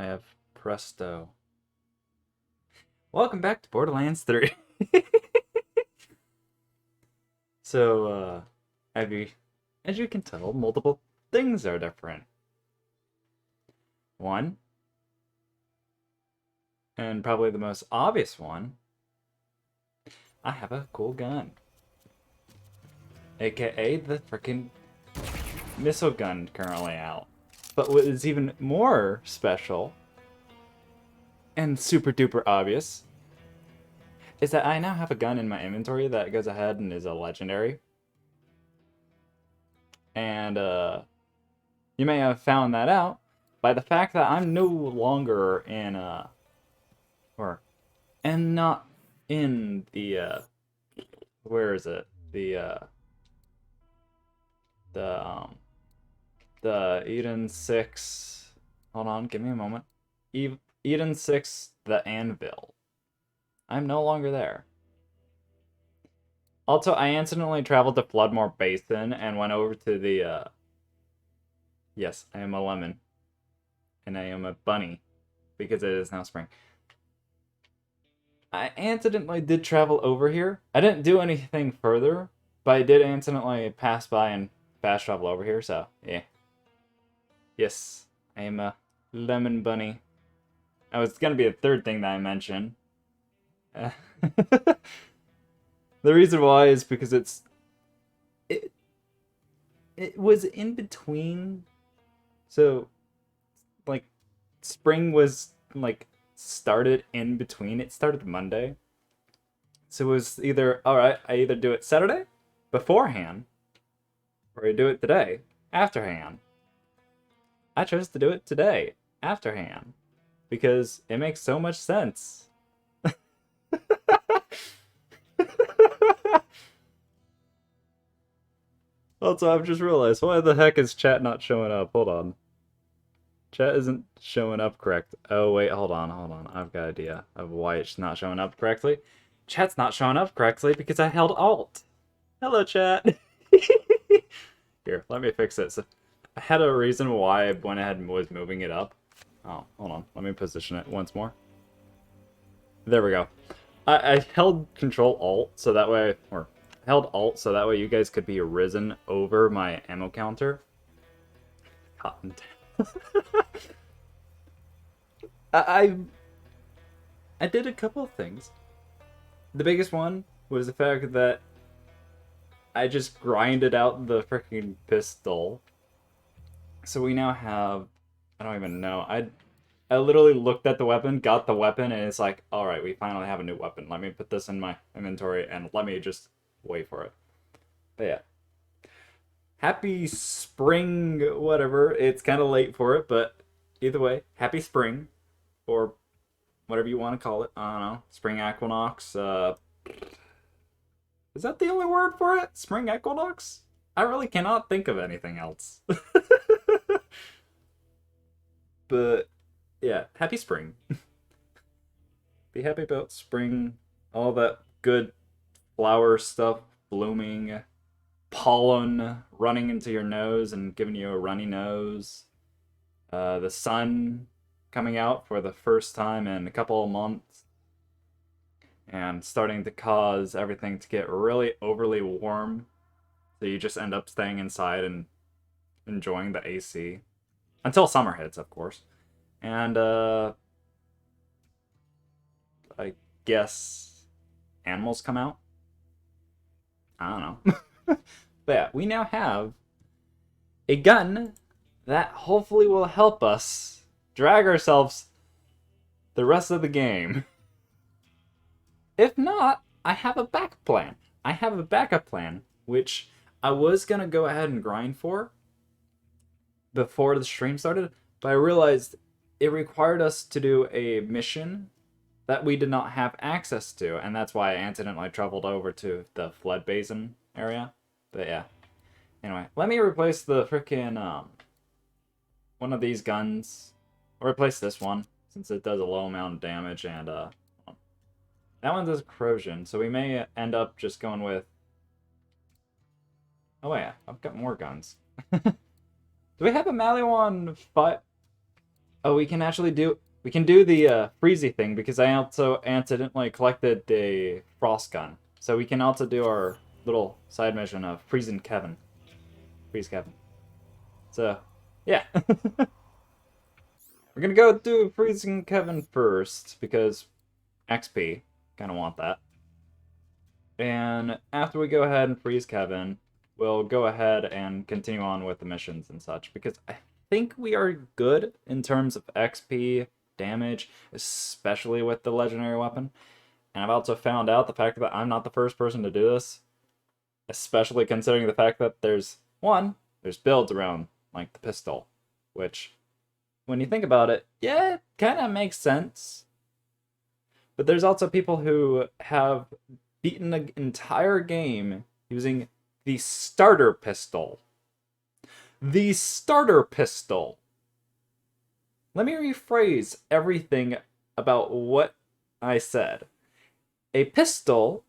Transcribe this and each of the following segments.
I have Presto. Welcome back to Borderlands 3. So, as you can tell, multiple things are different. One, and probably the most obvious one, I have a cool gun. AKA the freaking missile gun currently out. But what is even more special and super duper obvious is that I now have a gun in my inventory that goes ahead and is a legendary. And you may have found that out by the fact that I'm no longer in or am not in the where is it? The the Eden 6. Hold on, give me a moment. Eden 6 the Anvil. I'm no longer there. Also, I incidentally traveled to Floodmore Basin and went over to the yes, I am a lemon. And I am a bunny because it is now spring. I accidentally did travel over here. I didn't do anything further, but I did accidentally pass by and fast travel over here, so yeah. Yes, I am a lemon bunny. That was gonna be a third thing that I mentioned. The reason why is because it was in between. So like spring was like started in between. It started Monday. So it was either alright, I either do it Saturday beforehand or I do it today afterhand. I chose to do it today afterhand because it makes so much sense. Also, I've just realized, why the heck is chat not showing up? Hold on. Chat isn't showing up correct. Oh, wait, hold on. I've got an idea of why it's not showing up correctly. Chat's not showing up correctly because I held Alt. Hello, chat. Here, let me fix it. So, I had a reason why I went ahead and was moving it up. Oh, hold on. Let me position it once more. There we go. I held Control Alt so that way, or held Alt so that way you guys could be risen over my ammo counter. Cotton. I did a couple of things. The biggest one was the fact that I just grinded out the freaking pistol. So we now have, I don't even know. I literally looked at the weapon, got the weapon, and it's like, all right, we finally have a new weapon. Let me put this in my inventory and let me just wait for it. But yeah. Happy spring, whatever. It's kind of late for it, but either way, happy spring, or whatever you want to call it. I don't know. Spring equinox. Is that the only word for it? Spring equinox? I really cannot think of anything else. But yeah, happy spring. Be happy about spring. All that good flower stuff blooming. Pollen running into your nose and giving you a runny nose. The sun coming out for the first time in a couple of months. And starting to cause everything to get really overly warm. So you just end up staying inside and enjoying the AC. Until summer hits, of course. And, I guess animals come out? I don't know. But yeah, we now have a gun that hopefully will help us drag ourselves the rest of the game. If not, I have a backup plan. I have a backup plan, which I was going to go ahead and grind for before the stream started, but I realized it required us to do a mission that we did not have access to, and that's why I accidentally traveled over to the flood basin area. But yeah. Anyway, let me replace the freaking, one of these guns. I'll replace this one, since it does a low amount of damage, and, that one does corrosion, so we may end up just going with... Oh yeah, I've got more guns. Do we have a Maliwan 5? Oh, we can actually do... We can do the freezy thing because I also accidentally collected the frost gun. So we can also do our little side mission of freezing Kevin. Freeze Kevin. So, yeah. We're gonna go do freezing Kevin first because XP. Kind of want that. And after we go ahead and freeze Kevin, we'll go ahead and continue on with the missions and such because I think we are good in terms of XP damage, especially with the legendary weapon. And I've also found out the fact that I'm not the first person to do this, especially considering the fact that there's builds around like the pistol, which when you think about it, yeah, it kind of makes sense. But there's also people who have beaten the entire game using the starter pistol. The starter pistol. Let me rephrase everything about what I said. A pistol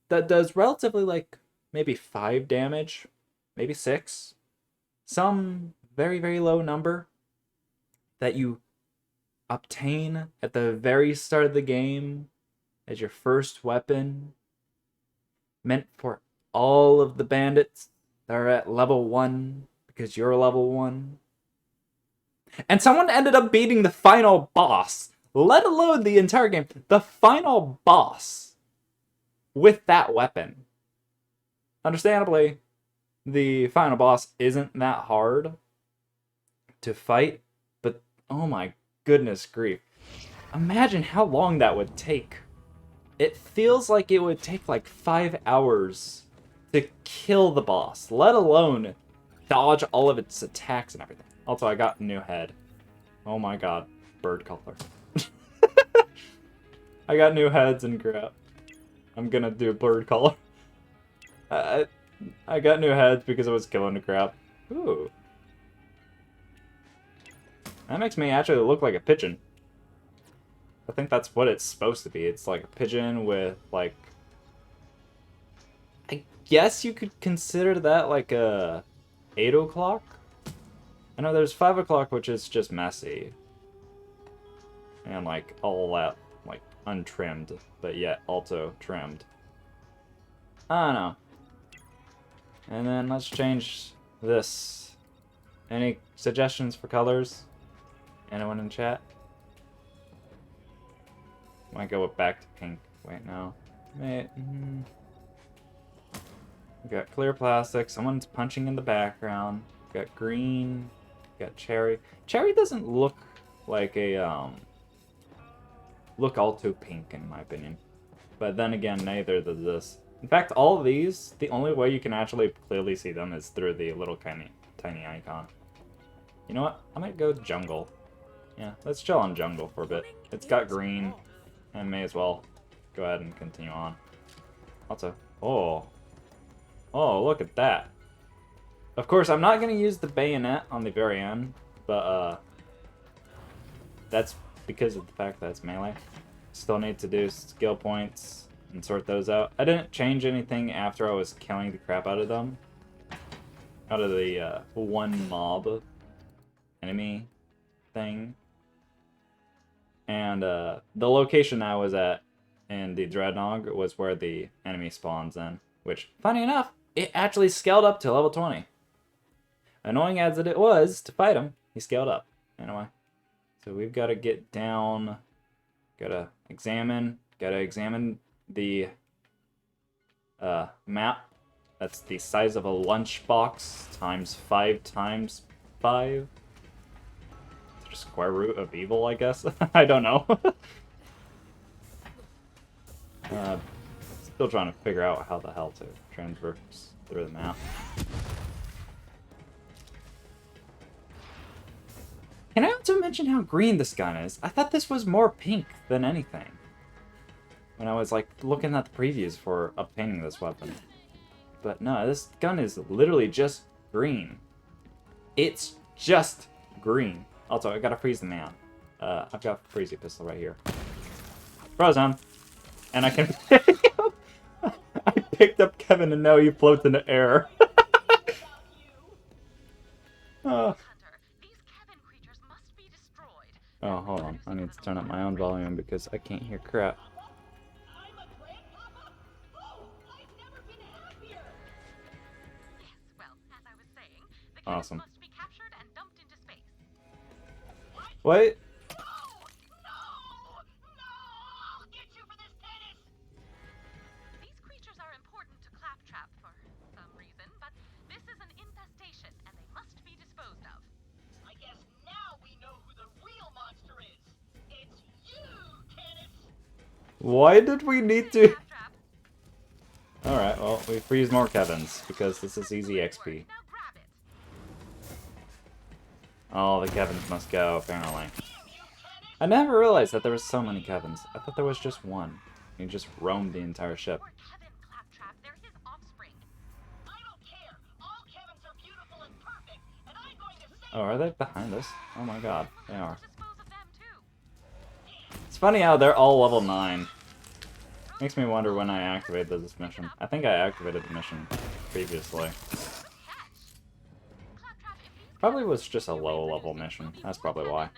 that does relatively like maybe 5 damage, maybe 6. Some very, very low number that you obtain at the very start of the game as your first weapon, meant for all of the bandits that are at level 1 because you're level 1. And someone ended up beating the final boss, let alone the entire game, the final boss with that weapon. Understandably, the final boss isn't that hard to fight, but oh my goodness grief. Imagine how long that would take. It feels like it would take like 5 hours to kill the boss, let alone dodge all of its attacks and everything. Also, I got a new head. Oh my god, bird color. I got new heads and crap. I'm gonna do bird color. I got new heads because I was killing the crap. Ooh. That makes me actually look like a pigeon. I think that's what it's supposed to be. It's like a pigeon with, like... I guess you could consider that like a 8 o'clock? I know there's 5 o'clock, which is just messy. And like all that, like untrimmed, but yet also trimmed. I don't know. And then let's change this. Any suggestions for colors? Anyone in chat? Might go back to pink. Wait, no. We got clear plastic. Someone's punching in the background. We got green. We got cherry. Cherry doesn't look like a look all too pink in my opinion. But then again, neither does this. In fact, all of these, the only way you can actually clearly see them is through the little tiny icon. You know what? I might go jungle. Yeah, let's chill on jungle for a bit. It's got green. I may as well go ahead and continue on. Also, oh, look at that. Of course, I'm not going to use the bayonet on the very end, but that's because of the fact that it's melee. Still need to do skill points and sort those out. I didn't change anything after I was killing the crap out of them. Out of the one mob enemy thing. And the location I was at in the Dreadnought was where the enemy spawns in. Which, funny enough, it actually scaled up to level 20. Annoying as it was to fight him, he scaled up. Anyway. So we've got to get down. Gotta examine the map. That's the size of a lunchbox times 5 times 5. Square root of evil, I guess. I don't know. Still trying to figure out how the hell to transverse through the map. Can I also mention how green this gun is? I thought this was more pink than anything when I was like looking at the previews for obtaining this weapon. But no, this gun is literally just green. It's just green. Also, I gotta freeze the man. I've got a freezy pistol right here. Frozen! And I can pick him! I picked up Kevin and now he floats in the air. Oh, hold on. I need to turn up my own volume because I can't hear crap. Awesome. Wait. These creatures are important to Claptrap for some reason, but this is an infestation and they must be disposed of. I guess now we know who the real monster is. It's you, Kenneth. Why did we need to... Alright, well, we freeze more Kevins, because this is easy XP. All the Kevins must go, apparently. I never realized that there was so many Kevins. I thought there was just one. He just roamed the entire ship. Oh, are they behind us? Oh my god, they are. It's funny how they're all level 9. Makes me wonder when I activated this mission. I think I activated the mission previously. Probably was just a low level mission. That's probably why.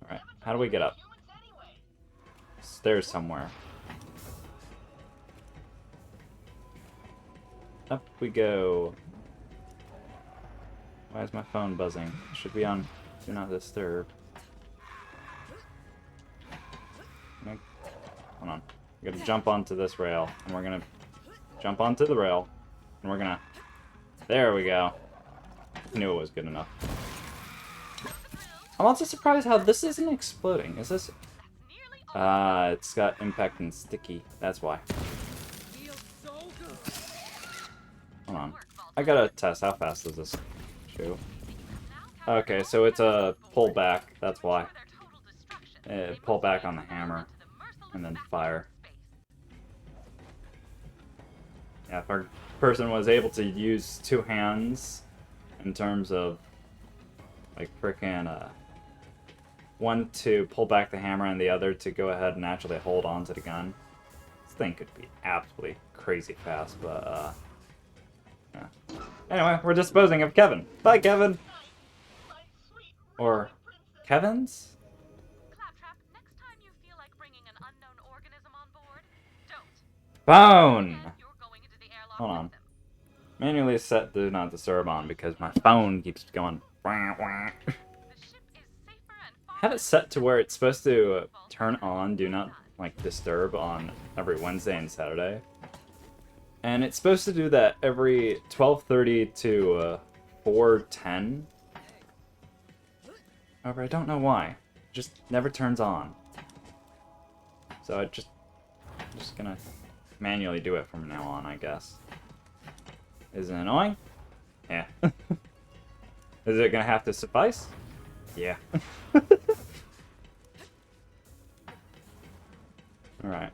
Alright, how do we get up? Stairs somewhere. Up we go. Why is my phone buzzing? It should be on Do Not Disturb. Hold on. We're gonna jump onto this rail, and we're gonna jump onto the rail, and we're gonna... There we go. I knew it was good enough. I'm also surprised how this isn't exploding. Is this... it's got impact and sticky. That's why. Hold on. I gotta test how fast does this shoot. Okay, so it's a pull back. That's why. Pull back on the hammer. And then fire. Yeah, if our person was able to use two hands in terms of like frickin' one to pull back the hammer and the other to go ahead and actually hold on to the gun, this thing could be absolutely crazy fast, but yeah. Anyway, we're disposing of Kevin. Bye, Kevin! Or Kevin's? Phone! Hold on. Manually set Do Not Disturb on because my phone keeps going. Have it set to where it's supposed to turn on Do Not Disturb on every Wednesday and Saturday. And it's supposed to do that every 12:30 to 4:10. However, I don't know why. It just never turns on. So I'm just gonna manually do it from now on, I guess. Is it annoying? Yeah. Is it gonna have to suffice? Yeah. Alright.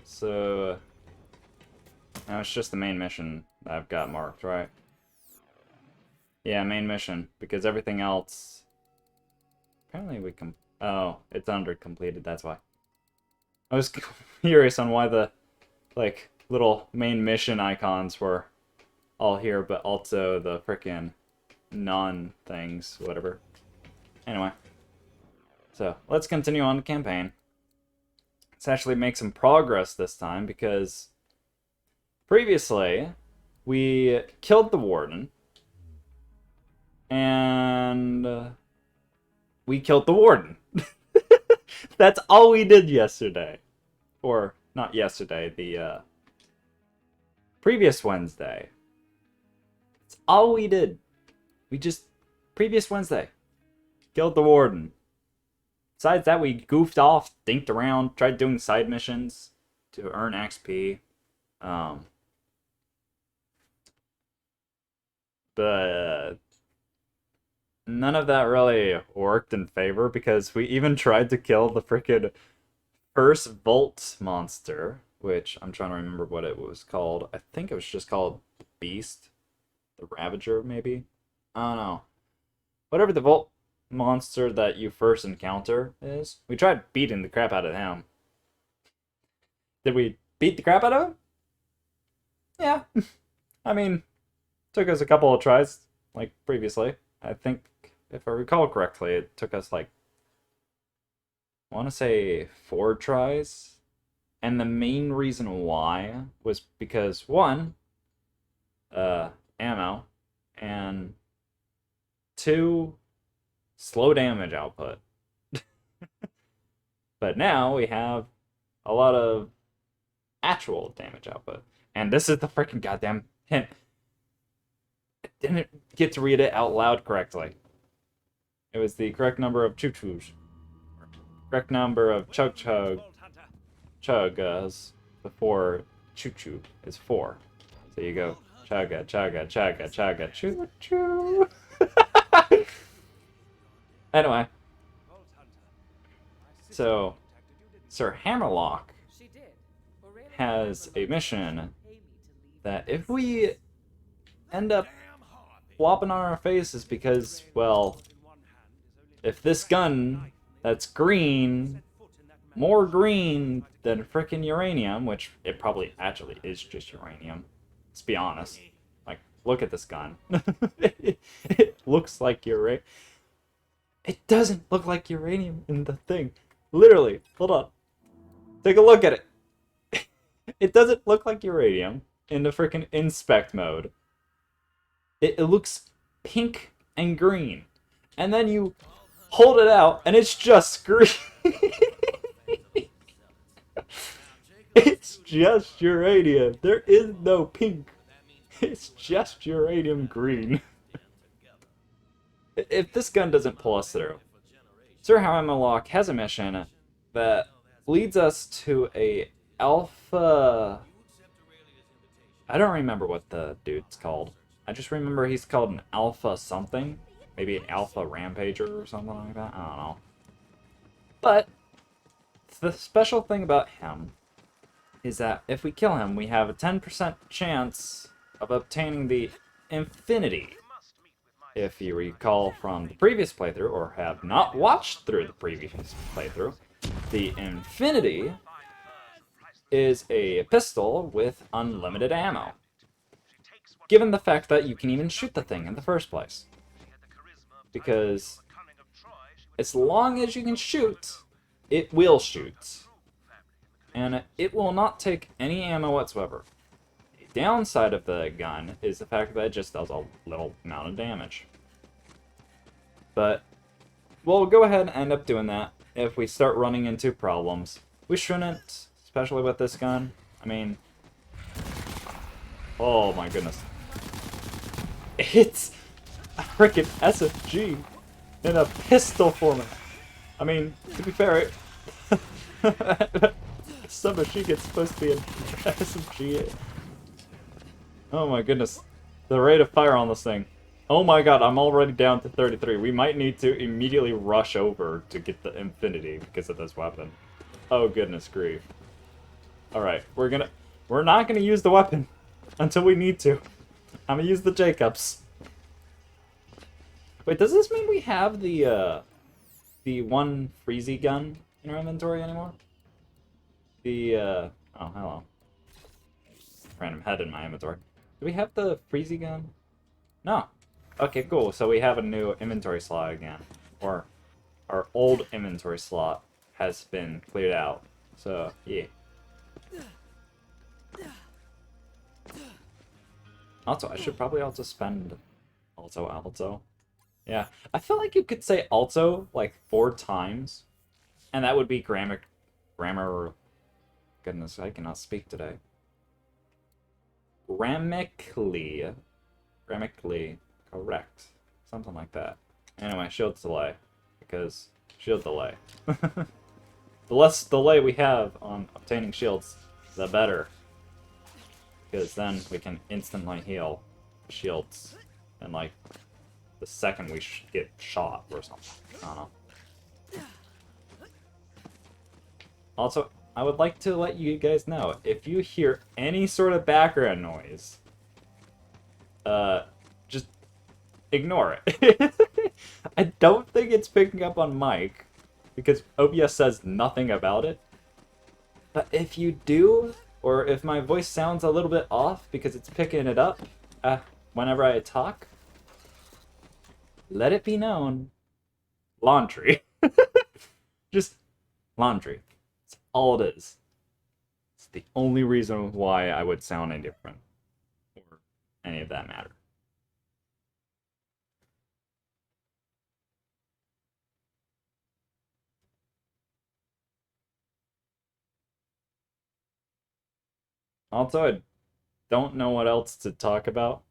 So... now it's just the main mission that I've got marked, right? Yeah, main mission. Because everything else... apparently we can... oh, it's under completed, that's why. I was curious on why the, little main mission icons were all here, but also the frickin' non-things, whatever. Anyway. So, let's continue on the campaign. Let's actually make some progress this time, because previously, we killed the warden, and we killed the warden. That's all we did yesterday. Or, not yesterday, the previous Wednesday. That's all we did. We just, previous Wednesday, killed the warden. Besides that, we goofed off, dinked around, tried doing side missions to earn XP. But none of that really worked in favor, because we even tried to kill the frickin' first Volt monster, which I'm trying to remember what it was called. I think it was just called Beast. The Ravager, maybe? I don't know. Whatever the Volt monster that you first encounter is. We tried beating the crap out of him. Did we beat the crap out of him? Yeah. I mean, took us a couple of tries. like previously. I think, if I recall correctly, it took us like, I want to say 4 tries. And the main reason why was because, one, ammo, and 2, slow damage output. But now we have a lot of actual damage output. And this is the freaking goddamn hint. I didn't get to read it out loud correctly. It was the correct number of choo-choos. Correct number of chuggas before choo-choo is 4. So you go chugga, chugga, chugga, chugga, choo-choo. Anyway. So, Sir Hammerlock has a mission that if we end up flopping on our faces because, well, if this gun that's green, more green than frickin' uranium, which it probably actually is just uranium, let's be honest. Like, look at this gun. It looks like uranium. It doesn't look like uranium in the thing. Literally, hold on. Take a look at it. It doesn't look like uranium in the freaking inspect mode. It looks pink and green. And then you hold it out and it's just green. It's just uranium. There is no pink. It's just uranium green. If this gun doesn't pull us through, Sir Hammerlock has a mission that leads us to a alpha... I don't remember what the dude's called. I just remember he's called an alpha something. Maybe an alpha rampager or something like that. I don't know. But the special thing about him is that if we kill him, we have a 10% chance of obtaining the Infinity. If you recall from the previous playthrough, or have not watched through the previous playthrough, the Infinity is a pistol with unlimited ammo. Given the fact that you can even shoot the thing in the first place. Because as long as you can shoot, it will shoot. And it will not take any ammo whatsoever. The downside of the gun is the fact that it just does a little amount of damage. But we'll go ahead and end up doing that if we start running into problems. We shouldn't, especially with this gun. I mean, oh my goodness. It's a freaking SMG in a pistol format. I mean, to be fair, submachine gun's supposed to be an SMG. Oh my goodness. The rate of fire on this thing. Oh my god, I'm already down to 33. We might need to immediately rush over to get the Infinity because of this weapon. Oh goodness grief. Alright, we're not gonna use the weapon until we need to. I'm gonna use the Jacobs. Wait, does this mean we have the one Freezy gun in our inventory anymore? Oh, hello. Random head in my inventory. Do we have the Freezy gun? No. Okay, cool. So we have a new inventory slot again. Or our old inventory slot has been cleared out. So, yeah. Also, I should probably also spend also. Yeah. I feel like you could say also like 4 times. And that would be grammar. Goodness, I cannot speak today. Grammatically correct. Something like that. Anyway, shield delay. Because shield delay. The less delay we have on obtaining shields, the better. Because then we can instantly heal shields in like the second we get shot or something. I don't know. Also, I would like to let you guys know, if you hear any sort of background noise, just ignore it. I don't think it's picking up on mic, because OBS says nothing about it. But if you do, or if my voice sounds a little bit off because it's picking it up whenever I talk, let it be known, laundry. Just laundry. That's all it is. It's the only reason why I would sound any different. Or any of that matter. Also, I don't know what else to talk about.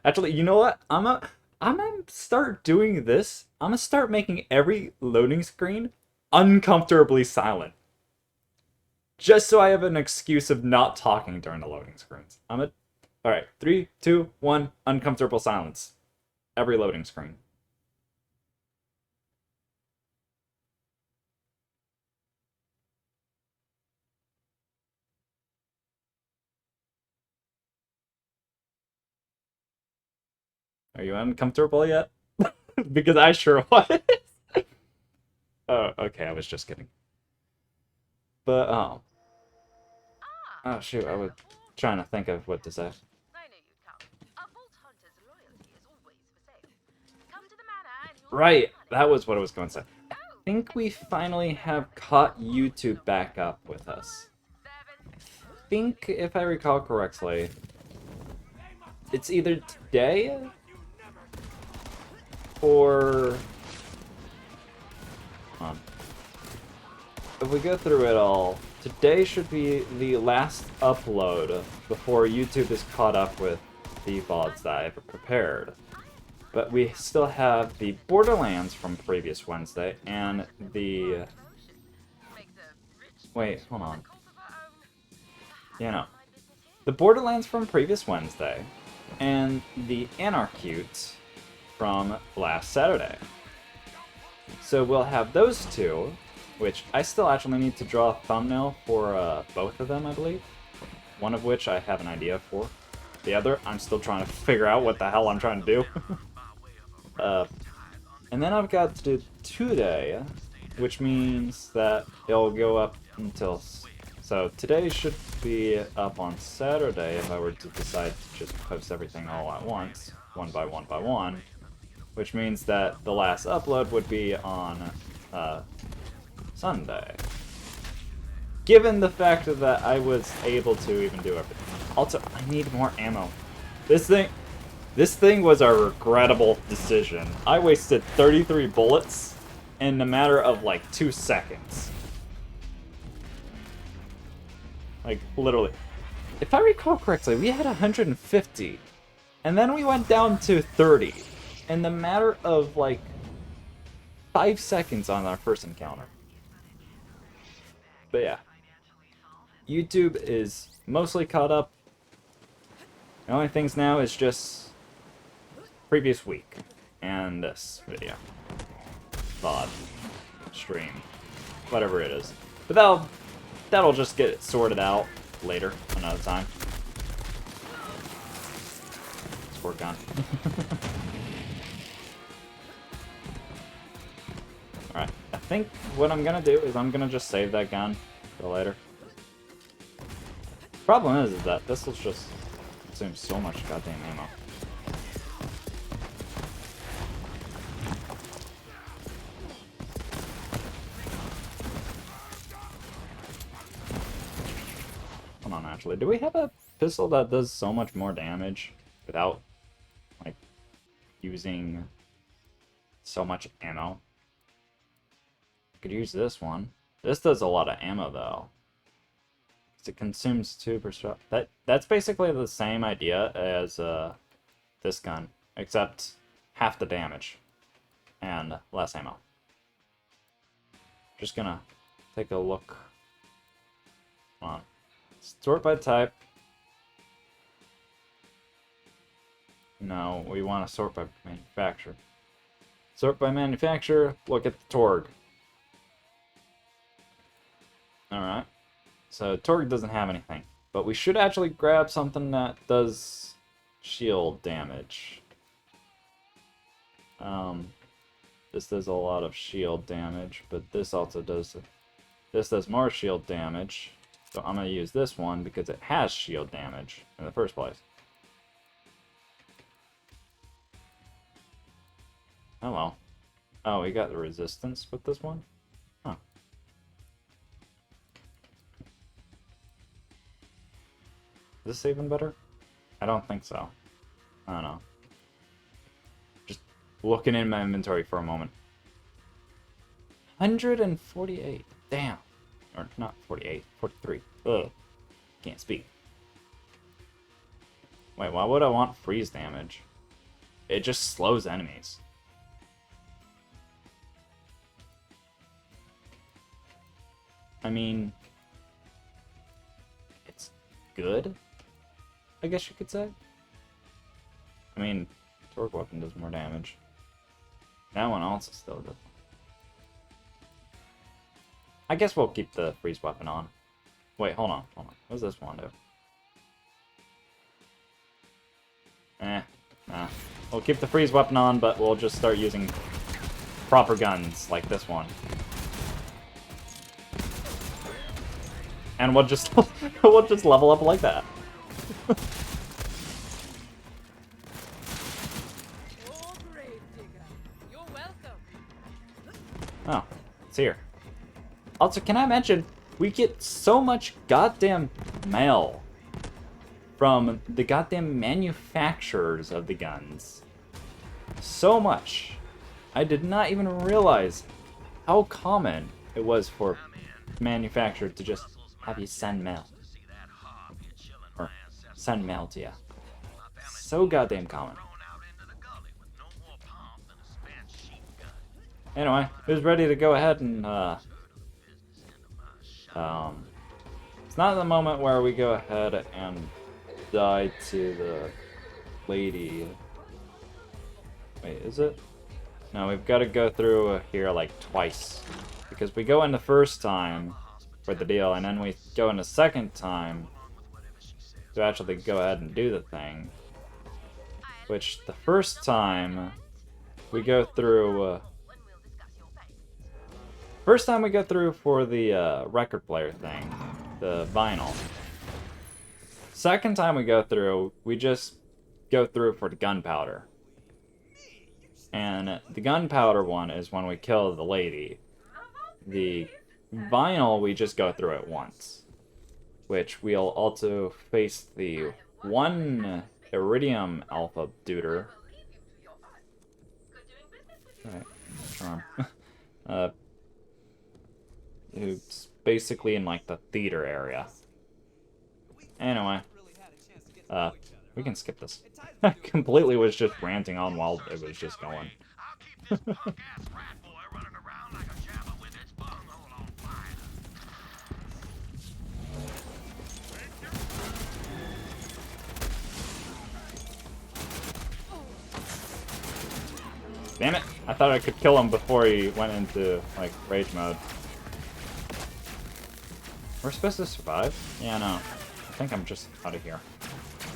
Actually, you know what? I'm gonna start doing this. I'm gonna start making every loading screen uncomfortably silent. Just so I have an excuse of not talking during the loading screens. Alright, 3, 2, 1, uncomfortable silence. Every loading screen. Are you uncomfortable yet? Because I sure was. Oh, okay, I was just kidding. But, oh shoot, I was trying to think of what to say. I knew you'd come. A Vault Hunter's loyalty is always for sale. Come to the manor and you'll Right, see money. that was what I was going to say. I Oh, think we finally have caught YouTube back up with us. 7. I think, if I recall correctly, it's either today or... Hold on. If we go through it all, today should be the last upload before YouTube is caught up with the VODs that I've prepared. But we still have the Borderlands from previous Wednesday and the... Wait, hold on. Yeah, no. The Borderlands from previous Wednesday and the Anarchute from last Saturday. So we'll have those two, which I still actually need to draw a thumbnail for both of them, I believe. One of which I have an idea for. The other, I'm still trying to figure out what the hell I'm trying to do. And then I've got to do today, which means that it'll go up until... So today should be up on Saturday if I were to decide to just post everything all at once, one by one by one. Which means that the last upload would be on Sunday. Given the fact that I was able to even do everything. Also, I need more ammo. This thing was a regrettable decision. I wasted 33 bullets in a matter of like 2 seconds. Like, literally. If I recall correctly, we had 150. And then we went down to 30. In the matter of like 5 seconds on our first encounter. But yeah. YouTube is mostly caught up. The only things now is just previous week and this video. VOD. Stream. Whatever it is. But that'll just get sorted out later, another time. Squirt gun. Alright, I think what I'm gonna do is I'm gonna just save that gun for later. Problem is that this will just consume so much goddamn ammo. Hold on, actually, do we have a pistol that does so much more damage without, like, using so much ammo? Could use this one. This does a lot of ammo though. It consumes 2%. That's basically the same idea as this gun, except half the damage and less ammo. Just gonna take a look. Come on. Sort by type. No, we want to sort by manufacturer. Sort by manufacturer. Look at the Torg. Alright, so Torg doesn't have anything, but we should actually grab something that does shield damage. This does a lot of shield damage, but this also does more shield damage, so I'm going to use this one because it has shield damage in the first place. Hello. Oh, we got the resistance with this one? Huh. Is this even better? I don't think so. I don't know. Just looking in my inventory for a moment. 148. Damn. Or not 48. 43. Ugh. Can't speak. Wait, why would I want freeze damage? It just slows enemies. I mean, it's good, I guess you could say. I mean, torque weapon does more damage. That one also still does. I guess we'll keep the freeze weapon on. Wait, hold on. What does this one do? Nah. We'll keep the freeze weapon on, but we'll just start using proper guns like this one. And we'll just we'll just level up like that. Oh, it's here. Also, can I mention, we get so much goddamn mail from the goddamn manufacturers of the guns. So much. I did not even realize how common it was for manufacturers to just have you send mail. Or send mail to you. So goddamn common. Anyway, who's ready to go ahead and, it's not the moment where we go ahead and die to the lady. Wait, is it? No, we've got to go through here like twice. Because we go in the first time for the deal, and then we go in the second time to actually go ahead and do the thing. Which, the first time, we go through... first time we go through for the record player thing, the vinyl. Second time we go through, we just go through for the gunpowder. And the gunpowder one is when we kill the lady. The vinyl, we just go through it once. Which we'll also face the one Iridium Alpha Duder. Alright, charm. Who's basically in like the theater area. Anyway, we can skip this. I completely was just ranting on while it was just going. Damn it! I thought I could kill him before he went into, like, rage mode. We're supposed to survive? Yeah, no. I think I'm just out of here.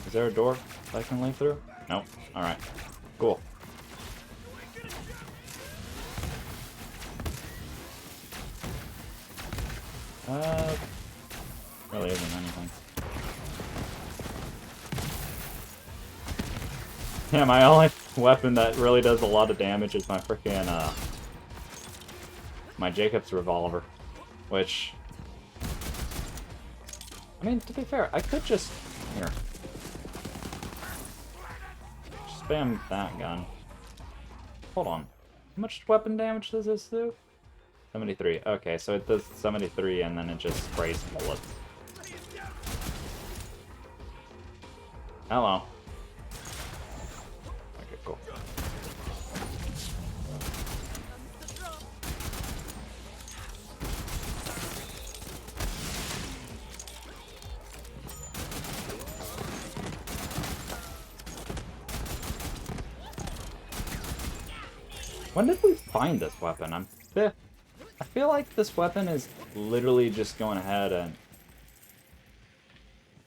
Is there a door that I can leave through? Nope. Alright. Cool. Really isn't anything. Yeah, my only weapon that really does a lot of damage is my frickin', my Jacob's revolver. Which... I mean, to be fair, I could just... Here. Spam that gun. Hold on. How much weapon damage does this do? 73. Okay, so it does 73 and then it just sprays bullets. Hello. Okay, cool. When did we find this weapon? I feel like this weapon is literally just going ahead and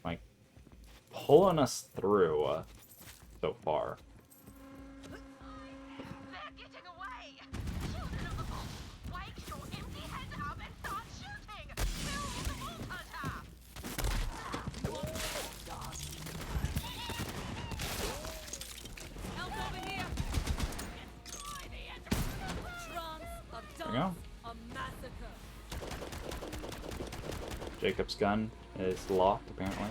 like pulling us through so far. They're getting away! Children of the vault, wake your empty heads up and start shooting! Kill the vault hunter! Help over here! Destroy the we go. Jacob's gun is locked, apparently.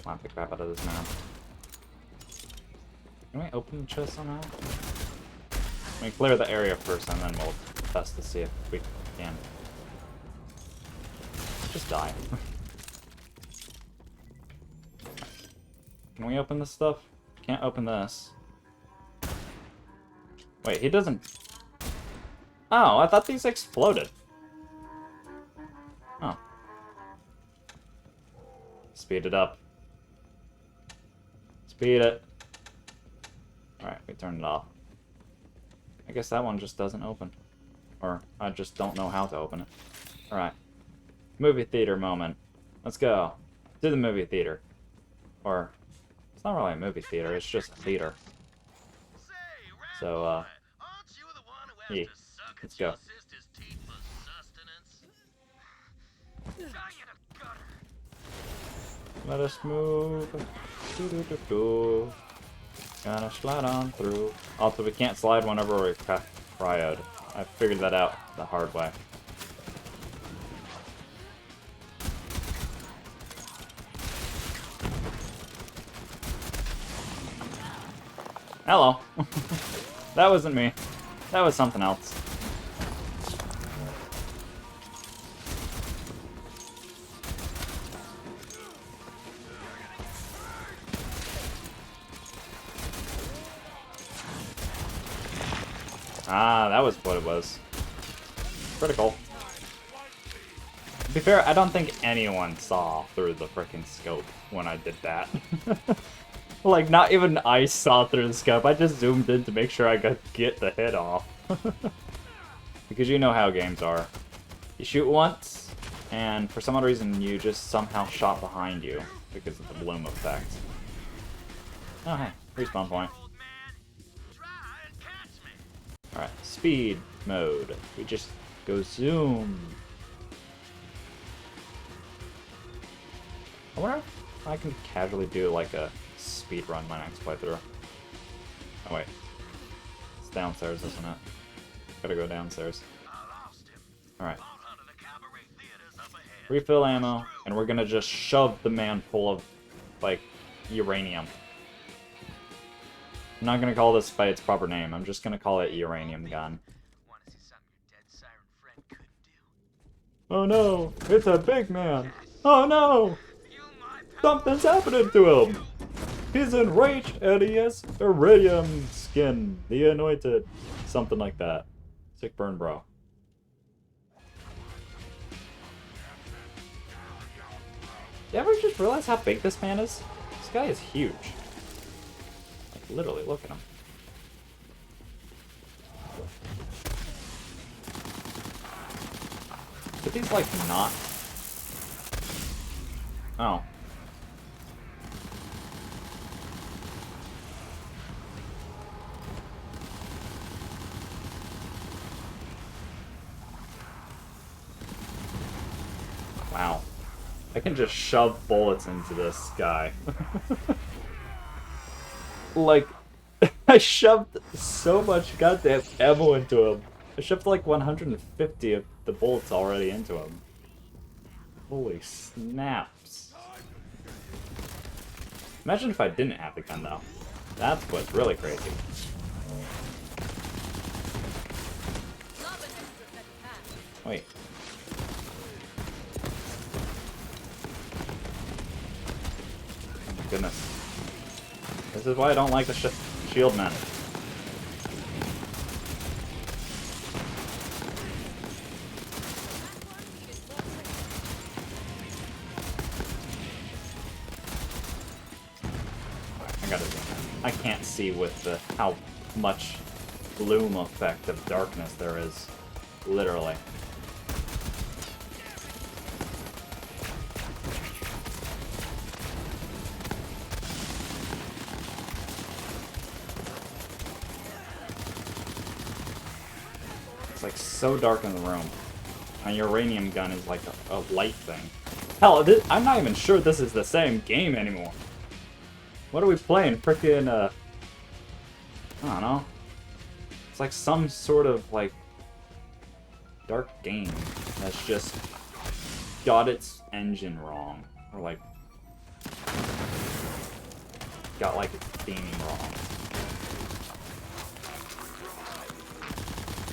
Slap the crap out of this man. Can we open the chest somehow? Let me clear the area first, and then we'll test to see if we can. Just die. Can we open this stuff? Can't open this. Wait, he doesn't... Oh, I thought these exploded. Oh. Speed it up. Speed it. Alright, we turned it off. I guess that one just doesn't open. Or, I just don't know how to open it. Alright. Movie theater moment. Let's go. To the movie theater. Or, it's not really a movie theater, it's just a theater. So, yeah. Let's go. Let us move. Do-do-do-do. Gonna slide on through. Also, we can't slide whenever we're cryoed. I figured that out the hard way. Hello. That wasn't me. That was something else. Ah, that was what it was. Critical. To be fair, I don't think anyone saw through the frickin' scope when I did that. Like, not even I saw through the scope. I just zoomed in to make sure I could get the hit off. Because you know how games are. You shoot once, and for some odd reason you just somehow shot behind you because of the bloom effect. Oh, hey. Respawn point. Alright, speed mode. We just go zoom. I wonder if I can casually do like a speed run my next playthrough. Oh wait. It's downstairs, isn't it? Gotta go downstairs. Alright. Refill ammo, and we're gonna just shove the man full of, like, uranium. I'm not gonna call this by its proper name, I'm just gonna call it uranium gun. Oh no, it's a big man! Oh no! Something's happening to him! He's enraged and he has iridium skin, the anointed. Something like that. Sick burn, bro. You ever just realize how big this man is? This guy is huge. Like, literally, look at him. But these, like, not... Oh. Wow. I can just shove bullets into this guy. Like, I shoved so much goddamn ammo into him. I shoved like 150 of the bullets already into him. Holy snaps. Imagine if I didn't have the gun though. That's what's really crazy. Wait. Goodness. This is why I don't like the shield men. I can't see with the how much bloom effect of darkness there is. Literally. It's like so dark in the room. My uranium gun is like a light thing. Hell, I'm not even sure this is the same game anymore. What are we playing? Frickin', I don't know. It's like some sort of, like, dark game that's just got its engine wrong. Or, like, got, like, its theming wrong.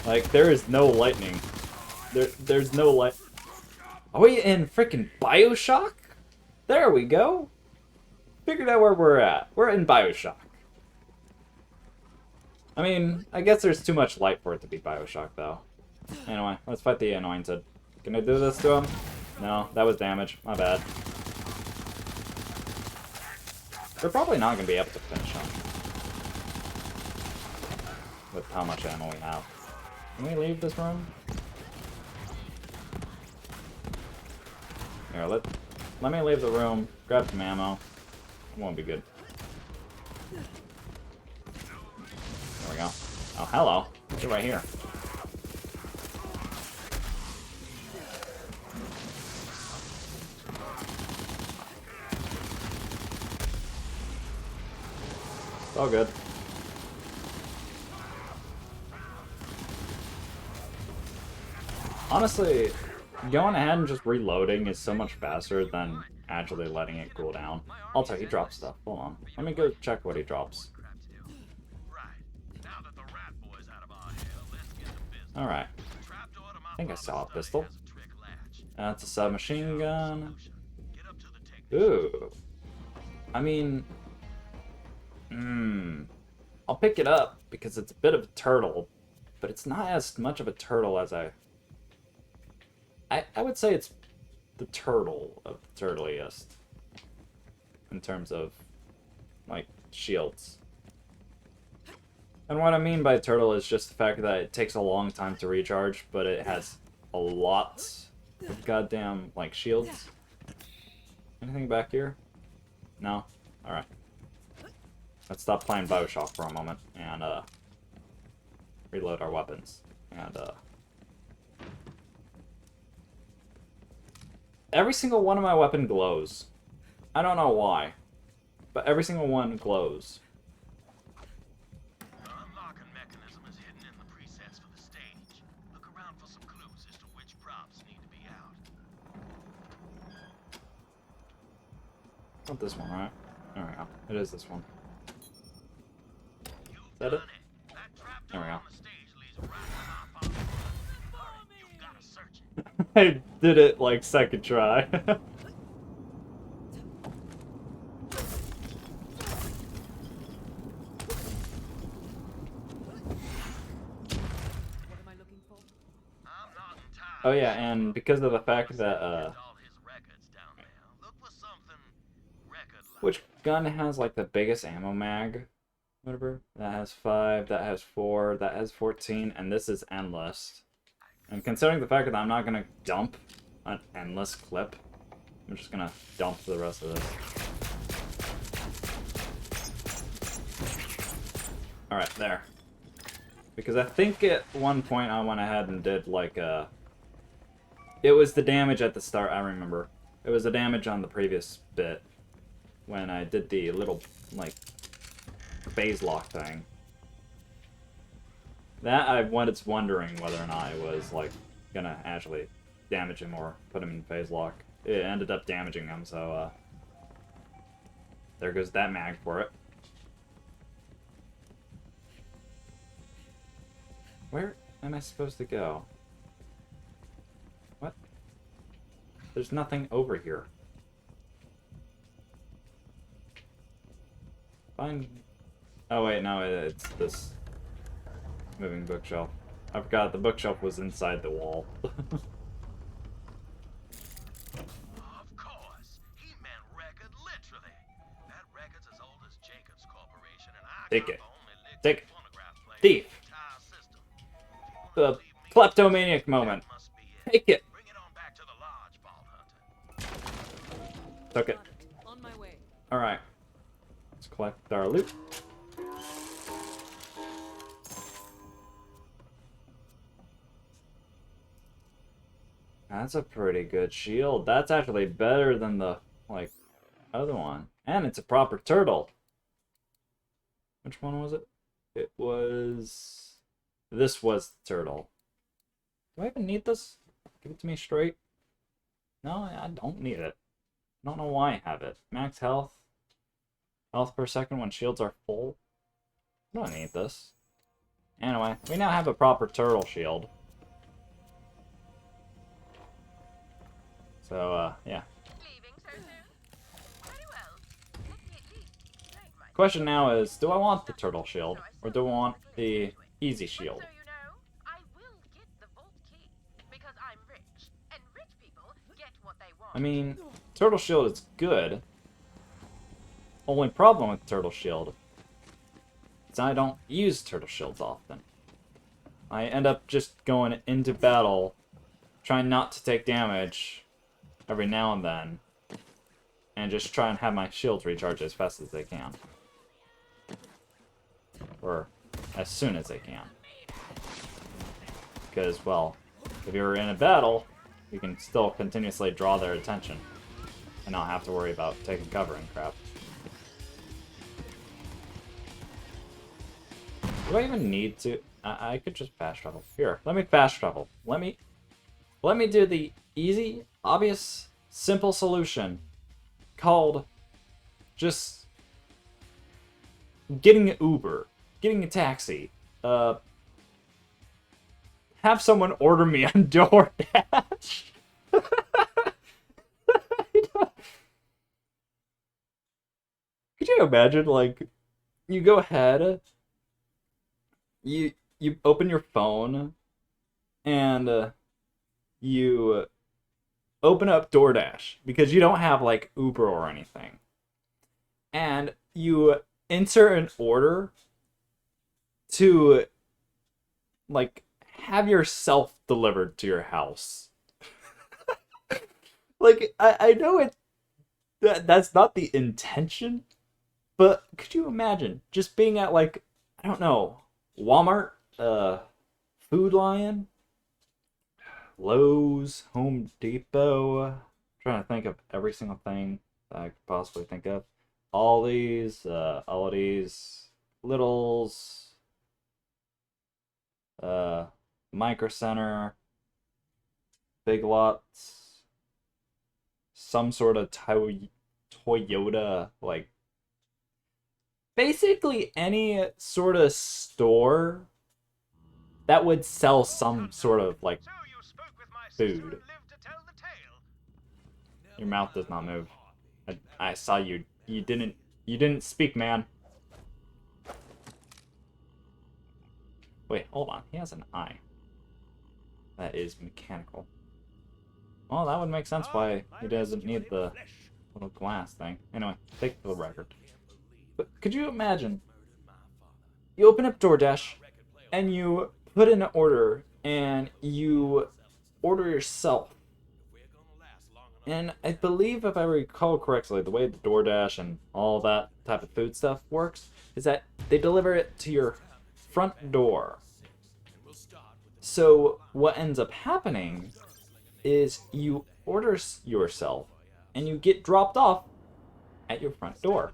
Like, there is no lightning. There's no light. Are we in freaking Bioshock? There we go. Figured out where we're at. We're in Bioshock. I mean, I guess there's too much light for it to be Bioshock, though. Anyway, let's fight the Anointed. Can I do this to him? No, that was damage. My bad. We're probably not going to be able to finish him. With how much ammo we have. Can we leave this room? Here, let me leave the room, grab some ammo. It won't be good. There we go. Oh, hello. You're right here. It's all good. Honestly, going ahead and just reloading is so much faster than actually letting it cool down. Also, he drops stuff. Hold on. Let me go check what he drops. Alright. I think I saw a pistol. That's a submachine gun. Ooh. I mean... I'll pick it up because it's a bit of a turtle. But it's not as much of a turtle as I would say it's the turtle of the turtliest. In terms of, like, shields. And what I mean by turtle is just the fact that it takes a long time to recharge, but it has a lot of goddamn, like, shields. Anything back here? No? Alright. Let's stop playing Bioshock for a moment and, reload our weapons. And, every single one of my weapon glows. I don't know why, but every single one glows. The unlocking mechanism is hidden in the presets for the stage. Look around for some clues as to which props need to be out. Not this one, right? There we go. It is this one. Is that it? There we go. I did it like second try. Oh yeah, and because of the fact that which gun has like the biggest ammo mag? Whatever. That has 5, that has 4, that has 14, and this is endless. And considering the fact that I'm not gonna dump an endless clip, I'm just gonna dump the rest of this. Alright, there. Because I think at one point I went ahead and did like a... It was the damage at the start, I remember. It was the damage on the previous bit. When I did the little, like, phase lock thing. That I was wondering whether or not I was, like, gonna actually damage him or put him in phase lock. It ended up damaging him, so, there goes that mag for it. Where am I supposed to go? What? There's nothing over here. Fine. Oh wait, no, it's this moving bookshelf. I forgot the bookshelf was inside the wall. Of course, he meant record literally. That record's as old as Jacobs Corporation, and I Take got it. the only liquid Take it. phonograph player Thief. in the entire system. If you wanna The believe me, kleptomaniac moment. that must be it. Take it. Bring it on back to the lodge, Vault Hunter. Took it. On my way. Alright. Let's collect our loot. That's a pretty good shield. That's actually better than the, like, other one. And it's a proper turtle. Which one was it? It was... this was the turtle. Do I even need this? Give it to me straight. No, I don't need it. I don't know why I have it. Max health. Health per second when shields are full. I don't need this. Anyway, we now have a proper turtle shield. So, yeah. Leaving so soon? Very well. Let me at least train myself. Question now is, do I want the turtle shield? Or do I want the easy But shield? so you know, I will get the vault key because I'm rich, and rich people get what they want. I mean, turtle shield is good. Only problem with turtle shield is I don't use turtle shields often. I end up just going into battle, trying not to take damage every now and then, and just try and have my shields recharge as fast as they can. Or as soon as they can. Because, well, if you're in a battle, you can still continuously draw their attention and not have to worry about taking cover and crap. Do I even need to? I could just fast travel. Here, let me fast travel. Let me do the easy, obvious, simple solution called just getting an Uber, getting a taxi, have someone order me on DoorDash. Could you imagine, like, you go ahead, you open your phone, and you open up DoorDash because you don't have like Uber or anything, and you insert an order to like have yourself delivered to your house. Like I know that's not the intention, but could you imagine just being at like, I don't know, Walmart, Food Lion, Lowe's, Home Depot. I'm trying to think of every single thing that I could possibly think of. Aldi's, Littles, Micro Center, Big Lots, some sort of Toyota, like basically any sort of store that would sell some sort of like So you spoke with my sister and food. lived to tell the tale. Your mouth does not move. I saw you. You didn't speak, man. Wait, hold on. He has an eye. That is mechanical. Well, that would make sense why he doesn't need the little glass thing. Anyway, take the record. But could you imagine? You open up DoorDash, and you put in an order, and you order yourself. And I believe, if I recall correctly, the way the DoorDash and all that type of food stuff works is that they deliver it to your front door. So what ends up happening is you order yourself, and you get dropped off at your front door.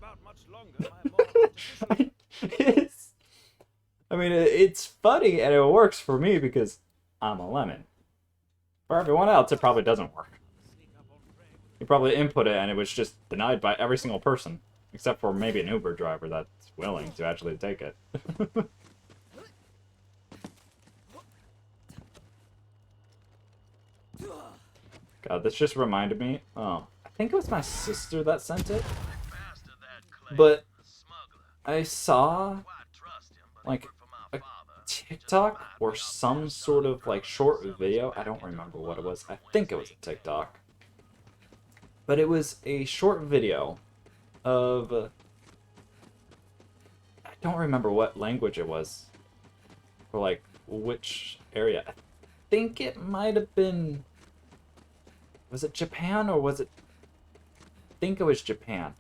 It's funny, and it works for me because I'm a lemon. For everyone else, it probably doesn't work. You probably input it, and it was just denied by every single person, except for maybe an Uber driver that's willing to actually take it. God, this just reminded me. Oh, I think it was my sister that sent it, Master that claim, but the smuggler. I saw Quite trust him, but like he worked for my a father. TikTok or some sort of like short video. I don't remember what it was. I think it was a TikTok. But it was a short video of I don't remember what language it was, or like which area. I think it might have been, was it Japan or was it, I think it was Japan.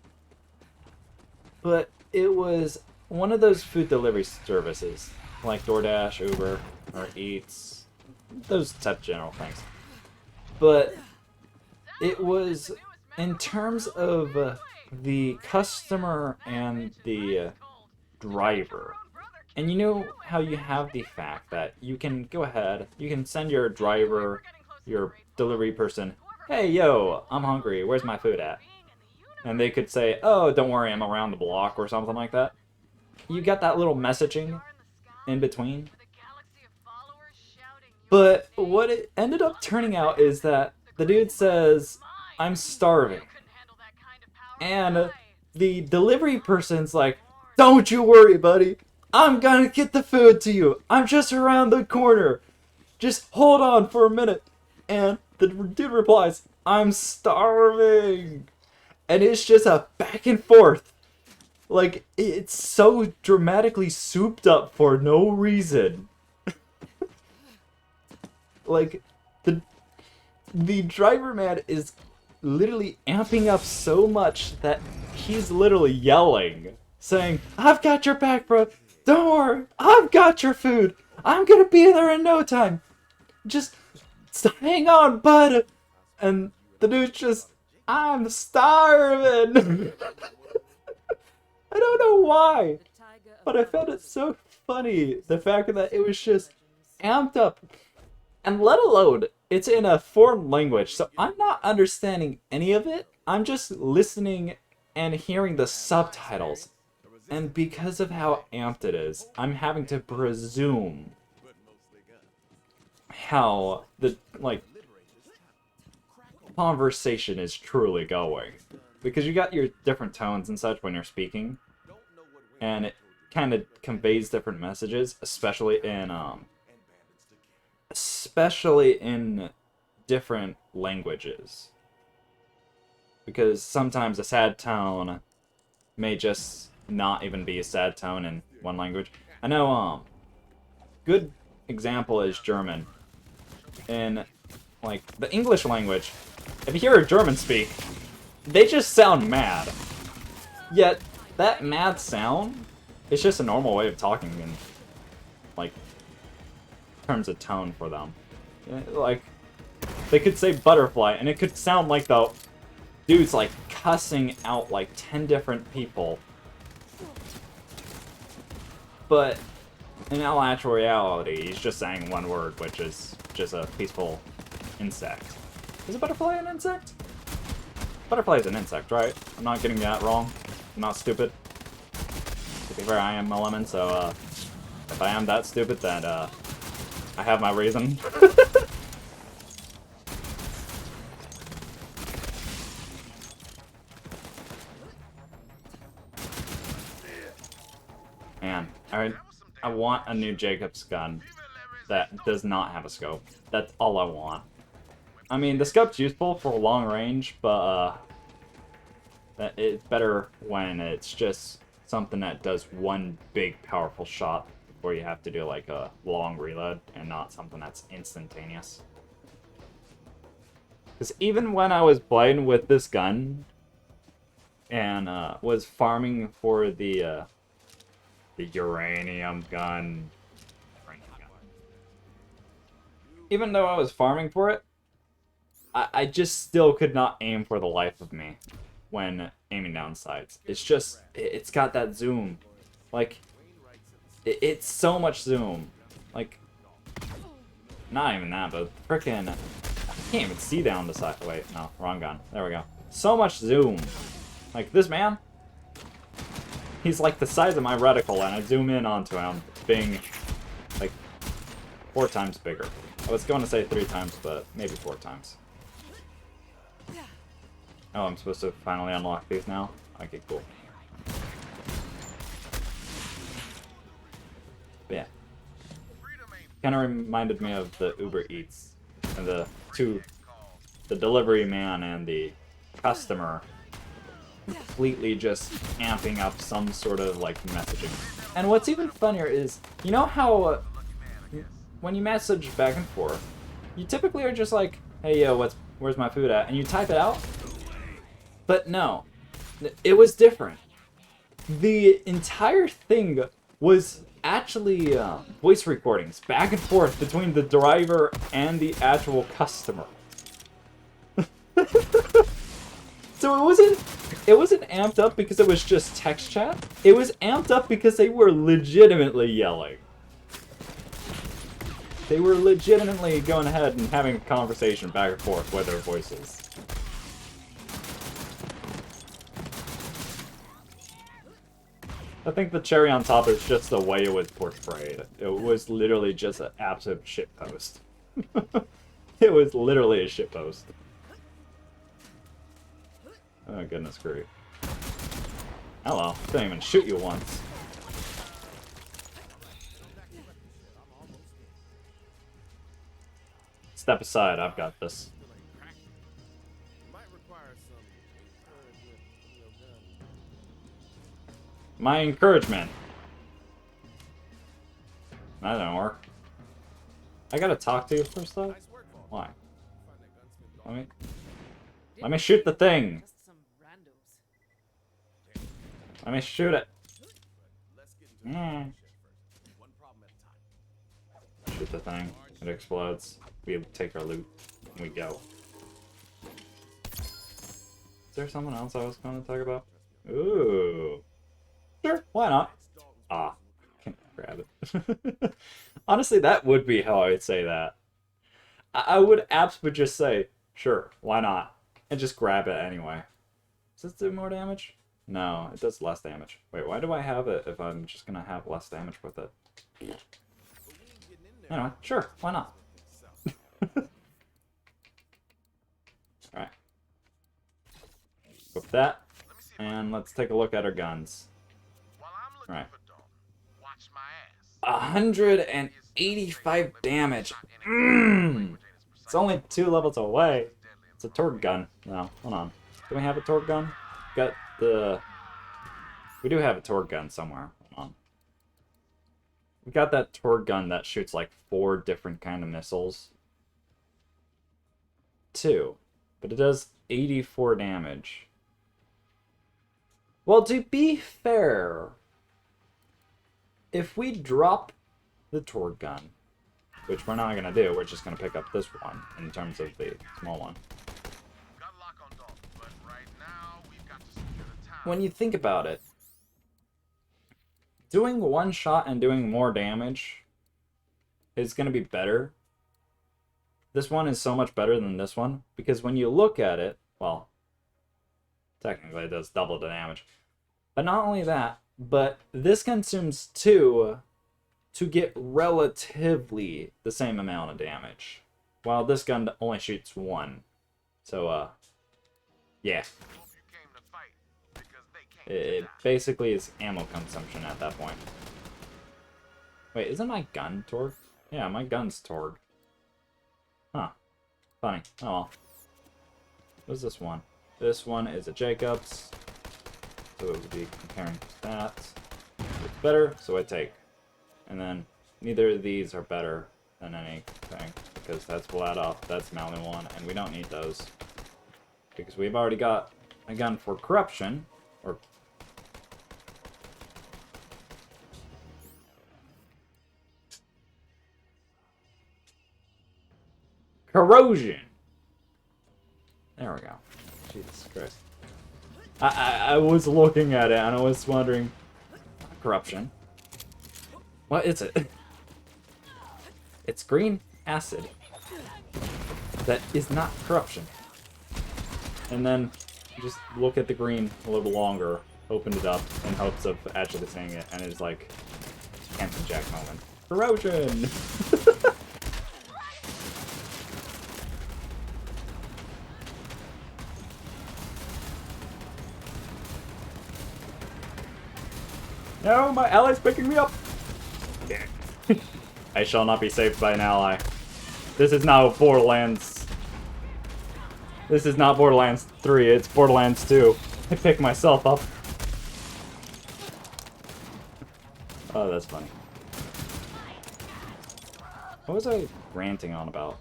But it was one of those food delivery services like DoorDash, Uber, or Eats, those type of general things. But it was, in terms of the customer and the driver, And you know how you have the fact that you can go ahead, you can send your driver, your delivery person, hey, yo, I'm hungry, where's my food at? And they could say, oh, don't worry, I'm around the block, or something like that. You got that little messaging in between. But what it ended up turning out is that the dude says, I'm starving. And the delivery person's like, don't you worry, buddy. I'm gonna get the food to you. I'm just around the corner. Just hold on for a minute. And the dude replies, I'm starving. And it's just a back and forth. Like, it's so dramatically souped up for no reason. Like, the driver man is literally amping up so much that he's literally yelling, saying, I've got your back, bro. Don't worry, I've got your food. I'm gonna be there in no time. Just hang on, bud. And the dude's just, I'm starving. I don't know why, but I found it so funny. The fact that it was just amped up. And let alone, it's in a foreign language, so I'm not understanding any of it. I'm just listening and hearing the subtitles. And because of how amped it is, I'm having to presume how the, like, conversation is truly going. Because you got your different tones and such when you're speaking. And it kind of conveys different messages, especially in different languages. Because sometimes a sad tone may just not even be a sad tone in one language. I know, good example is German. In, like, the English language, if you hear a German speak, they just sound mad. Yet, that mad sound is just a normal way of talking in, like, terms of tone for them. Like, they could say butterfly, and it could sound like the dude's, like, cussing out, like, 10 different people. But in all actual reality, he's just saying one word, which is just a peaceful insect. Is a butterfly an insect? Butterfly is an insect, right? I'm not getting that wrong. I'm not stupid. To be fair, I am a lemon, so if I am that stupid, then I have my reason. Man, I want a new Jacob's gun that does not have a scope. That's all I want. I mean, the scope's useful for long range, but it's better when it's just something that does one big powerful shot before you have to do like a long reload and not something that's instantaneous. Because even when I was playing with this gun and was farming for the uranium gun, even though I was farming for it, I just still could not aim for the life of me when aiming down sights. It's just, it's got that zoom. Like, it's so much zoom. Like, not even that, but frickin', I can't even see down the side. Wait, no, wrong gun. There we go. So much zoom. Like, this man, he's like the size of my reticle, and I zoom in onto him, being like 4 times bigger. I was going to say 3 times, but maybe 4 times. Oh, I'm supposed to finally unlock these now? Okay, cool. But yeah. Kind of reminded me of the Uber Eats. And the delivery man and the customer completely just amping up some sort of, like, messaging. And what's even funnier is, you know how when you message back and forth, you typically are just like, hey, yo, where's my food at? And you type it out. But no, it was different. The entire thing was actually voice recordings back and forth between the driver and the actual customer. So it wasn't it wasn't amped up because it was just text chat. It was amped up because they were legitimately yelling. They were legitimately going ahead and having a conversation back and forth with their voices. I think the cherry on top is just the way it was portrayed. It was literally just an absolute shitpost. It was literally a shitpost. Oh, goodness grief. Hello. Didn't even shoot you once. Step aside, I've got this. My encouragement. That didn't work. I gotta talk to you first, though? Why? Let me shoot the thing! Let me shoot it! Shoot the thing. It explodes. We take our loot. And we go. Is there someone else I was going to talk about? Ooh. Sure, why not? Ah, can't grab it. Honestly, that would be how I would say that. I would absolutely just say, sure, why not? And just grab it anyway. Does this do more damage? No, it does less damage. Wait, why do I have it if I'm just gonna have less damage with it? Anyway, sure, why not? Alright. With that, and let's take a look at our guns. Alright. 185 damage. It's only 2 levels away. It's a torque gun. No, hold on. Do we have a torque gun? Got the... We do have a torque gun somewhere. Hold on. We got that torque gun that shoots like 4 different kind of missiles. 2. But it does 84 damage. Well, to be fair, if we drop the torque gun, which we're not going to do, we're just going to pick up this one in terms of the small one. When you think about it, doing one shot and doing more damage is going to be better. This one is so much better than this one, because when you look at it, well, technically it does double the damage. But not only that, but this consumes 2 to get relatively the same amount of damage, while this gun only shoots 1. So, yeah. It basically is ammo consumption at that point. Wait, isn't my gun torque? Yeah, my gun's torque. Huh. Funny. Oh well. What's this one? This one is a Jacobs. So it would be comparing that. It's better, so I take. And then neither of these are better than anything, because that's flat off, that's Mountain 1, and we don't need those. Because we've already got a gun for corruption, or... corrosion! There we go. Jesus Christ. I was looking at it and I was wondering, corruption. What is it? It's green acid. That is not corruption. And then just look at the green a little longer, opened it up in hopes of actually seeing it, and it's like Hanson Jack moment. Corrosion! No, my ally's picking me up! I shall not be saved by an ally. This is now Borderlands. This is not Borderlands 3, it's Borderlands 2. I pick myself up. Oh, that's funny. What was I ranting on about?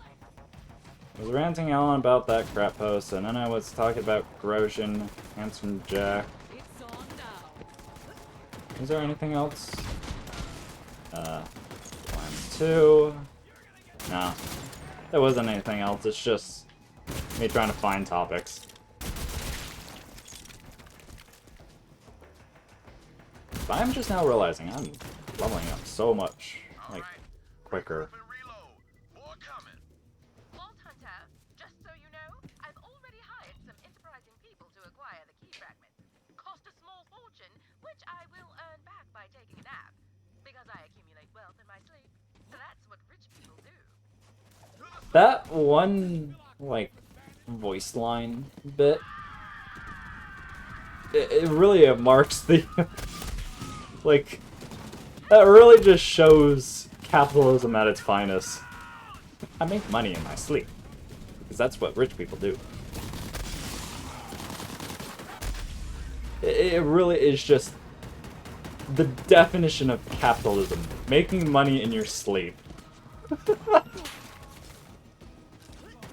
I was ranting on about that crap post, and then I was talking about corrosion, Handsome Jack. Is there anything else? 1, 2. No. There wasn't anything else, it's just me trying to find topics. I'm just now realizing I'm leveling up so much, like, quicker. Regroup and reload. More coming. Vault Hunter, just so you know, I've already hired some enterprising people to acquire the key fragments. Cost a small fortune, which I will earn back by taking a nap. Because I accumulate wealth in my sleep. So that's what rich people do. That one, like, voice line bit, it really marks the, like, that really just shows capitalism at its finest. I make money in my sleep, because that's what rich people do. It really is just the definition of capitalism. Making money in your sleep.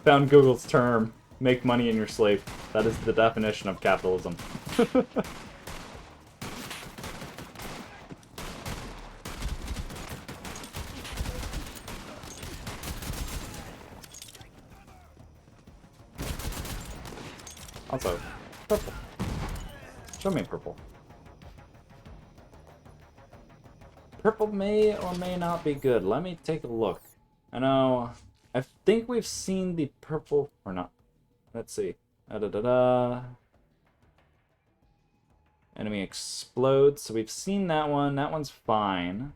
Found Google's term, make money in your sleep. That is the definition of capitalism. Also, purple. Show me purple. Purple may or may not be good. Let me take a look. I know. I think we've seen the purple or not. Let's see. Da-da-da-da. Enemy explodes. So we've seen that one. That one's fine.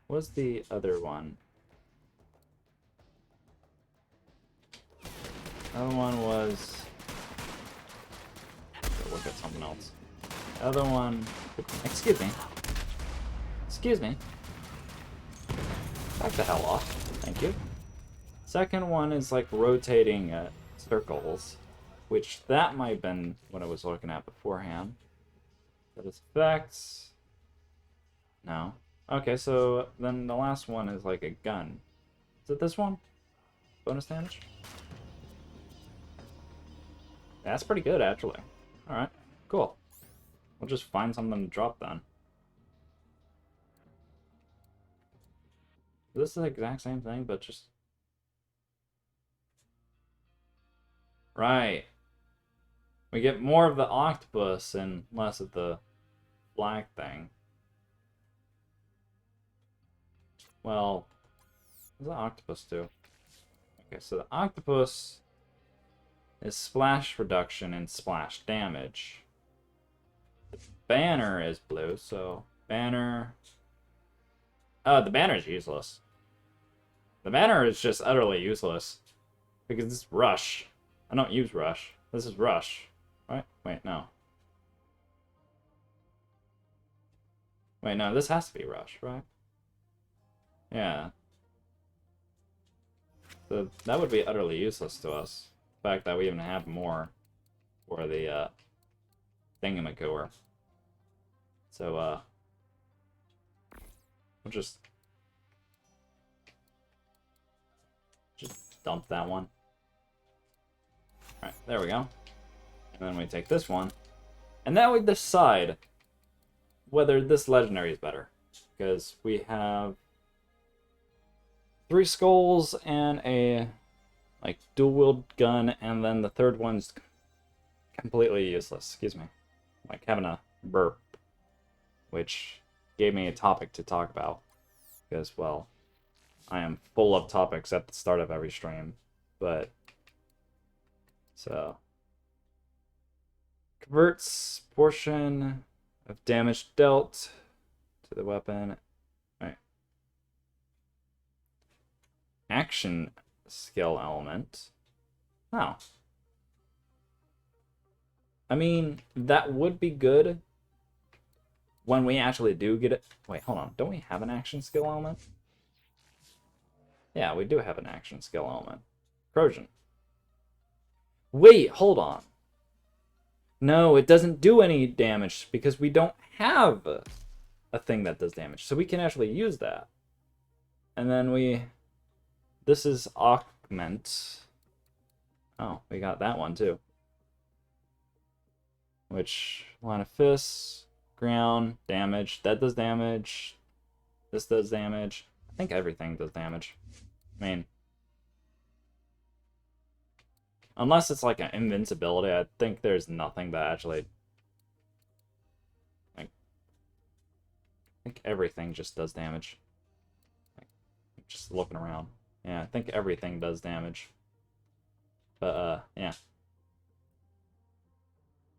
What's the other one? Other one was. Go look at something else. The other one. Excuse me. Excuse me. Back the hell off. Thank you. Second one is like rotating circles, which that might have been what I was looking at beforehand. That is effects. No. Okay, so then the last one is like a gun. Is it this one? Bonus damage? That's pretty good, actually. Alright, cool. We'll just find something to drop then. This is the exact same thing, but just... Right. We get more of the octopus and less of the flag thing. Well, what does the octopus do? Okay, so the octopus is splash reduction and splash damage. The banner is blue, so banner... Oh, the banner is useless. The banner is just utterly useless. Because it's rush. I don't use rush. This is rush. Right? Wait, no. Wait, no, this has to be rush, right? Yeah. So that would be utterly useless to us. The fact that we even have more for the thingamacooer. So, we'll just dump that one. Alright, there we go. And then we take this one. And now we decide whether this legendary is better. Because we have 3 skulls and a like dual-wield gun, and then the third one's completely useless. Excuse me. Like having a burp. Which gave me a topic to talk about. Because, well, I am full of topics at the start of every stream. But, so. Converts portion of damage dealt to the weapon. Alright. Action skill element. Oh. I mean, that would be good when we actually do get it. Wait, hold on. Don't we have an action skill element? Yeah, we do have an action skill element. Corrosion. Wait, hold on. No, it doesn't do any damage because we don't have a thing that does damage. So we can actually use that. And then we... This is augment. Oh, we got that one too. Which, line of fists, ground, damage. That does damage. This does damage. I think everything does damage. I mean... Unless it's like an invincibility, I think there's nothing that actually like think everything just does damage. Like, just looking around. Yeah, I think everything does damage. But, yeah.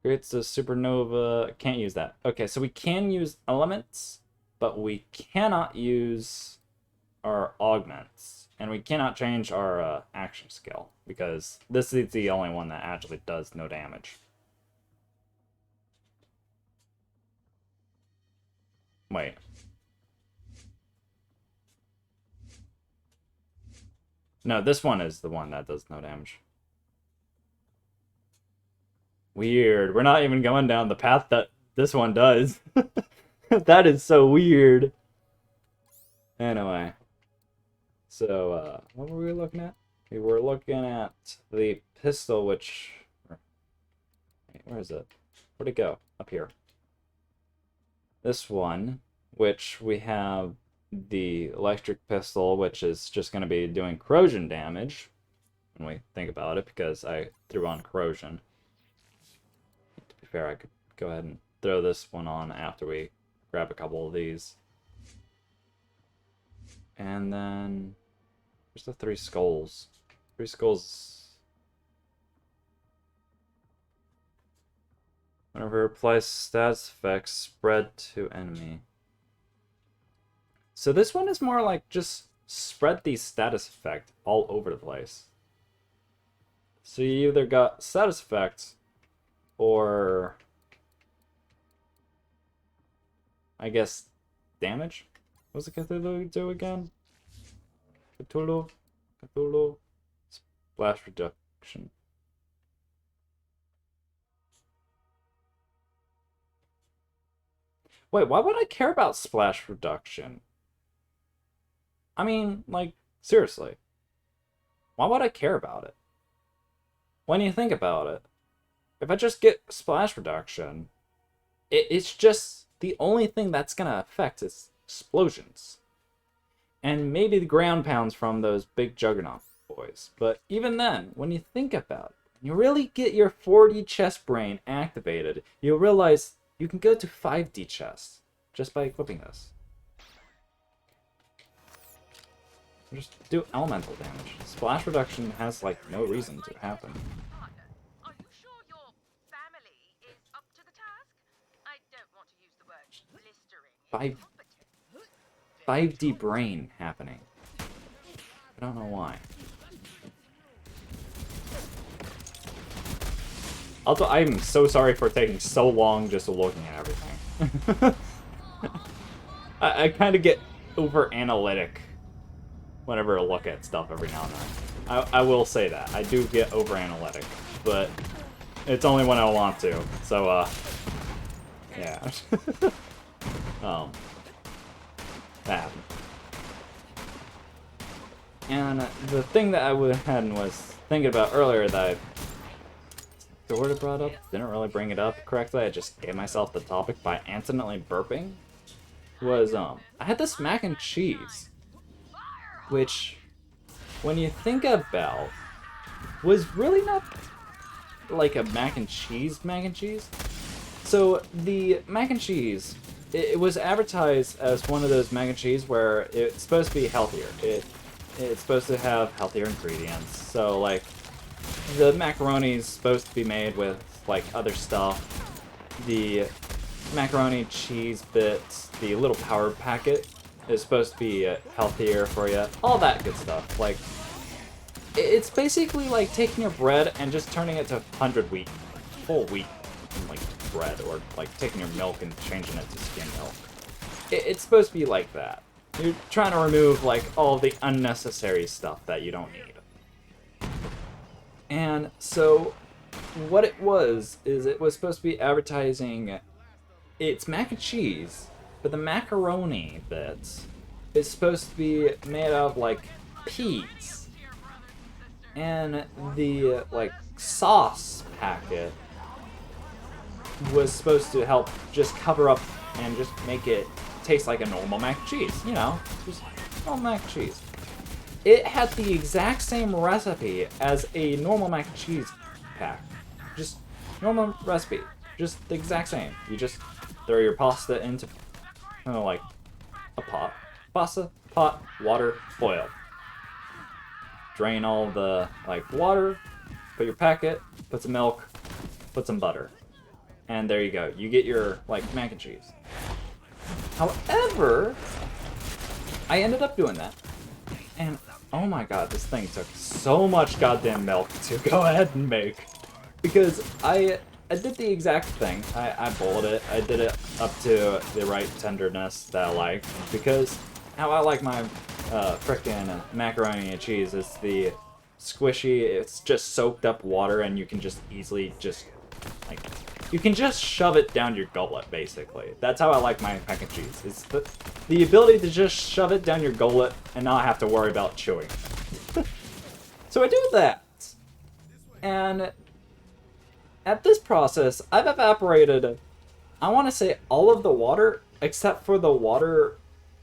Creates a supernova. Can't use that. Okay, so we can use elements, but we cannot use our augments. And we cannot change our action skill, because this is the only one that actually does no damage. Wait. No, this one is the one that does no damage. Weird. We're not even going down the path that this one does. That is so weird. Anyway. So, what were we looking at? We were looking at the pistol, which... Wait, where is it? Where'd it go? Up here. This one, which we have the electric pistol, which is just going to be doing corrosion damage. When we think about it, because I threw on corrosion. To be fair, I could go ahead and throw this one on after we grab a couple of these. And then... Where's the 3 skulls? 3 skulls... Whenever applies stats effects, spread to enemy. So this one is more like just spread the status effect all over the place. So you either got status effects or... I guess damage? What's it Cthulhu do again? Cthulhu? Splash reduction. Wait, why would I care about splash reduction? I mean, like, seriously. Why would I care about it? When you think about it, if I just get splash reduction, it's just the only thing that's gonna affect is explosions. And maybe the ground pounds from those big juggernaut boys. But even then, when you think about it, when you really get your 4D chest brain activated, you'll realize you can go to 5D chest just by equipping this. Just do elemental damage. Splash reduction has, like, no reason to happen. Are you sure your family is up to the task? I don't want to use the word blistering. 5D brain happening. I don't know why. Also, I'm so sorry for taking so long just looking at everything. I kind of get over-analytic whenever I look at stuff every now and then. I will say that. I do get over-analytic, but it's only when I want to. So, yeah. That happened. And the thing that I was thinking about earlier that I sort of brought up, didn't really bring it up correctly, I just gave myself the topic by accidentally burping, was, I had this mac and cheese, which, when you think about, was really not like a mac and cheese. So, the mac and cheese, it was advertised as one of those mac and cheese where it's supposed to be healthier. It's supposed to have healthier ingredients. So, like, the macaroni is supposed to be made with, like, other stuff. The macaroni cheese bits, the little power packet, is supposed to be healthier for you. All that good stuff. Like, it's basically like taking your bread and just turning it to 100 wheat, full wheat, like, bread, or like taking your milk and changing it to skim milk. It's supposed to be like that. You're trying to remove like all the unnecessary stuff that you don't need. And so what it was is it was supposed to be advertising it's mac and cheese, but the macaroni bits is supposed to be made out of like peas. And the like sauce packet was supposed to help just cover up and just make it taste like a normal mac and cheese. You know, just normal mac and cheese. It had the exact same recipe as a normal mac and cheese pack. Just normal recipe. Just the exact same. You just throw your pasta into, like a pot. Pasta, pot, water, boil. Drain all the, like, water, put your packet, put some milk, put some butter. And there you go. You get your, like, mac and cheese. However, I ended up doing that. And, oh my god, this thing took so much goddamn milk to go ahead and make. Because I did the exact thing. I boiled it. I did it up to the right tenderness that I like. Because how I like my frickin' macaroni and cheese is the squishy, it's just soaked up water and you can just easily just, like, you can just shove it down your gullet, basically. That's how I like my mac and cheese. It's the ability to just shove it down your gullet and not have to worry about chewing. So I do that. And at this process, I've evaporated, I want to say, all of the water, except for the water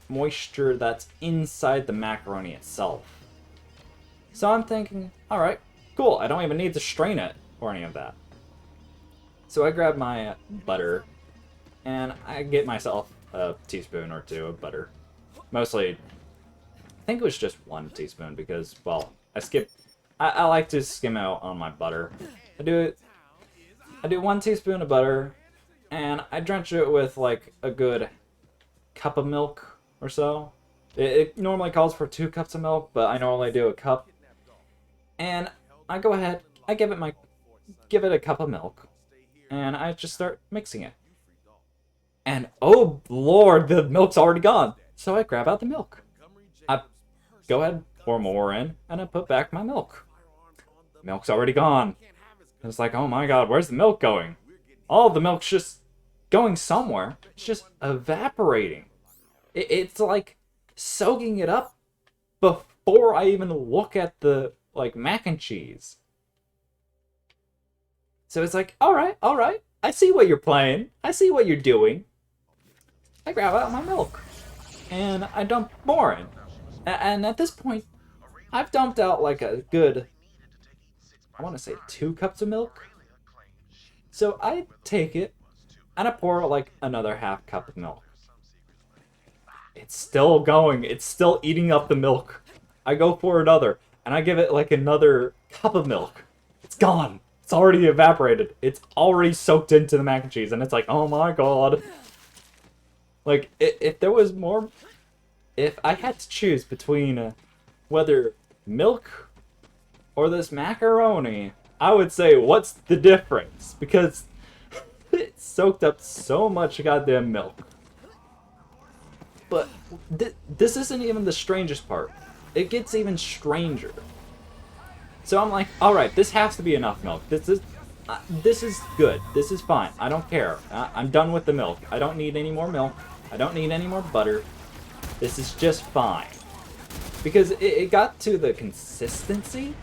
moisture that's inside the macaroni itself. So I'm thinking, alright, cool, I don't even need to strain it or any of that. So I grab my butter, and I get myself a teaspoon or two of butter. Mostly, I think it was just 1 teaspoon because, well, I like to skim out on my butter. I do 1 teaspoon of butter, and I drench it with, like, a good cup of milk or so. It normally calls for 2 cups of milk, but I normally do a cup. And I go ahead, I give it a cup of milk, and I just start mixing it. And oh lord, the milk's already gone. So I grab out the milk. I go ahead, pour more in, and I put back my milk. Milk's already gone. It's like, oh my god, where's the milk going? All the milk's just going somewhere. It's just evaporating. It's like soaking it up before I even look at the, like, mac and cheese. So it's like, alright, I see what you're playing. I see what you're doing. I grab out my milk. And I dump more in. And at this point, I've dumped out like a good, I want to say 2 cups of milk. So I take it, and I pour like another half cup of milk. It's still going. It's still eating up the milk. I go for another, and I give it like another cup of milk. It's gone. It's already evaporated. It's already soaked into the mac and cheese, and it's like, oh my god. Like, if there was more... If I had to choose between whether milk or this macaroni, I would say, what's the difference? Because it soaked up so much goddamn milk. But this isn't even the strangest part. It gets even stranger. So I'm like, alright, this has to be enough milk. This is good. This is fine. I don't care. I'm done with the milk. I don't need any more milk. I don't need any more butter. This is just fine. Because it got to the consistency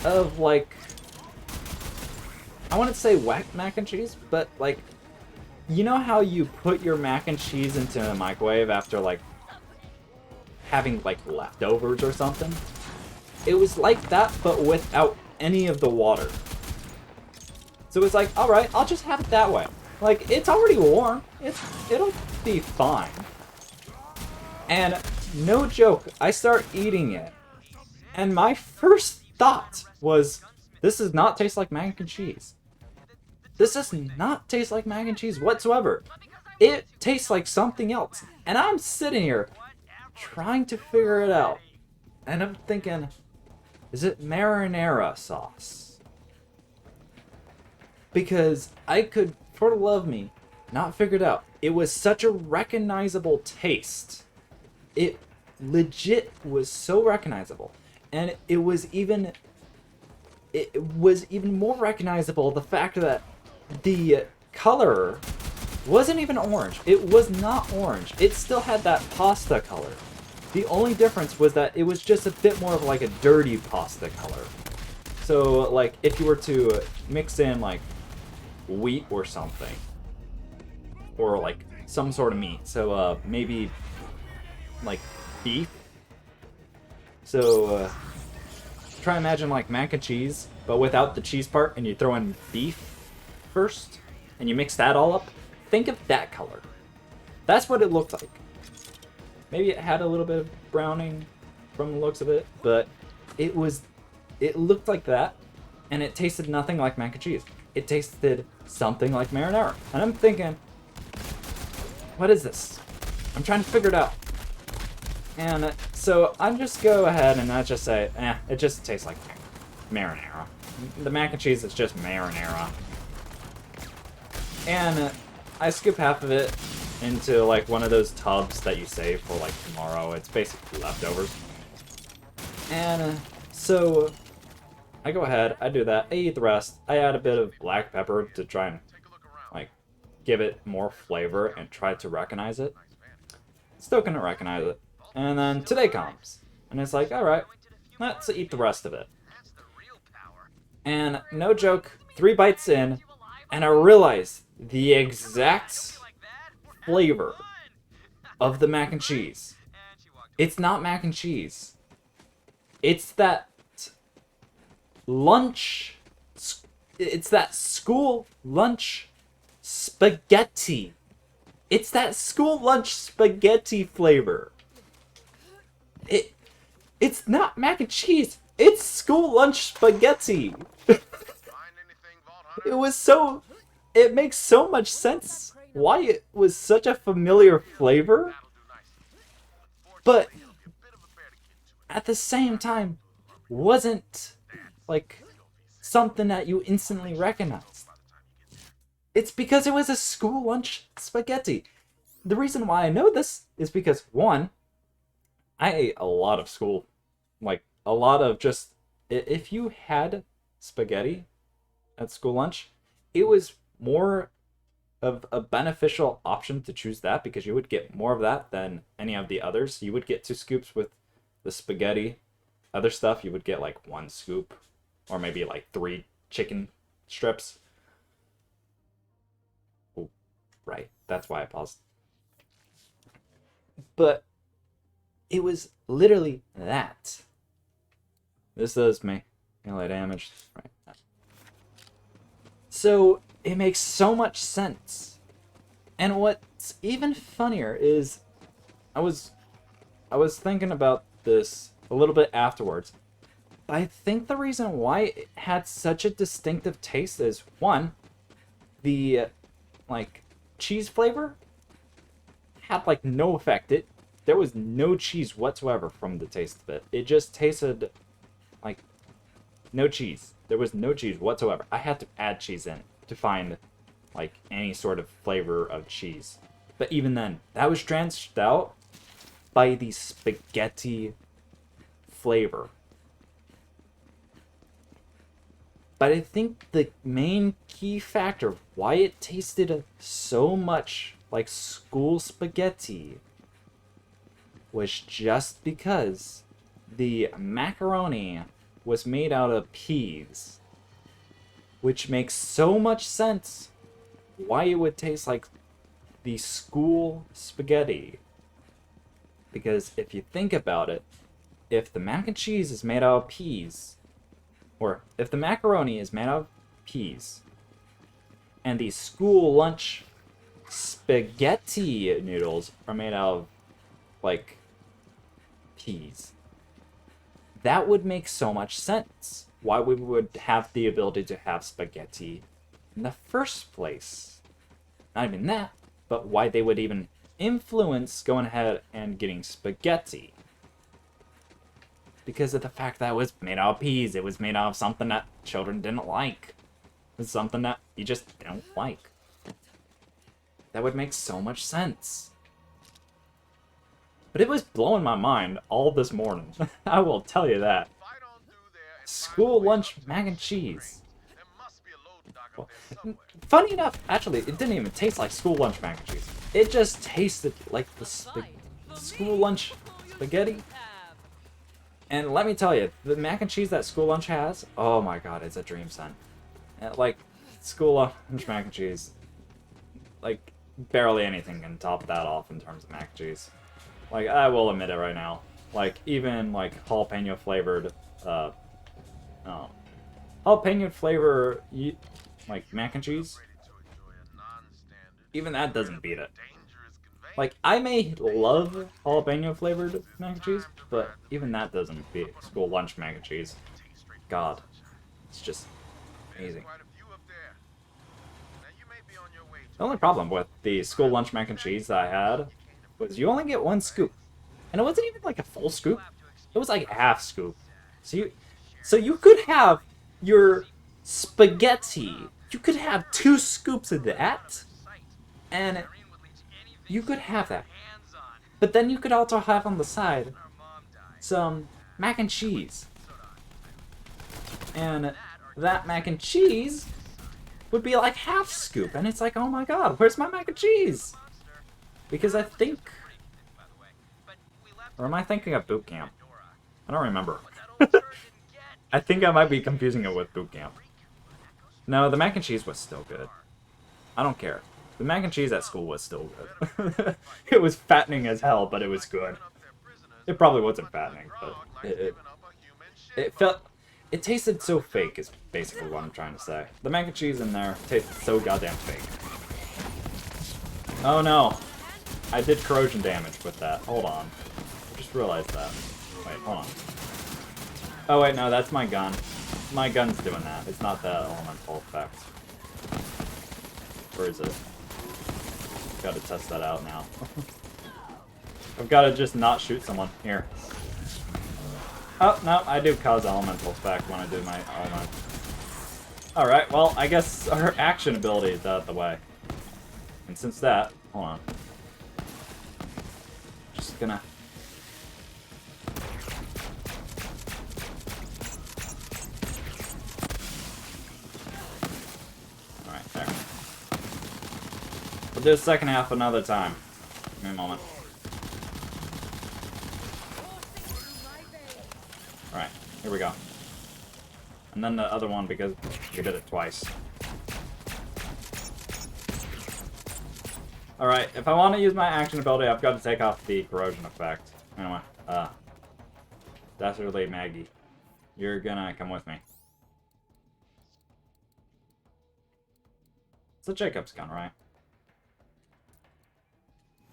of, like, I wouldn't say whack mac and cheese, but, like, you know how you put your mac and cheese into a microwave after, like, having, like, leftovers or something? It was like that, but without any of the water. So it's like, alright, I'll just have it that way. Like, it's already warm. It'll be fine. And, no joke, I start eating it. And my first thought was, this does not taste like mac and cheese. This does not taste like mac and cheese whatsoever. It tastes like something else. And I'm sitting here, trying to figure it out. And I'm thinking, is it marinara sauce? Because I could, for the love of me, not figure it out. It was such a recognizable taste. It legit was so recognizable. And it was even more recognizable the fact that the color wasn't even orange. It was not orange. It still had that pasta color. The only difference was that it was just a bit more of like a dirty pasta color. So, like, if you were to mix in, like, wheat or something, or, like, some sort of meat, so, maybe, like, beef. So, try and imagine, like, mac and cheese, but without the cheese part, and you throw in beef first, and you mix that all up. Think of that color. That's what it looked like. Maybe it had a little bit of browning from the looks of it, but it looked like that, and it tasted nothing like mac and cheese. It tasted something like marinara. And I'm thinking, what is this? I'm trying to figure it out. And so I just go ahead and I just say, it just tastes like marinara. The mac and cheese is just marinara. And I scoop half of it into like one of those tubs that you save for like tomorrow. It's basically leftovers. And so I go ahead, I do that, I eat the rest. I add a bit of black pepper to try and like give it more flavor and try to recognize it. Still couldn't recognize it. And then today comes. And it's like, alright, let's eat the rest of it. And no joke, 3 bites in, and I realize the exact flavor of the mac and cheese. It's not mac and cheese. It's that lunch, it's that school lunch spaghetti. It's that school lunch spaghetti flavor. It's not mac and cheese. It's school lunch spaghetti. It makes so much sense why it was such a familiar flavor, but at the same time wasn't like something that you instantly recognized. It's because it was a school lunch spaghetti. The reason why I know this is because, one, I ate a lot of school, like a lot of just, if you had spaghetti at school lunch, it was more of a beneficial option to choose that because you would get more of that than any of the others. You would get 2 scoops with the spaghetti. Other stuff, you would get like 1 scoop or maybe like 3 chicken strips. Oh, right. That's why I paused. But it was literally that. This does me melee damage. Right. So it makes so much sense. And what's even funnier is I was thinking about this a little bit afterwards. I think the reason why it had such a distinctive taste is, one, the like cheese flavor had like no effect. There was no cheese whatsoever from the taste of it. It just tasted like no cheese. There was no cheese whatsoever. I had to add cheese in to find like any sort of flavor of cheese. But even then, that was drenched out by the spaghetti flavor. But I think the main key factor why it tasted so much like school spaghetti was just because the macaroni was made out of peas, which makes so much sense why it would taste like the school spaghetti. Because if you think about it, if the mac and cheese is made out of peas, or if the macaroni is made out of peas, and the school lunch spaghetti noodles are made out of, like, peas, that would make so much sense. Why we would have the ability to have spaghetti in the first place. Not even that, but why they would even influence going ahead and getting spaghetti. Because of the fact that it was made out of peas. It was made out of something that children didn't like. It was something that you just don't like. That would make so much sense. But it was blowing my mind all this morning. I will tell you that. School lunch mac and cheese. Well, funny enough, actually, it didn't even taste like school lunch mac and cheese. It just tasted like the school lunch spaghetti. And let me tell you, the mac and cheese that school lunch has, oh my god, it's a dream son. Like, school lunch mac and cheese, like, barely anything can top that off in terms of mac and cheese. Like, I will admit it right now. Like, even, like, jalapeno flavored, jalapeno flavor, like, mac and cheese, even that doesn't beat it. Like, I may love jalapeno flavored mac and cheese, but even that doesn't beat school lunch mac and cheese. God, it's just amazing. The only problem with the school lunch mac and cheese that I had was you only get one scoop. And it wasn't even like a full scoop. It was like a half scoop. So you could have your spaghetti. You could have 2 scoops of that. And you could have that. But then you could also have on the side some mac and cheese. And that mac and cheese would be like half scoop. And it's like, oh my god, where's my mac and cheese? Because I think... Or am I thinking of boot camp? I don't remember. I think I might be confusing it with boot camp. No, the mac and cheese was still good. I don't care. The mac and cheese at school was still good. It was fattening as hell, but it was good. It probably wasn't fattening, but it felt... It tasted so fake is basically what I'm trying to say. The mac and cheese in there tasted so goddamn fake. Oh no. I did corrosion damage with that. Hold on. I just realized that. Wait, hold on. Oh wait, no, that's my gun. My gun's doing that. It's not that elemental effect. Where is it? Gotta test that out now. I've gotta just not shoot someone. Here. Oh, no, I do cause elemental effect when I do my element. Alright, well, I guess our action ability is out of the way. And since that... Hold on. Just gonna... Alright, there. We'll do the second half another time. Give me a moment. Alright, here we go. And then the other one because we did it twice. Alright, if I want to use my action ability, I've got to take off the corrosion effect. Anyway, Dastardly Maggie, you're gonna come with me. It's a Jacob's gun, right?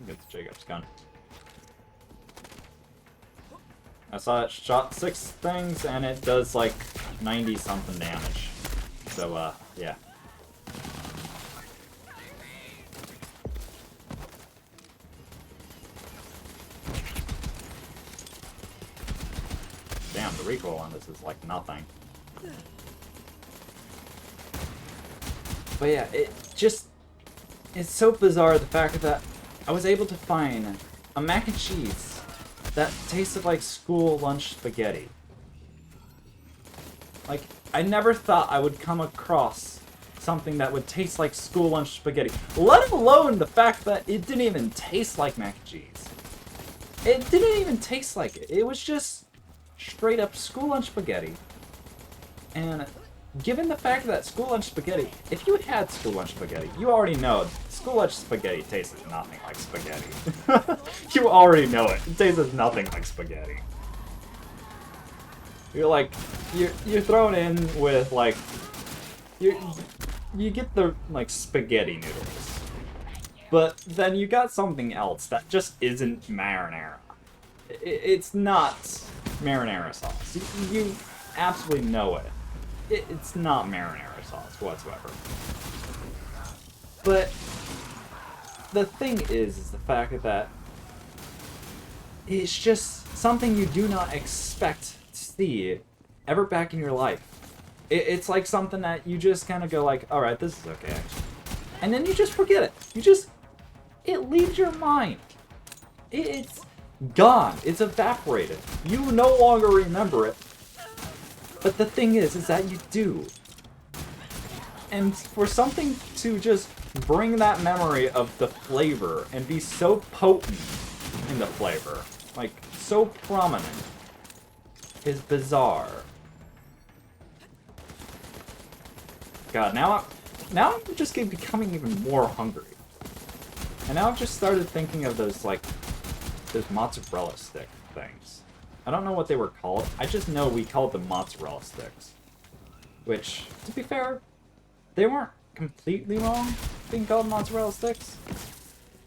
I think it's a Jacob's gun. I saw it shot 6 things, and it does, like, 90-something damage. So, yeah. Damn, the recoil on this is, like, nothing. But yeah, it just... It's so bizarre, the fact that I was able to find a mac and cheese that tasted like school lunch spaghetti. Like, I never thought I would come across something that would taste like school lunch spaghetti. Let alone the fact that it didn't even taste like mac and cheese. It didn't even taste like it. It was just straight up school lunch spaghetti. And given the fact that school lunch spaghetti, if you had school lunch spaghetti, you already know school lunch spaghetti tastes nothing like spaghetti. You already know it. It tastes nothing like spaghetti. You're like, you're thrown in with like, you get the like spaghetti noodles, but then you got something else that just isn't marinara. It's not marinara sauce. You absolutely know it. It's not marinara sauce whatsoever. But the thing is the fact that it's just something you do not expect to see ever back in your life. It's like something that you just kind of go like, alright, this is okay. And then you just forget it. It leaves your mind. It's gone. It's evaporated. You no longer remember it. But the thing is that you do. And for something to just bring that memory of the flavor and be so potent in the flavor, like so prominent, is bizarre. God, now I'm just becoming even more hungry. And now I've just started thinking of those mozzarella stick things. I don't know what they were called. I just know we called them mozzarella sticks. Which, to be fair, they weren't completely wrong being called mozzarella sticks.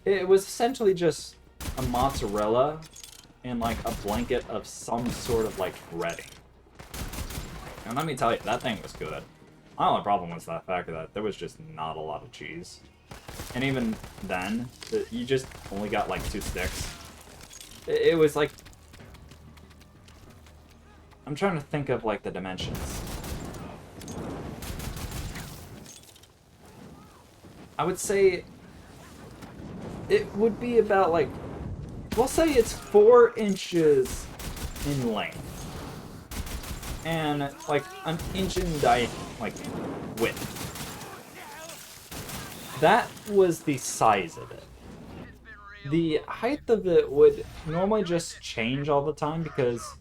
It was essentially just a mozzarella and like a blanket of some sort of like breading. And let me tell you, that thing was good. My only problem was the fact that there was just not a lot of cheese. And even then, you just only got like 2 sticks. It was like... I'm trying to think of like the dimensions. I would say it would be about like, we'll say it's 4 inches in length. And like an inch in width. That was the size of it. The height of it would normally just change all the time because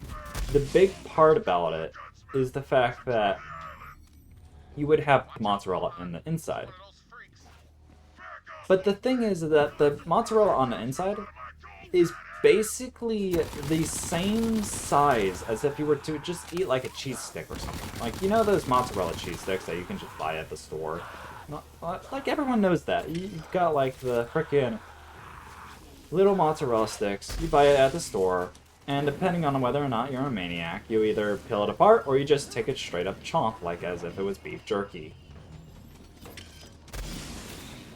the big part about it is the fact that you would have mozzarella in the inside. But the thing is that the mozzarella on the inside is basically the same size as if you were to just eat like a cheese stick or something. Like, you know those mozzarella cheese sticks that you can just buy at the store? Like, everyone knows that. You've got like the frickin' little mozzarella sticks. You buy it at the store, and depending on whether or not you're a maniac, you either peel it apart or you just take it straight up chomp, like as if it was beef jerky.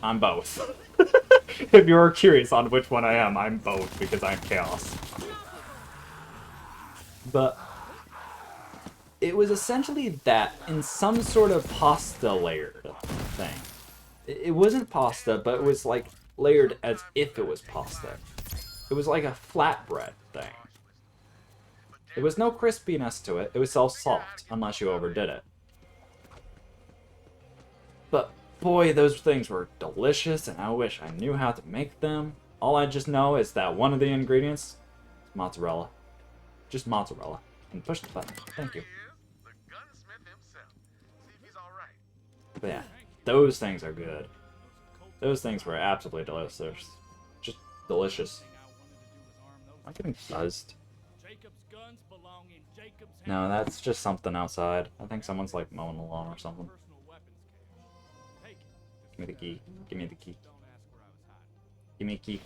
I'm both. If you're curious on which one I am, I'm both, because I'm chaos. But it was essentially that in some sort of pasta layered thing. It wasn't pasta, but it was like layered as if it was pasta. It was like a flatbread thing. There was no crispiness to it. It was all soft, unless you overdid it. But boy, those things were delicious, and I wish I knew how to make them. All I just know is that one of the ingredients is mozzarella. Just mozzarella. And push the button. Thank you. But yeah, those things are good. Those things were absolutely delicious. Just delicious. Am I getting buzzed? No, that's just something outside. I think someone's like mowing the lawn or something. Give me the key. Give me the key. Give me a key.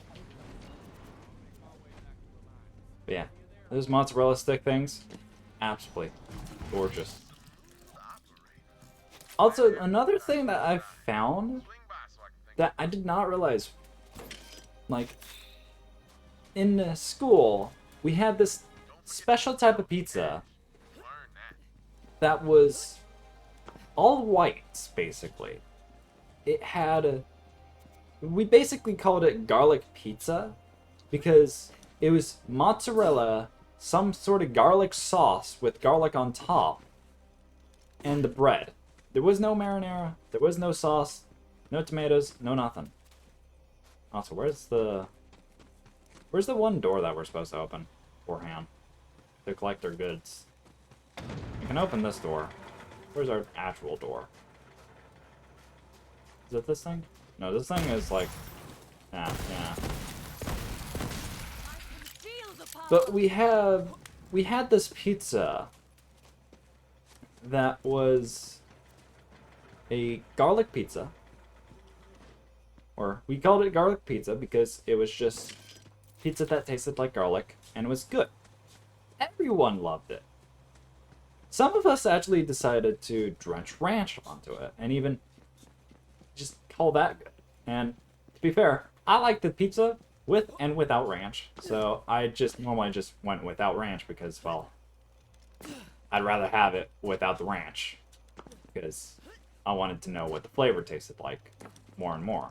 But yeah, those mozzarella stick things, absolutely gorgeous. Also, another thing that I found that I did not realize, like, in school, we had this special type of pizza that was all white, basically. It had we basically called it garlic pizza because it was mozzarella, some sort of garlic sauce with garlic on top, and the bread. There was no marinara, there was no sauce, no tomatoes, no nothing. Also, where's the one door that we're supposed to open beforehand to collect our goods? We can open this door. Where's our actual door? Is it this thing? No, this thing is like... yeah. But we had this pizza that was a garlic pizza. Or we called it garlic pizza because it was just pizza that tasted like garlic and it was good. Everyone loved it. Some of us actually decided to drench ranch onto it and even just call that good. And to be fair, I like the pizza with and without ranch. So I just normally just went without ranch because, well, I'd rather have it without the ranch because I wanted to know what the flavor tasted like more and more.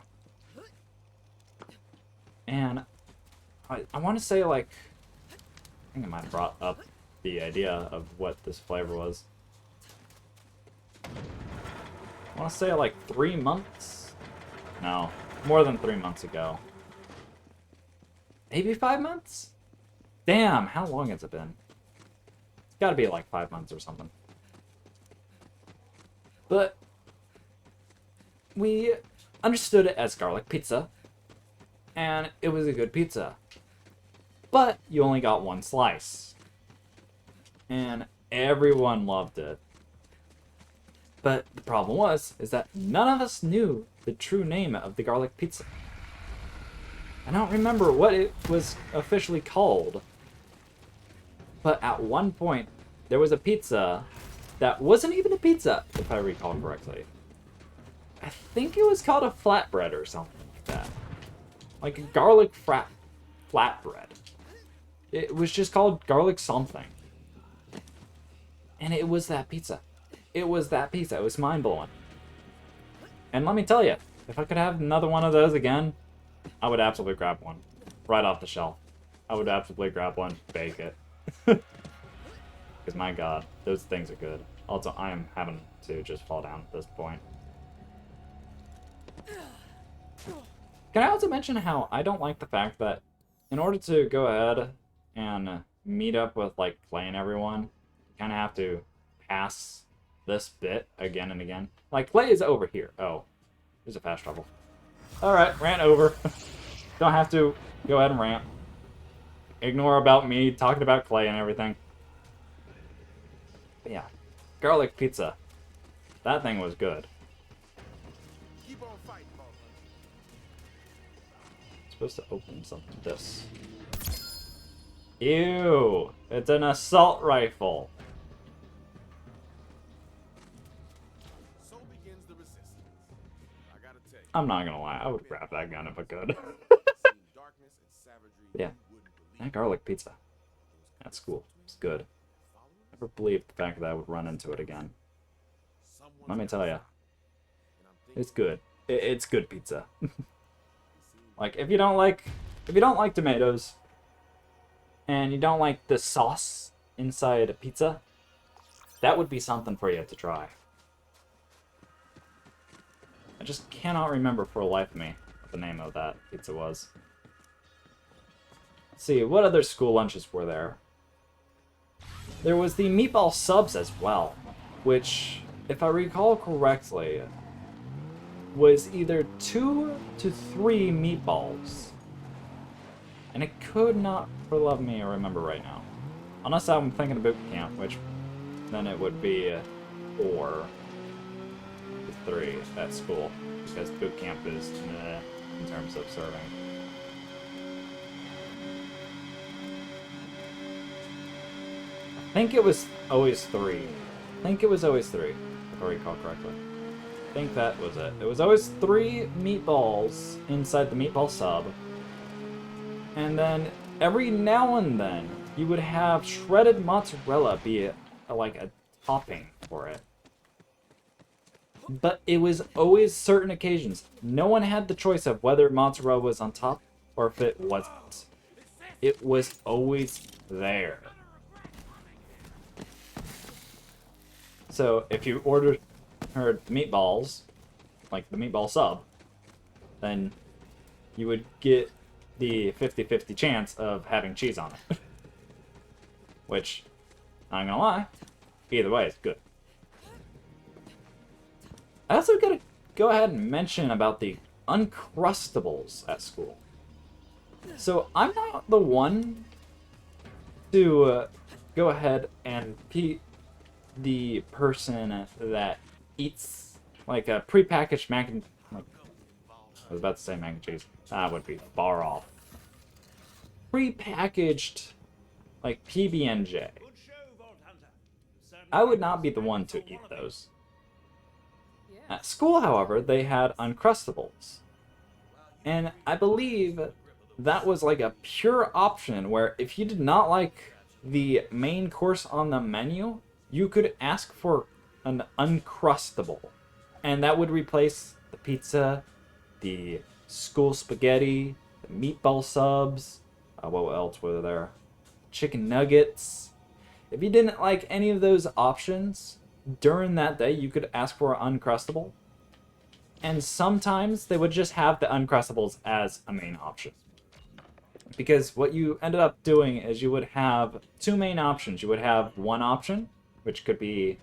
And I want to say, like, I think I might have brought up the idea of what this flavor was. I want to say, like, 3 months? No, more than 3 months ago. Maybe 5 months? Damn, how long has it been? It's got to be, like, 5 months or something. But we understood it as garlic pizza. And it was a good pizza. But you only got one slice. And everyone loved it. But the problem is that none of us knew the true name of the garlic pizza. I don't remember what it was officially called. But at one point, there was a pizza that wasn't even a pizza, if I recall correctly. I think it was called a flatbread or something like that. Like a garlic flatbread. It was just called garlic something. And it was that pizza. It was that pizza. It was mind-blowing. And let me tell you, if I could have another one of those again, I would absolutely grab one. Right off the shelf. I would absolutely grab one, bake it. Because my god, those things are good. Also, I am having to just fall down at this point. Can I also mention how I don't like the fact that in order to go ahead and meet up with, like, Clay and everyone, you kind of have to pass this bit again and again. Like, Clay is over here. Oh, there's a fast travel. Alright, ran over. Don't have to go ahead and ramp. Ignore about me talking about Clay and everything. But yeah, garlic pizza. That thing was good. Keep on fighting, Supposed to open something. This. Ew! It's an assault rifle. So begins the resistance. I gotta tell you, I'm not gonna lie, I would grab that gun if I could. seeing darkness and savagery Yeah. you wouldn't believe. That garlic pizza. That's cool. It's good. Never believed the fact that I would run into it again. Let me tell you, it's good. It's good pizza. Like if you don't like tomatoes, and you don't like the sauce inside a pizza, that would be something for you to try. I just cannot remember for the life of me what the name of that pizza was. Let's see, what other school lunches were there? There was the meatball subs as well, which, if I recall correctly, was either 2 to 3 meatballs. And it could not, for the love of me, remember right now. Unless I'm thinking of boot camp, which then it would be 4 to 3 at school, because boot camp is meh in terms of serving. I think it was always 3. I think it was always 3, if I recall correctly. I think that was it. It was always 3 meatballs inside the meatball sub. And then every now and then you would have shredded mozzarella be like a topping for it. But it was always certain occasions. No one had the choice of whether mozzarella was on top or if it wasn't. It was always there. So if you ordered meatballs, like the meatball sub, then you would get the 50-50 chance of having cheese on it. Which, I'm not gonna lie, either way, it's good. I also gotta go ahead and mention about the Uncrustables at school. So, I'm not the one to go ahead and be the person that eats like a prepackaged mac and... Like, I was about to say mac and cheese. That would be far off. Prepackaged, like PB&J. I would not be the one to eat those. At school, however, they had Uncrustables. And I believe that was like a pure option where if you did not like the main course on the menu, you could ask for an Uncrustable. And that would replace the pizza, the school spaghetti, the meatball subs, what else were there? Chicken nuggets. If you didn't like any of those options, during that day you could ask for an Uncrustable. And sometimes they would just have the Uncrustables as a main option. Because what you ended up doing is you would have 2 main options. You would have one option, which could be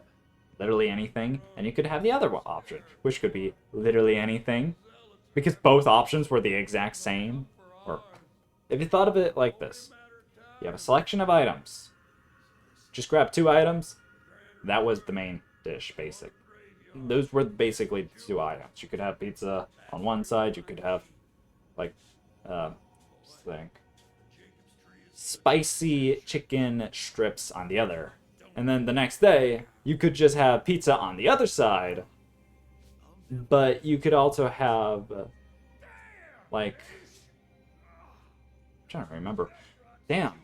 literally anything, and you could have the other option, which could be literally anything. Because both options were the exact same. Or if you thought of it like this, you have a selection of items. Just grab 2 items. That was the main dish, basic. Those were basically the 2 items. You could have pizza on one side. You could have, like, think. Spicy chicken strips on the other. And then the next day, you could just have pizza on the other side. But you could also have, like... I'm trying to remember. Damn.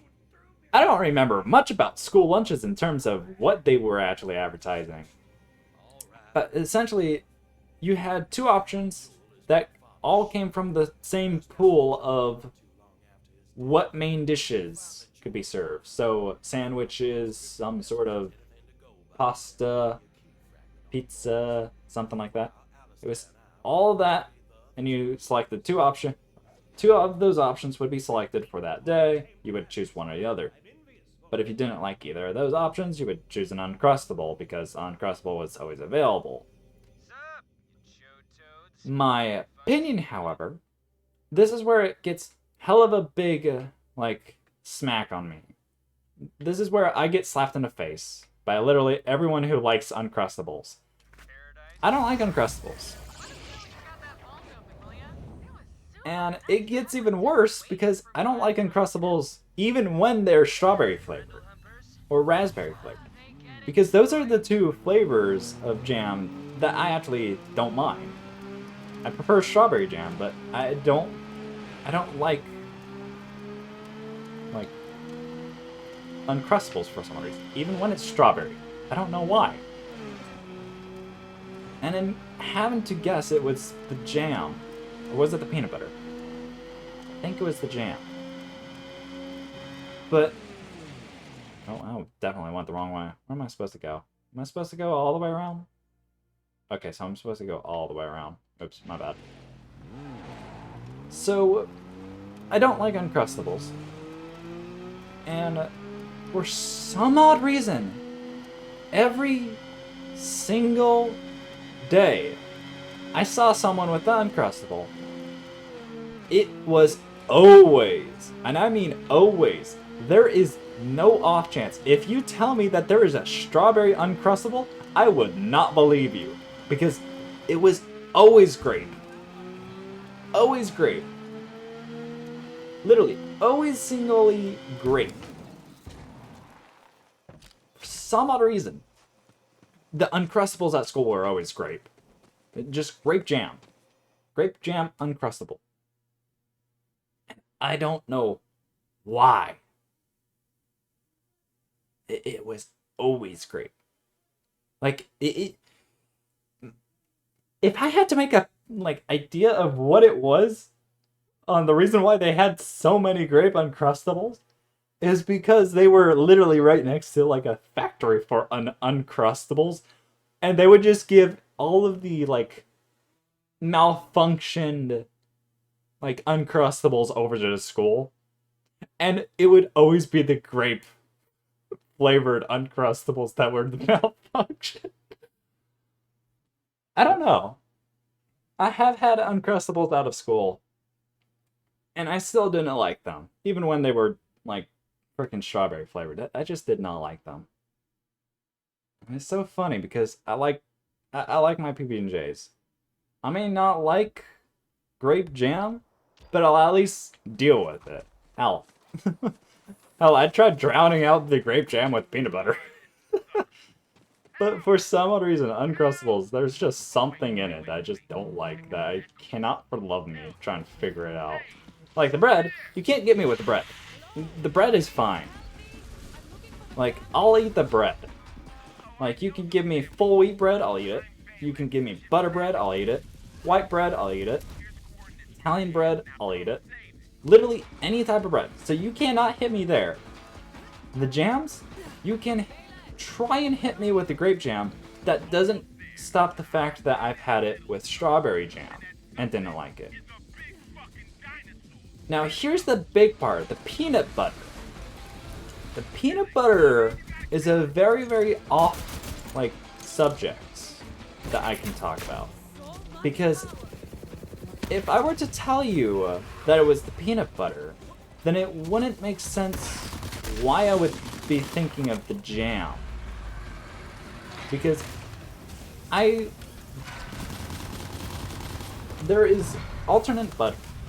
I don't remember much about school lunches in terms of what they were actually advertising. But essentially, you had two options that all came from the same pool of what main dishes could be served. So sandwiches, some sort of pasta, pizza, something like that. It was all that, and you selected two options. Two of those options would be selected for that day. You would choose one or the other. But if you didn't like either of those options, you would choose an Uncrustable, because Uncrustable was always available. My opinion, however, this is where it gets hell of a big, like, smack on me. This is where I get slapped in the face by literally everyone who likes Uncrustables. I don't like Uncrustables. And it gets even worse because I don't like Uncrustables even when they're strawberry flavored or raspberry flavored. Because those are the two flavors of jam that I actually don't mind. I prefer strawberry jam, but I don't like Uncrustables for some reason, even when it's strawberry. I don't know why. And I'm having to guess it was the jam. Or was it the peanut butter? I think it was the jam. But... oh, I definitely went the wrong way. Where am I supposed to go? Am I supposed to go all the way around? Okay, so I'm supposed to go all the way around. Oops, my bad. So, I don't like Uncrustables. And for some odd reason, every single day I saw someone with the Uncrustable, it was always, and I mean always, there is no off chance. If you tell me that there is a strawberry Uncrustable, I would not believe you. Because it was always grape. Always grape. Literally, always singly grape. For some odd reason, the Uncrustables at school were always grape. Just grape jam. Grape jam Uncrustable. And I don't know why. It was always grape. Like, if I had to make a idea of what it was, on the reason why they had so many grape Uncrustables, is because they were literally right next to like a factory for Uncrustables, and they would just give all of the malfunctioned Uncrustables over to the school, and it would always be the grape flavored Uncrustables that were the malfunction. I don't know. I have had Uncrustables out of school, and I still didn't like them, even when they were freaking strawberry flavored. I just did not like them. And it's so funny because I like my PB&Js. I may not like grape jam, but I'll at least deal with it. Hell, I tried drowning out the grape jam with peanut butter. But for some odd reason, Uncrustables, there's just something in it that I just don't like, that I cannot for the love of me try and figure it out. Like the bread, you can't get me with the bread. The bread is fine. I'll eat the bread. You can give me full wheat bread, I'll eat it. You can give me butter bread, I'll eat it. White bread, I'll eat it. Italian bread, I'll eat it. Literally any type of bread. So you cannot hit me there. The jams, you can try and hit me with the grape jam. That doesn't stop the fact that I've had it with strawberry jam and didn't like it. Now here's the big part, the peanut butter. The peanut butter is a very, very off subject that I can talk about. Because if I were to tell you that it was the peanut butter, then it wouldn't make sense why I would be thinking of the jam. Because there is alternate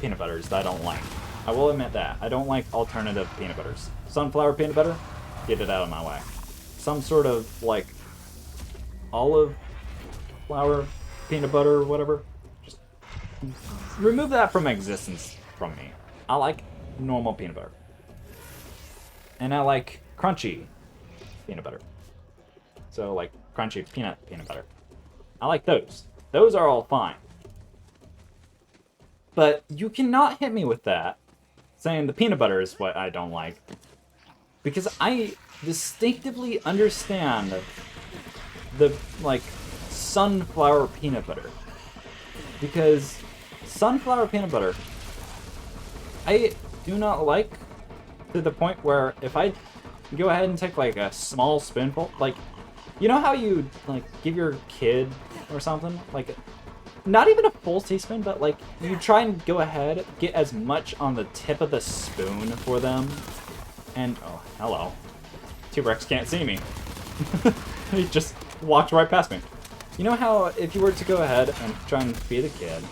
peanut butters that I don't like. I will admit that. I don't like alternative peanut butters. Sunflower peanut butter, get it out of my way. Some sort of, like, olive flour peanut butter or whatever. Just remove that from existence from me. I like normal peanut butter. And I like crunchy peanut butter. So, like, crunchy peanut butter. I like those. Those are all fine. But you cannot hit me with that, saying the peanut butter is what I don't like. Because I distinctively understand the, like, sunflower peanut butter. Because sunflower peanut butter, I do not like to the point where if I go ahead and take, like, a small spoonful, like, you know how you, like, give your kid or something, like, not even a full teaspoon, but, like, you try and go ahead, get as much on the tip of the spoon for them, and, oh, hello. T-Rex can't see me. He just walked right past me. You know how if you were to go ahead and try and feed a kid,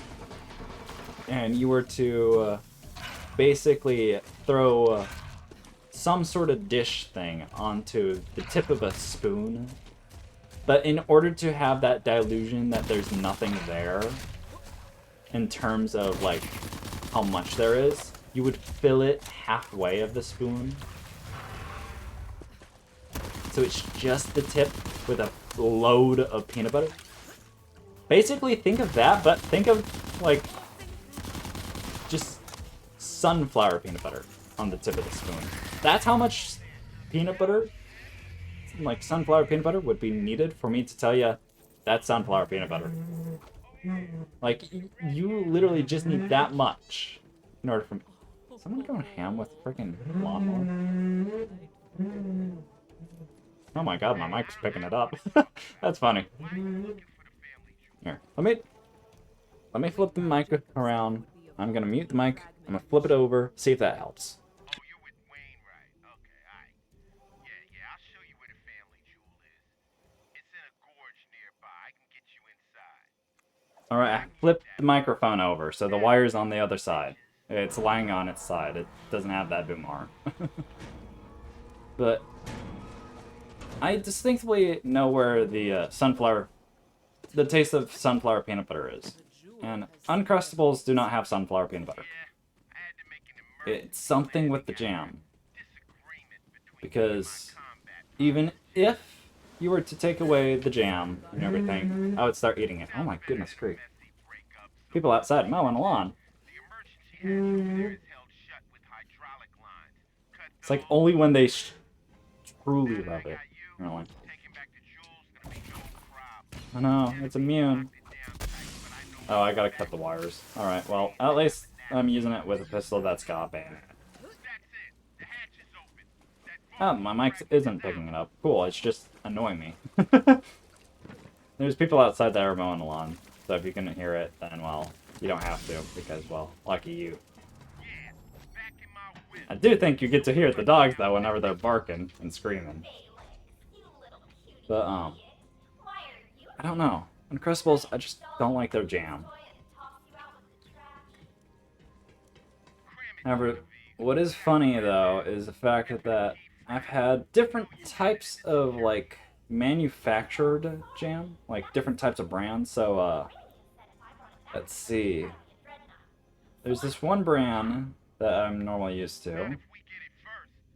and you were to basically throw some sort of dish thing onto the tip of a spoon, but in order to have that delusion that there's nothing there, in terms of, like, how much there is, you would fill it halfway of the spoon. So it's just the tip with a load of peanut butter. Basically, think of that, but think of, like, just sunflower peanut butter on the tip of the spoon. That's how much peanut butter, like sunflower peanut butter, would be needed for me to tell you that's sunflower peanut butter. Like, you literally just need that much in order for me. Is someone going ham with freaking lawnmower? Oh my god, my mic's picking it up. That's funny. Here, let me flip the mic around. I'm gonna mute the mic. I'm gonna flip it over, see if that helps. Oh, you with Wayne, right? Okay, alright. Yeah, I'll show you where the family jewel is. It's in a gorge nearby. I can get you inside. Alright, I flipped the microphone over, so the wire's on the other side. It's lying on its side. It doesn't have that boom arm. But I distinctly know where the the taste of sunflower peanut butter is. And Uncrustables do not have sunflower peanut butter. It's something with the jam. Because even if you were to take away the jam and everything, I would start eating it. Oh my goodness grief. People outside mowing the lawn. It's like only when they truly love it. Really. I know, it's immune. Oh, I gotta cut the wires. Alright, well, at least I'm using it with a pistol that's got a bang. Oh, my mic isn't picking it up. Cool, it's just annoying me. There's people outside that are mowing the lawn, so if you couldn't hear it, then, well, you don't have to, because, well, lucky you. I do think you get to hear the dogs, though, whenever they're barking and screaming. But, I don't know. Uncrustables, I just don't like their jam. However, what is funny, though, is the fact that I've had different types of, like, manufactured jam. Like, different types of brands. So, let's see. There's this one brand that I'm normally used to,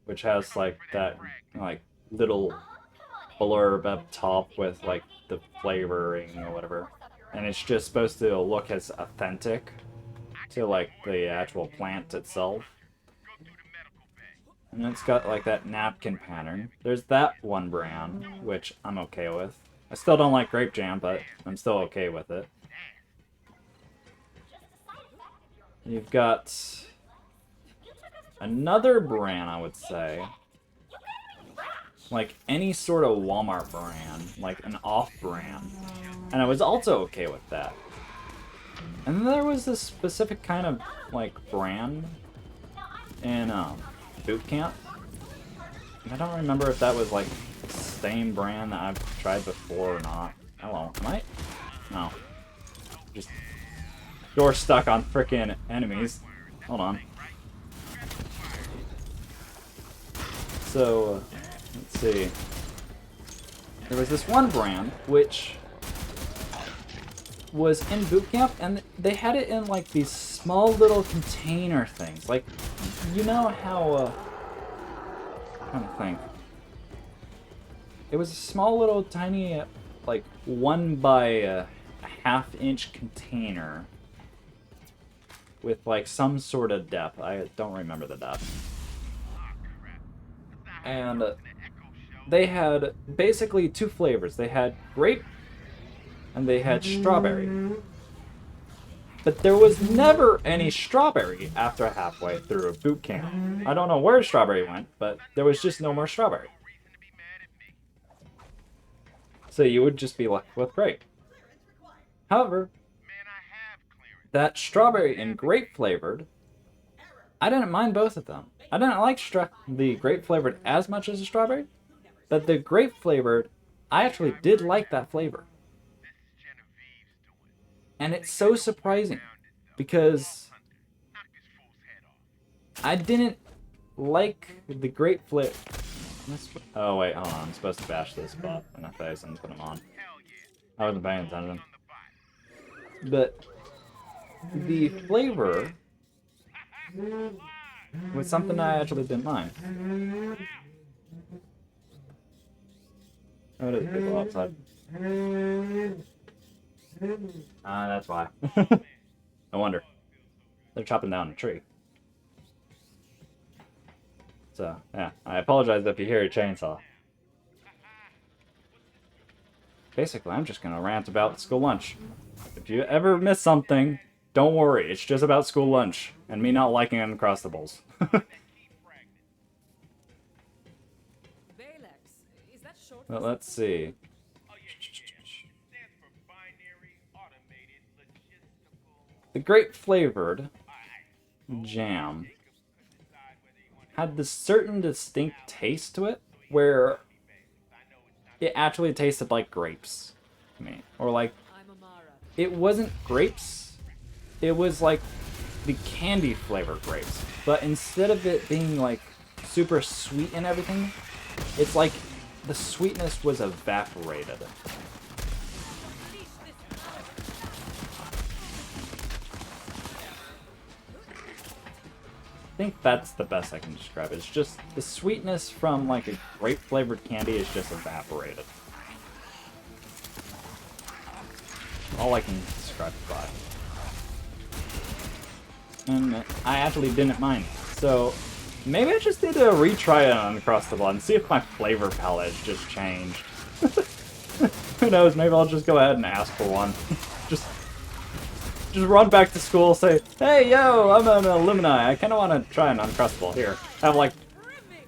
which has, like, that, like, little blurb up top with, like, the flavoring or whatever. And it's just supposed to look as authentic to, like, the actual plant itself. And it's got, like, that napkin pattern. There's that one brand, which I'm okay with. I still don't like grape jam, but I'm still okay with it. You've got another brand, I would say. Like, any sort of Walmart brand. Like, an off-brand. And I was also okay with that. And then there was this specific kind of, like, brand in boot camp. And I don't remember if that was, like, the same brand that I've tried before or not. Hello, am I? No. Just door stuck on frickin' enemies. Hold on. So, let's see. There was this one brand which was in boot camp, and they had it in like these small little container things. Like, you know how, I'm trying to think. It was a small little tiny, like 1 by a half-inch container with like some sort of depth. I don't remember the depth. And they had basically 2 flavors. They had grape and they had strawberry. But there was never any strawberry after halfway through boot camp. I don't know where strawberry went, but there was just no more strawberry. So you would just be left with grape. However, that strawberry and grape flavored, I didn't mind both of them. I didn't like the grape flavored as much as the strawberry, but the grape flavored, I actually did like that flavor. And it's so surprising because I didn't like the grape flavor. Oh wait, hold on. I'm supposed to bash this spot in the face and put them on. I wasn't paying attention. But the flavor was something I actually didn't mind. Oh, there's people outside. That's why. I wonder. They're chopping down a tree. So, yeah. I apologize if you hear a chainsaw. Basically, I'm just gonna rant about school lunch. If you ever miss something, don't worry. It's just about school lunch. And me not liking Uncrustables. Well, let's see. The grape flavored jam had this certain distinct taste to it where it actually tasted like grapes to me. Or like, it wasn't grapes, it was like the candy flavored grapes. But instead of it being like super sweet and everything, it's like the sweetness was evaporated. I think that's the best I can describe it. It's just the sweetness from like a grape flavored candy is just evaporated. All I can describe it by. And I actually didn't mind. So maybe I just need to retry it on Uncrustable and see if my flavor palette has just changed. Who knows, maybe I'll just go ahead and ask for one. just run back to school, say, hey, yo, I'm an alumni. I kind of want to try an Uncrustable. Here, have like,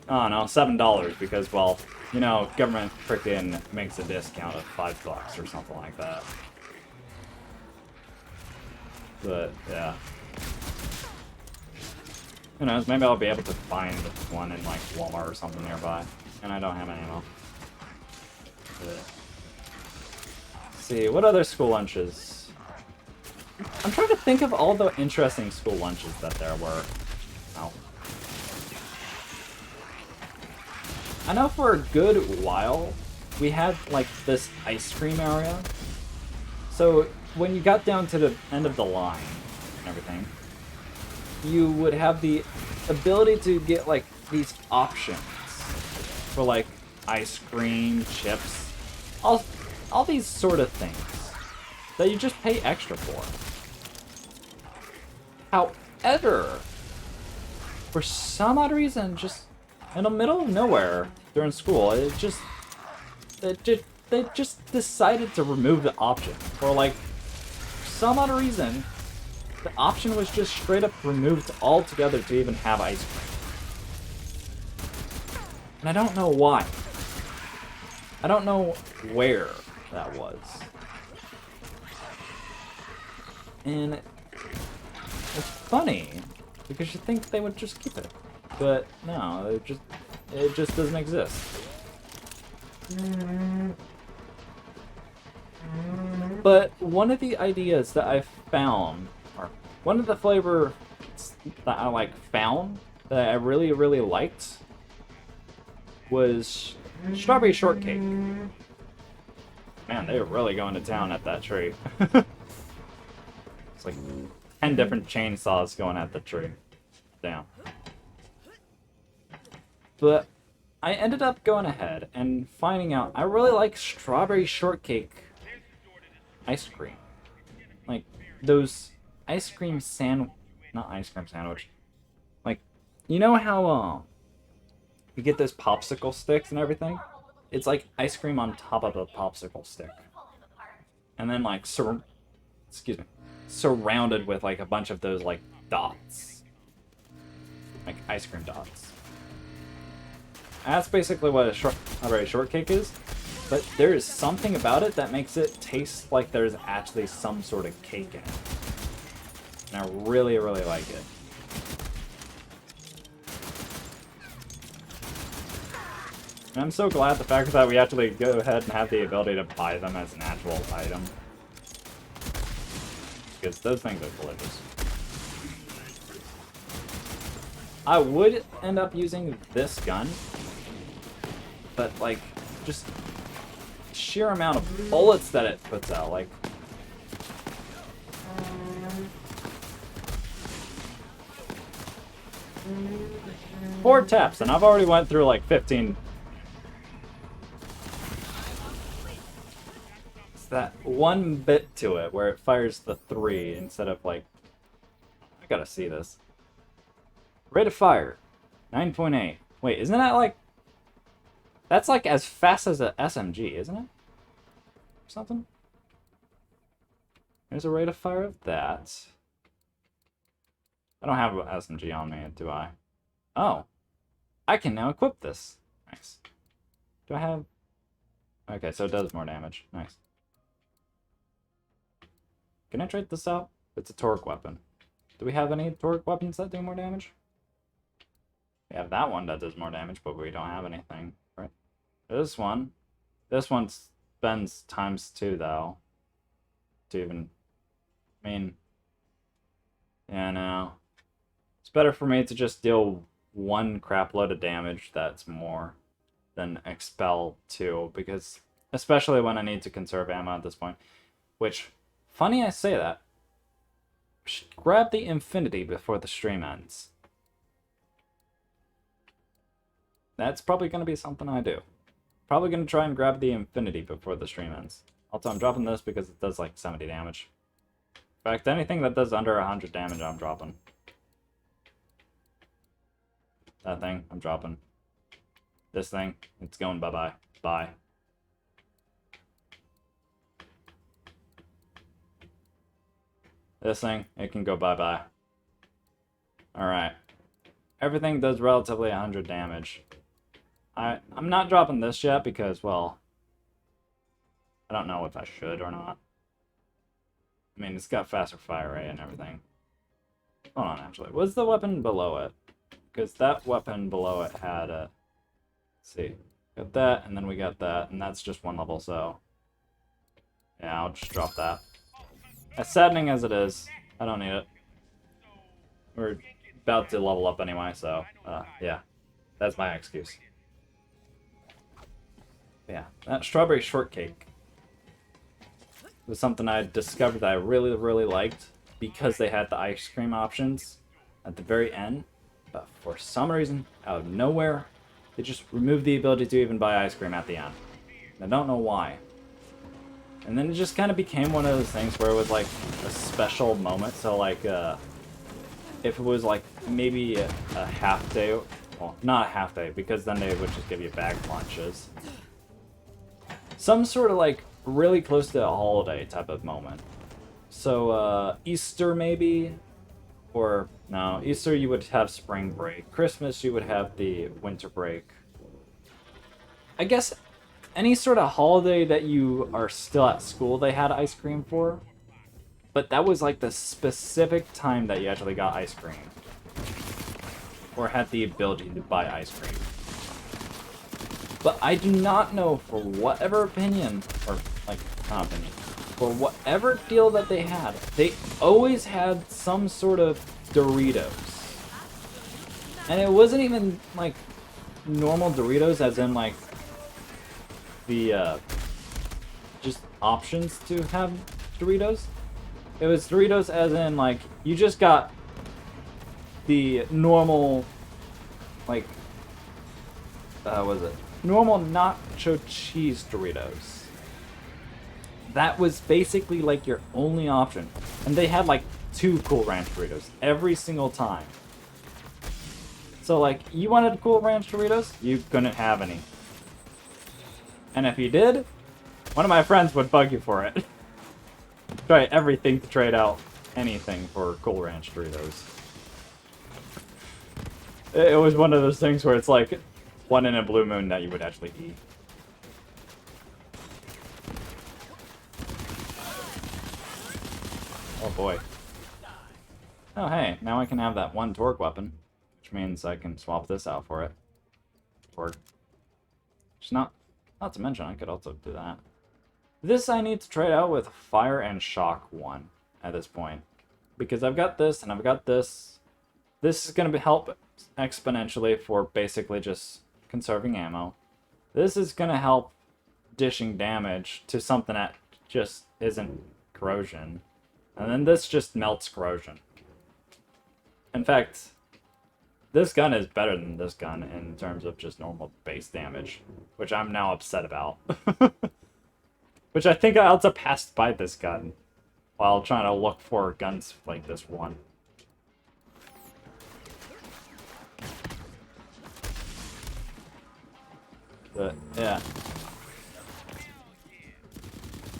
I don't know, $7 because, well, you know, government frickin' makes a discount of $5 or something like that. But, yeah. Who knows, maybe I'll be able to find one in, like, Walmart or something nearby. And I don't have any ammo. But, let's see, what other school lunches? I'm trying to think of all the interesting school lunches that there were. Oh. I know for a good while, we had, like, this ice cream area. So, when you got down to the end of the line and everything, you would have the ability to get, like, these options for, like, ice cream, chips, all these sort of things that you just pay extra for. However, for some odd reason, just in the middle of nowhere during school, they just decided to remove the option. For like, for some odd reason, the option was just straight up removed altogether to even have ice cream. And I don't know why. I don't know where that was. And it's funny, because you think they would just keep it. But no, it just doesn't exist. But one of the ideas that I found, or one of the flavors that I found, that I really, really liked, was strawberry shortcake. Man, they were really going to town at that tree. It's like 10 different chainsaws going at the tree. Damn. But I ended up going ahead and finding out I really like strawberry shortcake ice cream. Like those ice cream not ice cream sandwich. Like, you know how you get those popsicle sticks and everything? It's like ice cream on top of a popsicle stick. And then like surrounded with like a bunch of those like dots. Like ice cream dots. That's basically what a strawberry shortcake is. But there is something about it that makes it taste like there's actually some sort of cake in it. And I really, really like it. And I'm so glad the fact that we actually go ahead and have the ability to buy them as an actual item. Because those things are delicious. I would end up using this gun, but like, just sheer amount of bullets that it puts out, like... Four taps, and I've already went through like 15. It's that one bit to it where it fires the 3 instead of like... I gotta see this. Rate of fire, 9.8. Wait, isn't that like... That's like as fast as a SMG, isn't it? Or something? There's a rate of fire of that. I don't have an SMG on me, do I? Oh. I can now equip this. Nice. Do I have... Okay, so it does more damage. Nice. Can I trade this out? It's a torque weapon. Do we have any torque weapons that do more damage? We have that one that does more damage, but we don't have anything. Right? This one spends ×2 though. To even... I mean... Yeah, no. It's better for me to just deal one crap load of damage that's more than expel 2, because especially when I need to conserve ammo at this point. Which, funny I say that. Should grab the infinity before the stream ends. That's probably going to be something I do. Probably going to try and grab the infinity before the stream ends. Also, I'm dropping this because it does like 70 damage. In fact, anything that does under 100 damage, I'm dropping. That thing, I'm dropping. This thing, it's going bye-bye. Bye. This thing, it can go bye-bye. Alright. Everything does relatively 100 damage. I'm not dropping this yet because, well... I don't know if I should or not. I mean, it's got faster fire rate and everything. Hold on, actually. What's the weapon below it? Because that weapon below it had a... Let's see. Got that, and then we got that, and that's just one level, so... Yeah, I'll just drop that. As saddening as it is, I don't need it. We're about to level up anyway, so... yeah. That's my excuse. Yeah, that strawberry shortcake was something I discovered that I really, really liked because they had the ice cream options at the very end. But for some reason, out of nowhere, they just removed the ability to even buy ice cream at the end. I don't know why. And then it just kind of became one of those things where it was like a special moment. So like, if it was like maybe a half day, well, not a half day, because then they would just give you bag lunches. Some sort of like really close to a holiday type of moment. So Easter maybe, or no, Easter you would have spring break. Christmas you would have the winter break. I guess any sort of holiday that you are still at school they had ice cream for. But that was like the specific time that you actually got ice cream. Or had the ability to buy ice cream. But I do not know, for whatever opinion, or like, not opinion, for whatever deal that they had, they always had some sort of Doritos. And it wasn't even like normal Doritos as in like the just options to have Doritos. It was Doritos as in like you just got the normal like what was it? Normal nacho cheese Doritos. That was basically like your only option. And they had like 2 Cool Ranch Doritos every single time. So like, you wanted Cool Ranch Doritos, you couldn't have any. And if you did, one of my friends would bug you for it. Try everything to trade out anything for Cool Ranch Doritos. It was one of those things where it's like, one in a blue moon that you would actually eat. Oh boy. Oh hey, now I can have that one torque weapon. Which means I can swap this out for it. Or... Just not to mention, I could also do that. This I need to trade out with Fire and Shock 1 at this point. Because I've got this and I've got this. This is going to help exponentially for basically just conserving ammo. This is going to help dishing damage to something that just isn't corrosion. And then this just melts corrosion. In fact, this gun is better than this gun in terms of just normal base damage, which I'm now upset about. Which I think I also passed by this gun while trying to look for guns like this one. But, yeah.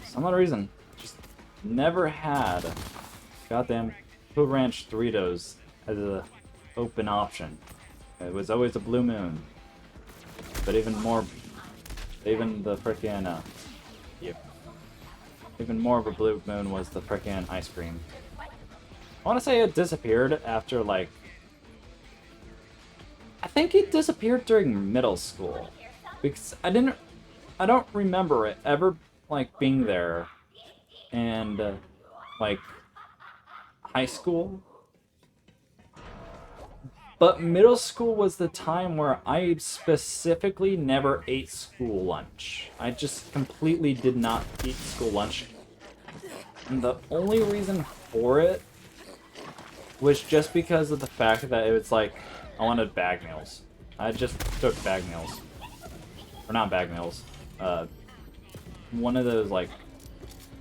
Some odd reason, just never had goddamn Cool Ranch Doritos as a open option. It was always a blue moon. But even the frickin', even more of a blue moon was the frickin' ice cream. I want to say it disappeared after, like... I think it disappeared during middle school. Because I don't remember it ever, like, being there. And, like, high school. But middle school was the time where I specifically never ate school lunch. I just completely did not eat school lunch. And the only reason for it was just because of the fact that it was like, I wanted bag meals. I just took bag meals. Or not bag meals. One of those, like,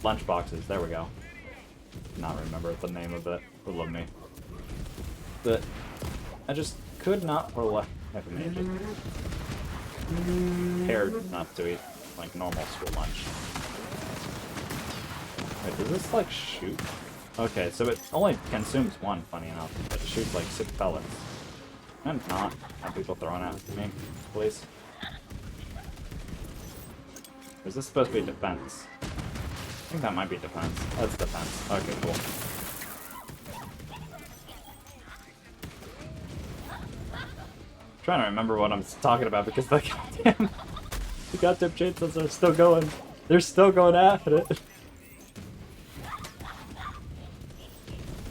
lunch boxes. There we go. Not remember the name of it. For love me. But I just could not for the life of me cared not to eat, like, normal school lunch. Wait, does this, like, shoot? Okay, so it only consumes 1, funny enough, but it shoots, like, 6 pellets. And not have people throwing at me, please. Or is this supposed to be defense? I think that might be defense. That's defense. Okay, cool. I'm trying to remember what I'm talking about because the goddamn chainsaws are still going. They're still going after it.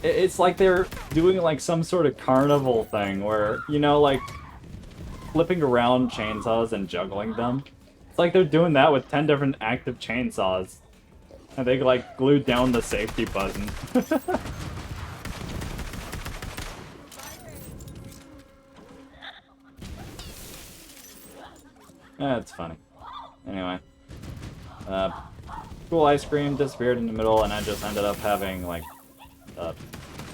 It's like they're doing like some sort of carnival thing where, you know, like flipping around chainsaws and juggling them. It's like they're doing that with 10 different active chainsaws. And they like glued down the safety button. That's funny. Anyway. Cool ice cream disappeared in the middle and I just ended up having like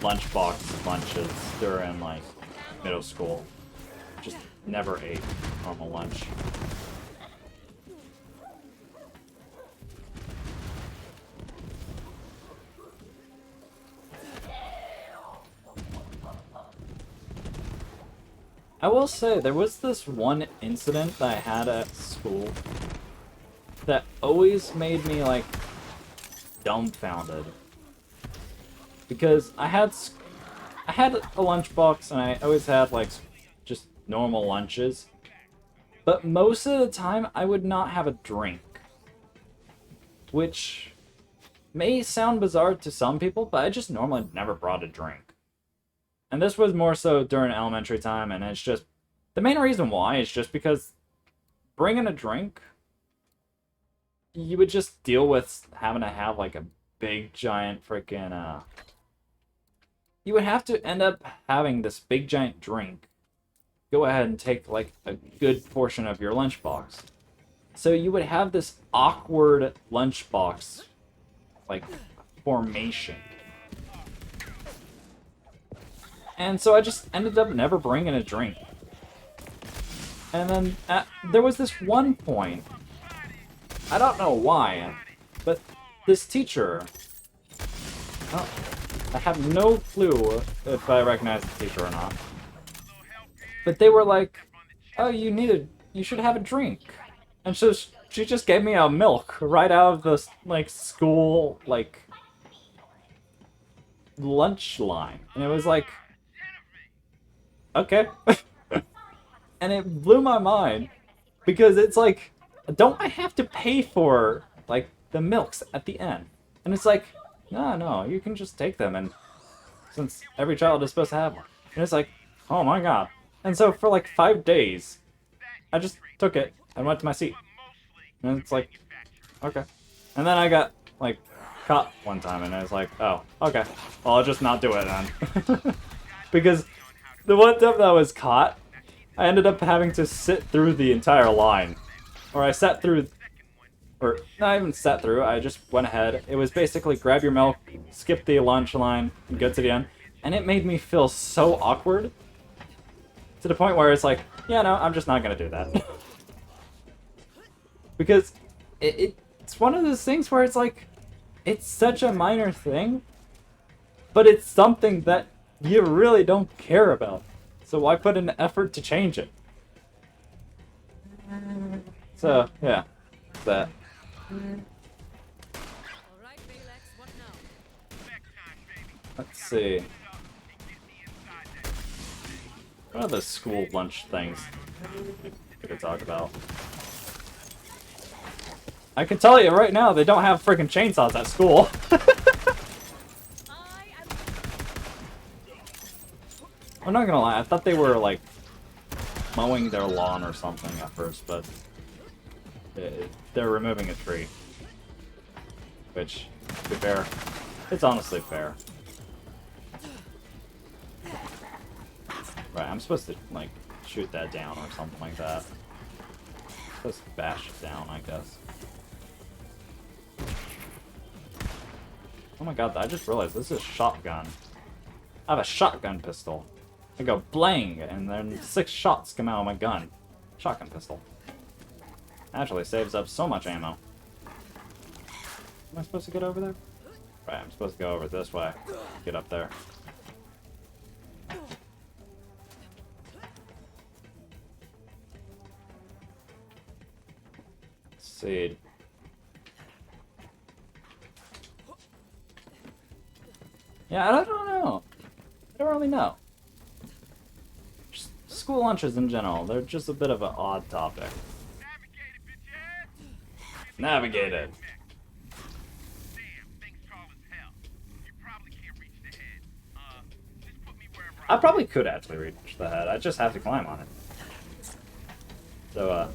lunchbox lunches during like middle school. Just never ate normal lunch. I will say, there was this one incident that I had at school that always made me, like, dumbfounded. Because I had a lunchbox, and I always had, like, just normal lunches. But most of the time, I would not have a drink. Which may sound bizarre to some people, but I just normally never brought a drink. And this was more so during elementary time, and it's just The main reason why is just because bringing a drink, you would just deal with having to have like a big giant freaking you would have to end up having this big giant drink go ahead and take like a good portion of your lunchbox. So you would have this awkward lunchbox like formation. And so I just ended up never bringing a drink. And then there was this one point, I don't know why, but this teacher, I have no clue if I recognize the teacher or not, but they were like, oh, you should have a drink. And so she just gave me a milk right out of the like school like lunch line. And it was like, okay. And it blew my mind because it's like, don't I have to pay for like the milks at the end? And it's like, no, you can just take them, and since every child is supposed to have one. And it's like, oh my god. And so for like 5 days, I just took it and went to my seat. And it's like, okay. And then I got like caught one time, and I was like, oh, okay. Well, I'll just not do it then. Because the one time that I was caught, I ended up having to sit through the entire line. Or I sat through, or not even sat through, I just went ahead. It was basically grab your milk, skip the lunch line, and go to the end. And it made me feel so awkward. To the point where it's like, yeah, no, I'm just not going to do that. Because it's one of those things where it's like, it's such a minor thing, but it's something that you really don't care about. So why put in the effort to change it? So, yeah. That. Let's see. What are the school lunch things we could talk about? I can tell you right now, they don't have freaking chainsaws at school. I'm not gonna lie, I thought they were like mowing their lawn or something at first, but they're removing a tree. Which, to be fair, it's honestly fair. Right, I'm supposed to, like, shoot that down or something like that. Supposed to bash it down, I guess. Oh my god, I just realized this is a shotgun. I have a shotgun pistol. I go blang, and then 6 shots come out of my gun. Shotgun pistol. Actually saves up so much ammo. Am I supposed to get over there? Right, I'm supposed to go over this way. Get up there. Let's see. Yeah, I don't know. I don't really know. Just school lunches in general, they're just a bit of an odd topic. Navigated. I probably could actually reach the head. I just have to climb on it. So,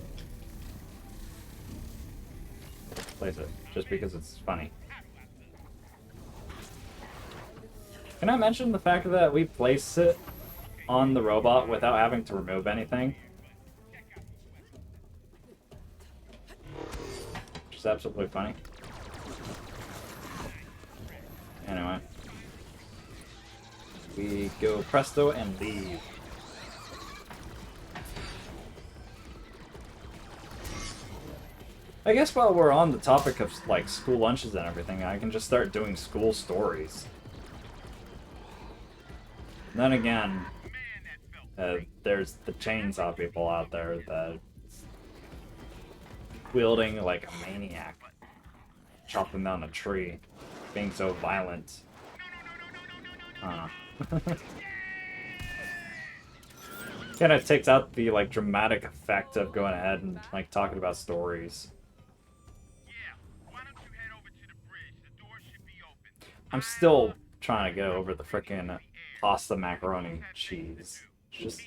place it, just because it's funny. Can I mention the fact that we place it on the robot without having to remove anything? Which is absolutely funny. Anyway. We go presto and leave. I guess while we're on the topic of like school lunches and everything, I can just start doing school stories. Then again, there's the chainsaw people out there that wielding like a maniac, chopping down a tree, being so violent. Kind of takes out the like dramatic effect of going ahead and like talking about stories. I'm still trying to get over the frickin' pasta macaroni cheese. It's just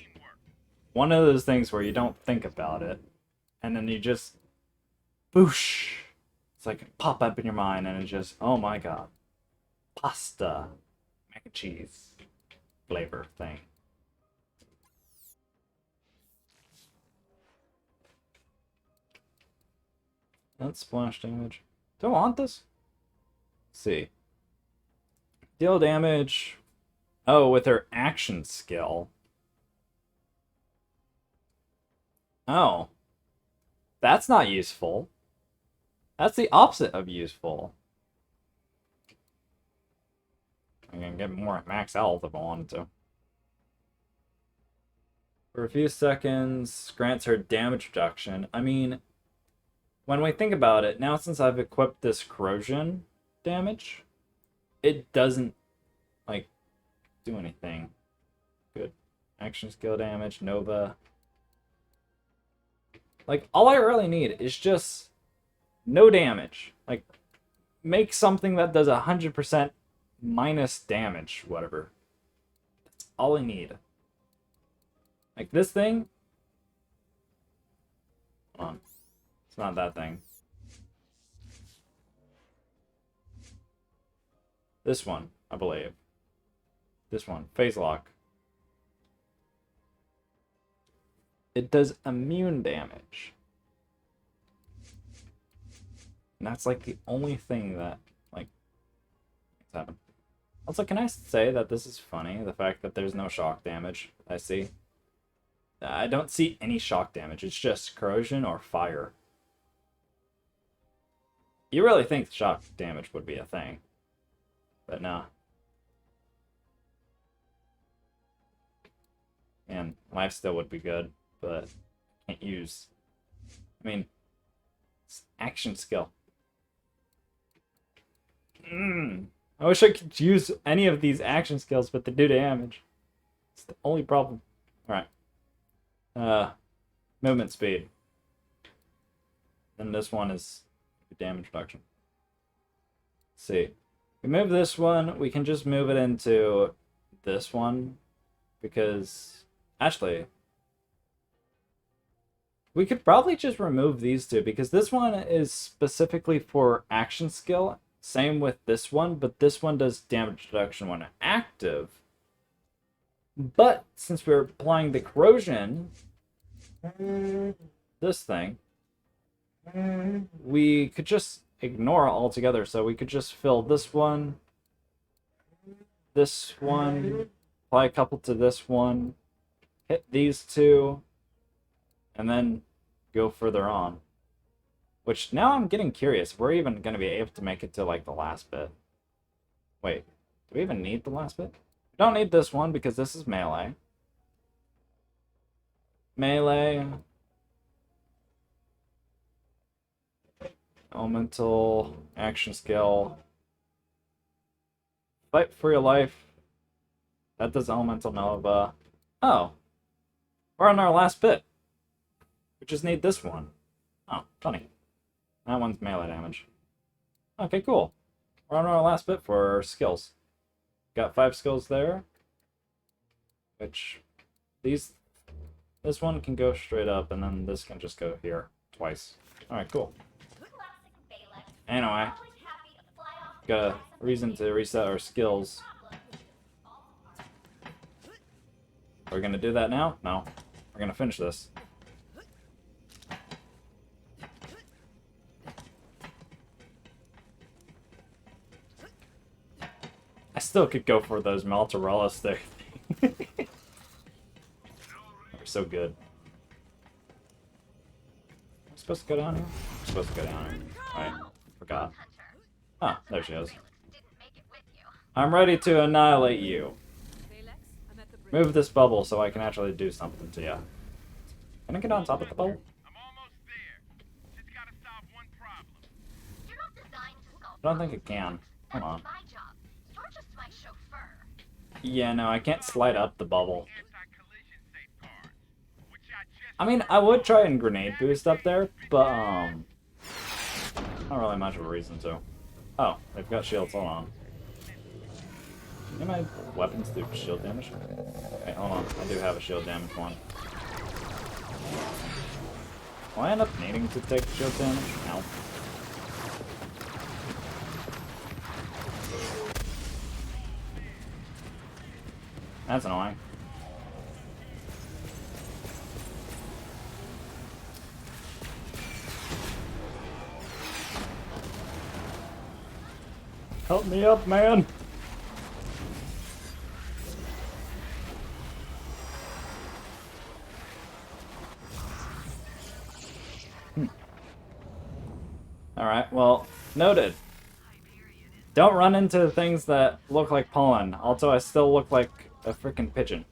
one of those things where you don't think about it, and then you just boosh. It's like it pop up in your mind, and it's just, oh my god, pasta, mac and cheese flavor thing. That's splash damage. Do I want this? Let's see. Deal damage. Oh, with her action skill. Oh. That's not useful. That's the opposite of useful. I can get more max health if I wanted to. For a few seconds, grants her damage reduction. I mean, when we think about it, now since I've equipped this corrosion damage, it doesn't, like, do anything. Good. Action skill damage, Nova. Like, all I really need is just no damage. Like, make something that does 100% minus damage, whatever. That's all I need. Like, this thing. Hold on. It's not that thing. This one, I believe. This one, phase lock. It does immune damage. And that's like the only thing that, like, it's happened. Also, can I say that this is funny? The fact that there's no shock damage, I see. I don't see any shock damage. It's just corrosion or fire. You really think shock damage would be a thing. But no. And life still would be good, but can't use. I mean, it's action skill. I wish I could use any of these action skills, but they do damage. It's the only problem. Alright. Movement speed. And this one is damage reduction. Let's see. We move this one, we can just move it into this one, because actually we could probably just remove these two, because this one is specifically for action skill. Same with this one, but this one does damage reduction when active. But since we're applying the corrosion, this thing, we could just ignore it altogether. So we could just fill this one, apply a couple to this one, hit these two, and then go further on. Which, now I'm getting curious. We're even going to be able to make it to, like, the last bit. Wait, do we even need the last bit? We don't need this one because this is melee. Melee. Elemental. Action skill. Fight for your life. That does elemental Nova. Oh. We're on our last bit. We just need this one. Oh, funny. That one's melee damage. Okay, cool. We're on our last bit for our skills. Got 5 skills there. Which, this one can go straight up, and then this can just go here twice. Alright, cool. Anyway, got a reason to reset our skills. We're gonna do that now? No. We're gonna finish this. I still could go for those mozzarella stick things. They're so good. Am I supposed to go down here? I'm supposed to go down here. Alright, forgot. Ah, there she is. I'm ready to annihilate you. Move this bubble so I can actually do something to you. Can I get on top of the bubble? I'm almost there. Just gotta solve one problem. You're not designed to solve I don't think it can. Hold on. my job. You're just my chauffeur. Yeah, no, I can't slide up the bubble. Anti-collision safeguards, which I just I mean, I would try and grenade boost up there, but, not really much of a reason to. Oh, they've got shields, hold on. Do my weapons do shield damage? Okay, hold on, I do have a shield damage one. Will I end up needing to take shield damage? No. That's annoying. Help me up, man! Alright, well, noted. Don't run into things that look like pollen. Also, I still look like a freaking pigeon.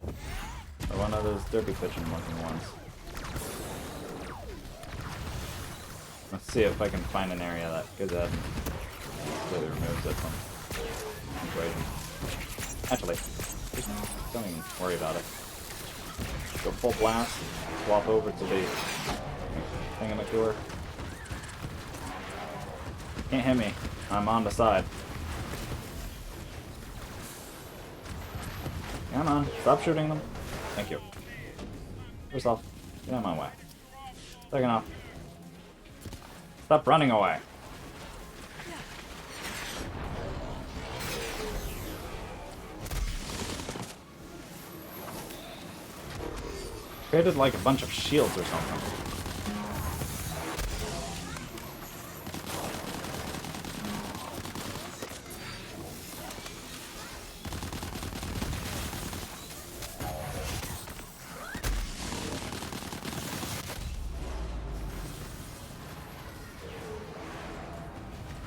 Or one of those derby pigeon looking ones. Let's see if I can find an area that goes ahead and completely removes it from the equation. Actually, just don't even worry about it. Go full blast, swap over to the thingamacure. Can't hit me. I'm on the side. Come on, stop shooting them. Thank you. First off, get out of my way. Second off, stop running away. Created like a bunch of shields or something.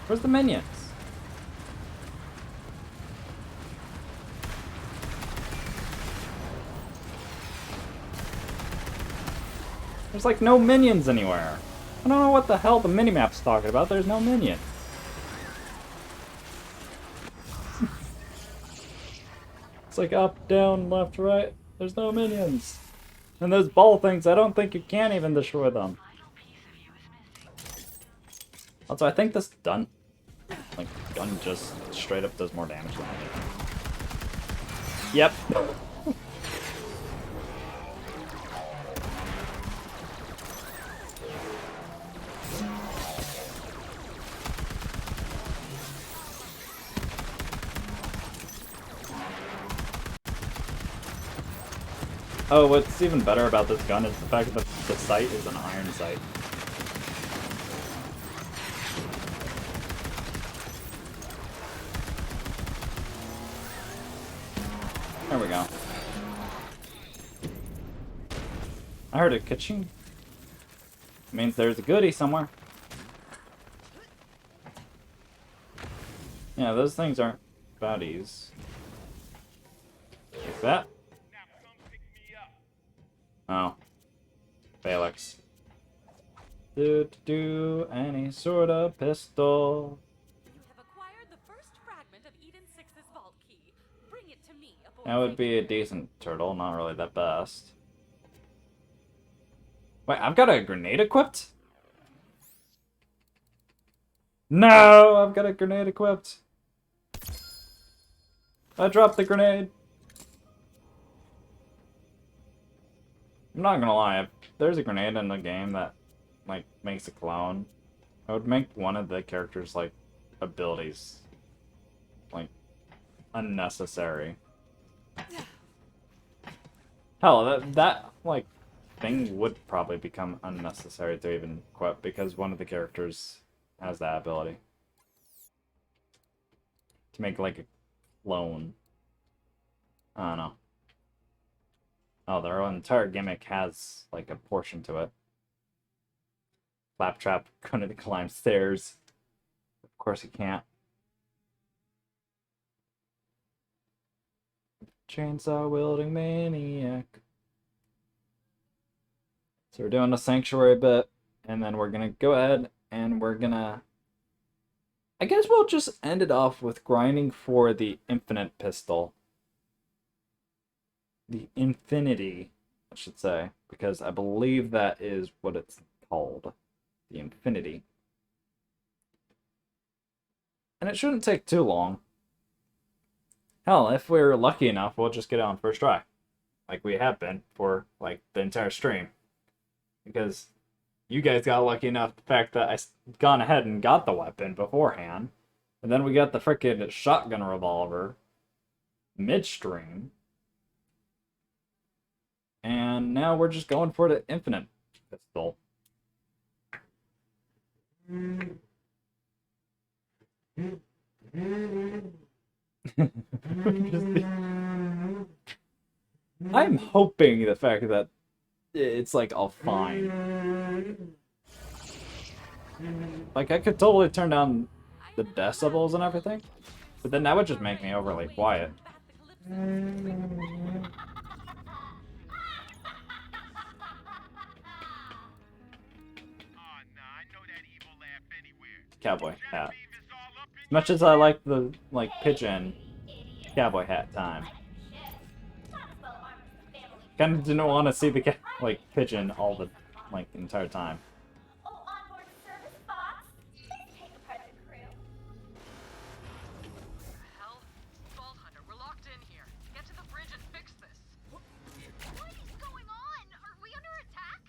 Where's the minions? There's like no minions anywhere. I don't know what the hell the minimap's talking about. There's no minion. It's like up, down, left, right. There's no minions. And those ball things, I don't think you can even destroy them. Also, I think this gun just straight up does more damage than anything. Yep. Oh, what's even better about this gun is the fact that the sight is an iron sight. There we go. I heard a ka-ching. Means there's a goodie somewhere. Yeah, those things aren't baddies. Like that. Oh. Felix. Do any sort of pistol. You have acquired the first fragment of Eden 6's vault key. Bring it to me. That would be a decent turtle, not really the best. Wait, I've got a grenade equipped? No, I've got a grenade equipped. I dropped the grenade. I'm not gonna lie, if there's a grenade in the game that, like, makes a clone, I would make one of the characters', like, abilities, like, unnecessary. Hell, that like, thing would probably become unnecessary to even equip, because one of the characters has that ability. To make, like, a clone. I don't know. Oh, their entire gimmick has, like, a portion to it. Claptrap couldn't climb stairs. Of course he can't. Chainsaw wielding maniac. So we're doing the sanctuary bit, and then we're gonna go ahead and we're gonna... I guess we'll just end it off with grinding for the infinite pistol. The infinity, I should say, because I believe that is what it's called. The infinity. And it shouldn't take too long. Hell, if we're lucky enough, we'll just get it on first try. like we have been for like the entire stream, because you guys got lucky enough the fact that gone ahead and got the weapon beforehand, and then we got the frickin' shotgun revolver midstream, and now we're just going for the infinite pistol. I'm hoping the fact that it's like all fine. Like I could totally turn down the decibels and everything, but then that would just make me overly quiet. Cowboy hat. As much as I like the pigeon, cowboy hat time. Kind of didn't want to see the pigeon all the entire time. Hell, Vault Hunter, we're locked in here. Get to the bridge and fix this. What is going on? Are we under attack?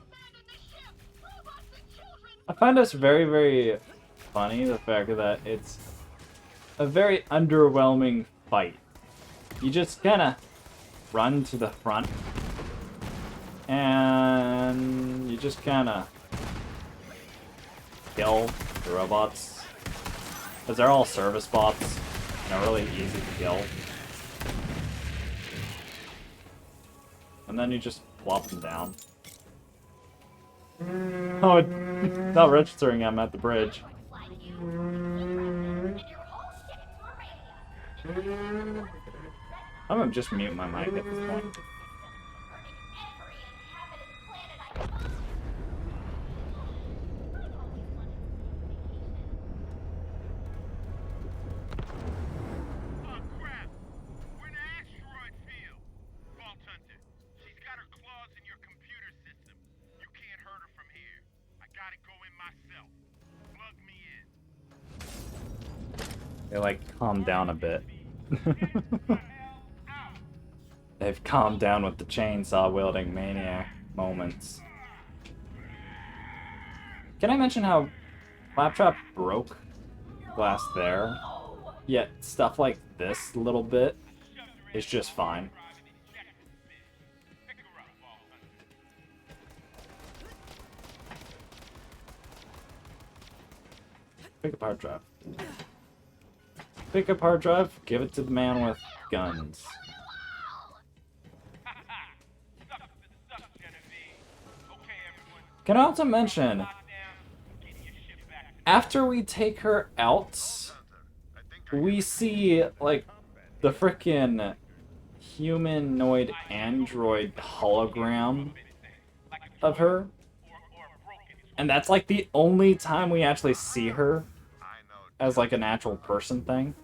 Abandon the ship! Robots and children! I find this very, very funny, the fact that it's a very underwhelming fight. You just kind of run to the front, and you just kind of kill the robots, because they're all service bots, and they're really easy to kill. And then you just plop them down. Oh, it's not registering I'm at the bridge. I'm gonna just mute my mic at this point. Oh crap! We're in an asteroid field. Vault Hunter, she's got her claws in your computer system. You can't hurt her from here. I gotta go in myself. Plug me in. They calm down a bit. They've calmed down with the chainsaw wielding maniac moments. Can I mention how Claptrap broke glass there? Yet stuff like this little bit is just fine. Pick up hard drive. Pick up hard drive, give it to the man with guns. Can I also mention, after we take her out, we see, the frickin' humanoid android hologram of her. And that's, the only time we actually see her as, an actual person thing.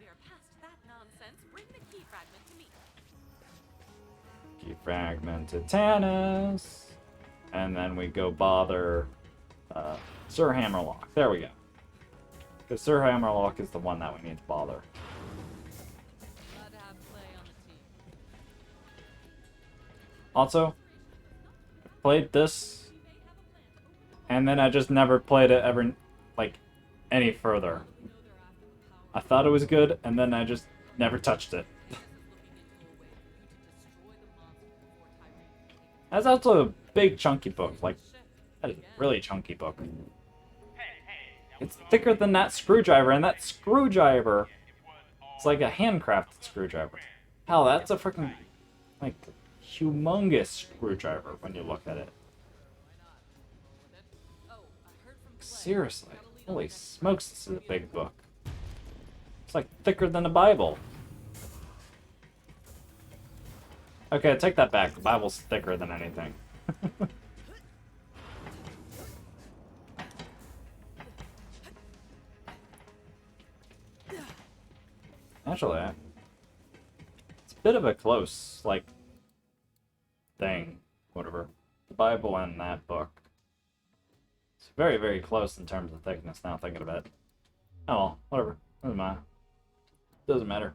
We are past that nonsense. Bring the key fragment to me. Key fragment to Tannis. And then we go bother Sir Hammerlock. There we go. Because Sir Hammerlock is the one that we need to bother. Glad to have Clay on the team. Also, I played this, and then I just never played it ever, any further. I thought it was good, and then I just never touched it. That's also a big chunky book. That is a really chunky book. It's thicker than that screwdriver, and that screwdriver is like a handcrafted screwdriver. Hell, that's a freaking humongous screwdriver when you look at it. Seriously, holy smokes, this is a big book. It's thicker than the Bible. Okay, take that back. The Bible's thicker than anything. Actually, it's a bit of a close, thing. Whatever. The Bible and that book. It's very, very close in terms of thickness now, thinking about it. Oh well, whatever. Doesn't matter. Doesn't matter.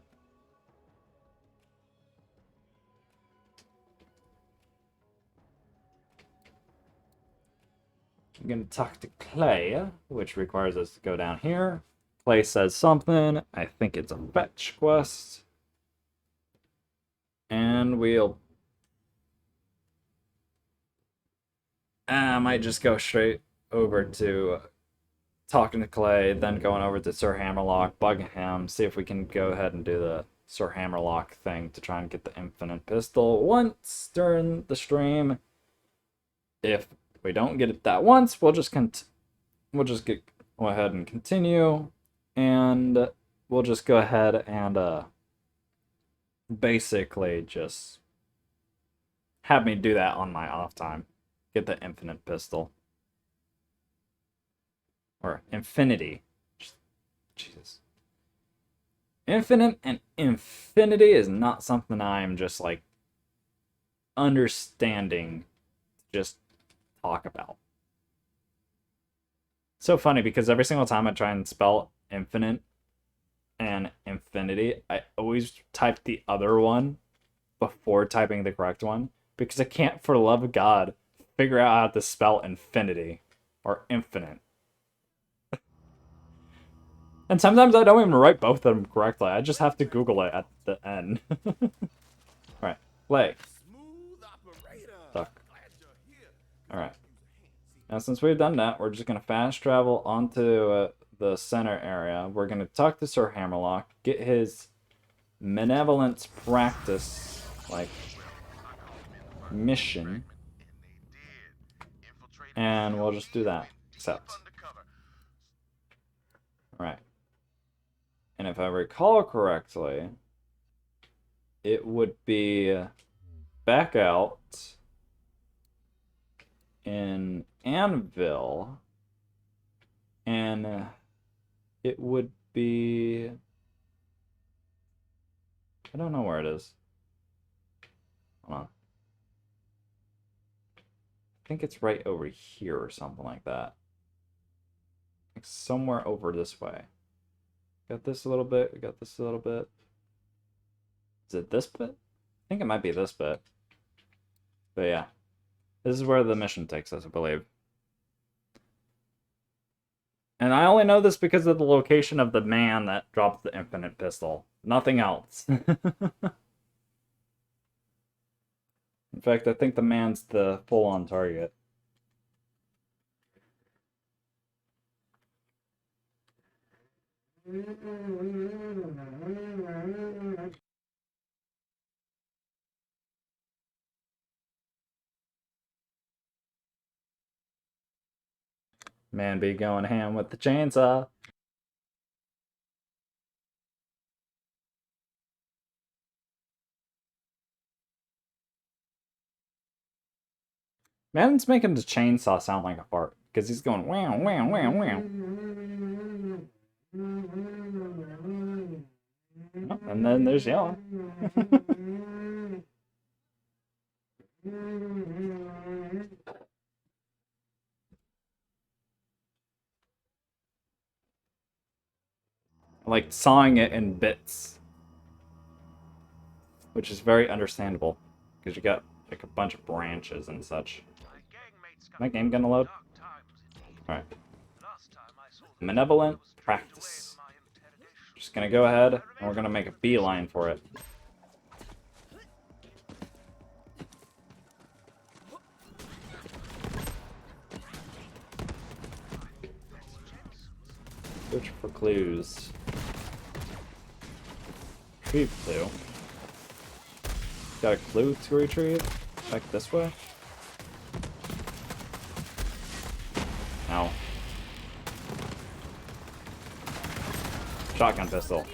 I'm gonna talk to Clay, which requires us to go down here. Clay says something. I think it's a fetch quest. And we'll... I might just go straight over to talking to Clay, then going over to Sir Hammerlock, bugging him, see if we can go ahead and do the Sir Hammerlock thing to try and get the infinite pistol once during the stream. If we don't get it that once, we'll just go ahead and continue, and we'll just go ahead and basically just have me do that on my off time. Get the infinite pistol. Or infinity. Jesus. Infinite and infinity is not something I'm just like understanding just talk about. So funny because every single time I try and spell infinite and infinity, I always type the other one before typing the correct one because I can't for the love of God figure out how to spell infinity or infinite. And sometimes I don't even write both of them correctly. I just have to Google it at the end. Alright, play. Smooth operator. Stuck. Glad you're here. Alright. Now since we've done that, we're just going to fast travel onto the center area. We're going to talk to Sir Hammerlock, get his benevolence practice, like, mission. And we'll just do that. Accept. Alright. And if I recall correctly, it would be back out in Anvil, and it would be... I don't know where it is. Hold on. I think it's right over here or something like that. Like somewhere over this way. Got this a little bit, we got this a little bit. Is it this bit? I think it might be this bit. But yeah. This is where the mission takes us, I believe. And I only know this because of the location of the man that dropped the infinite pistol. Nothing else. In fact, I think the man's the full-on target. Man be going ham with the chainsaw. Man's making the chainsaw sound like a fart because he's going wow, wow, wow, wow. Oh, and then there's yelling. Like sawing it in bits, which is very understandable because you got like a bunch of branches and such. My game gonna load? Alright. Benevolent practice. Just gonna go ahead and we're gonna make a beeline for it. Search for clues. Retrieve clue. Got a clue to retrieve? Back this way? No. Shotgun pistol.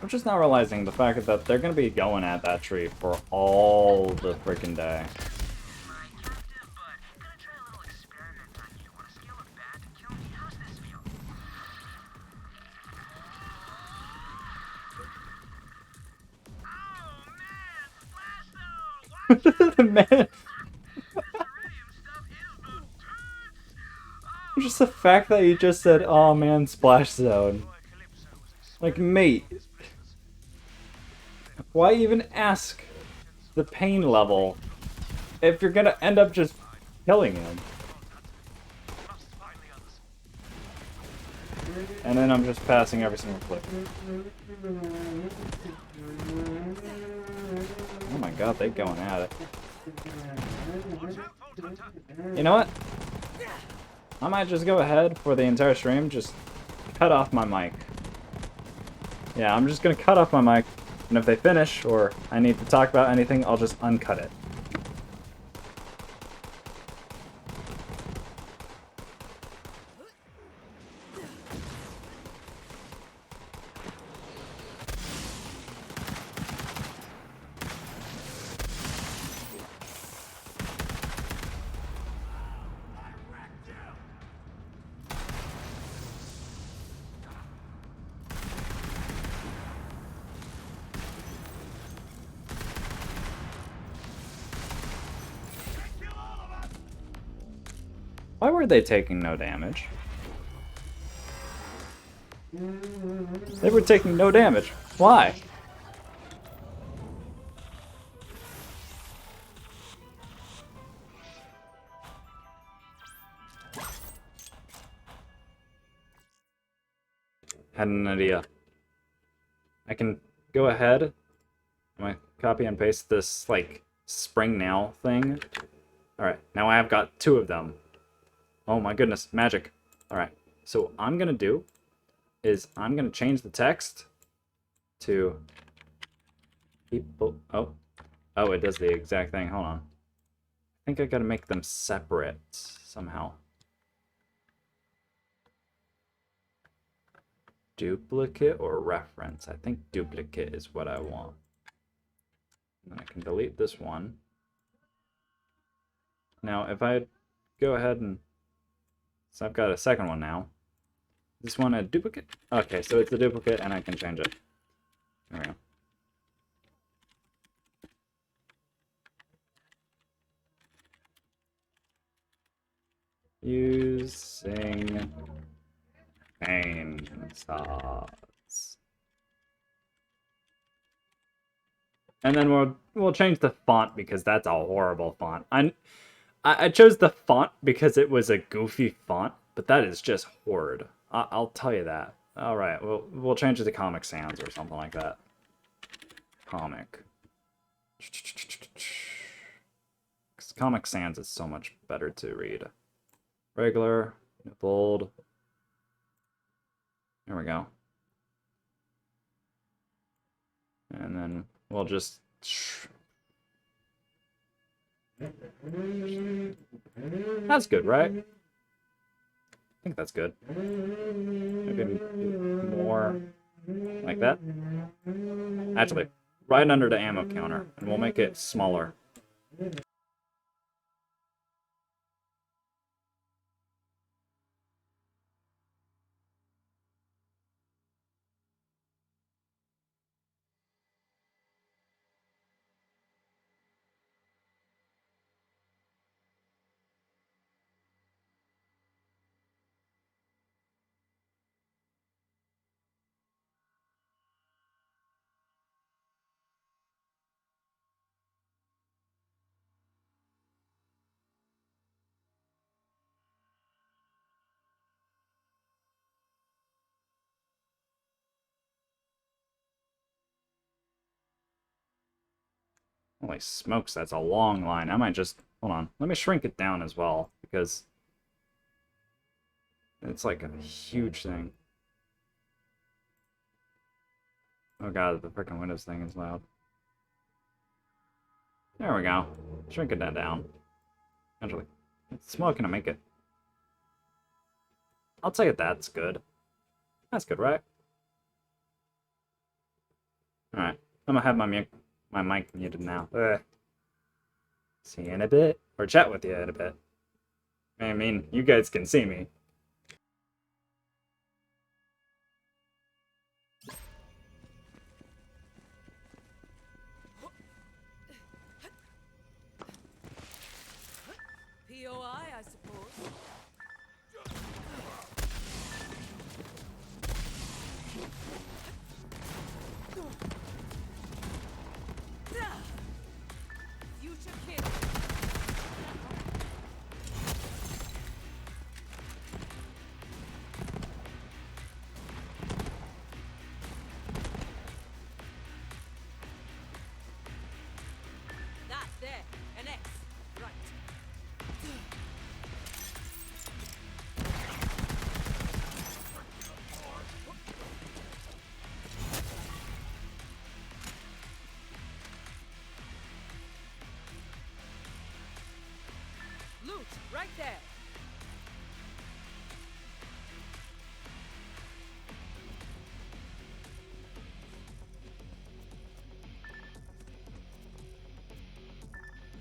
I'm just now realizing the fact that they're gonna be going at that tree for all the freaking day. Man. Just the fact that you just said, "Oh man, splash zone." Like, mate. Why even ask the pain level if you're gonna end up just killing him. And then I'm just passing every single clip. Oh my god, they're going at it. You know what? I might just go ahead for the entire stream, just cut off my mic. Yeah, I'm just gonna cut off my mic, and if they finish, or I need to talk about anything, I'll just uncut it. Why were they taking no damage? They were taking no damage. Why? Had an idea. I can go ahead. I'm gonna copy and paste this, like, spring now thing. Alright, now I have got 2 of them. Oh my goodness, magic. Alright, so what I'm gonna do is I'm gonna change the text to people. Oh, it does the exact thing. Hold on. I think I gotta make them separate somehow. Duplicate or reference? I think duplicate is what I want. And I can delete this one. Now, if I go ahead and... So I've got a second one now. This one a duplicate? Okay, so it's a duplicate and I can change it. There we go. Using chainsaws. And then we'll change the font because that's a horrible font. I chose the font because it was a goofy font, but that is just horrid. I'll tell you that. All right, we'll change it to Comic Sans or something like that. Comic. Because Comic Sans is so much better to read. Regular, bold. There we go. And then we'll just... That's good, right? I think that's good. Maybe more like that. Actually, right under the ammo counter, and we'll make it smaller. Holy smokes, that's a long line. I might just... Hold on. Let me shrink it down as well, because it's like a huge thing. Oh god, the freaking Windows thing is loud. There we go. Shrinking that down. Actually, it's small can I make it? I'll tell you that's good. That's good, right? Alright, I'm gonna have my mic muted now. See you in a bit. Or chat with you in a bit. I mean, you guys can see me. POI, I suppose. Future king. there. An X. Right. Loot, right there.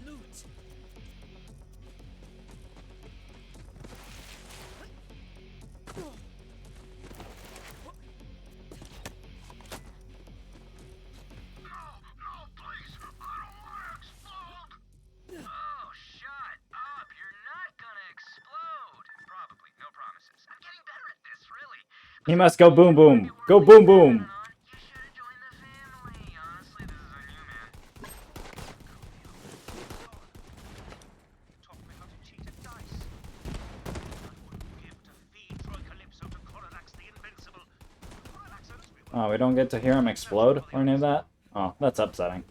Loot. No, please! I don't want to explode! Oh, shut up! You're not gonna explode! Probably, no promises. I'm getting better at this, really. He must go boom boom. Go boom boom. You should have joined the family. Honestly, this is on you, man. Taught me how to cheat at dice. I wouldn't give to feed Troy Calypso to Coronax the Invincible. Coronaxers, we were Oh, we don't get to hear him explode or any of that? Oh, that's upsetting.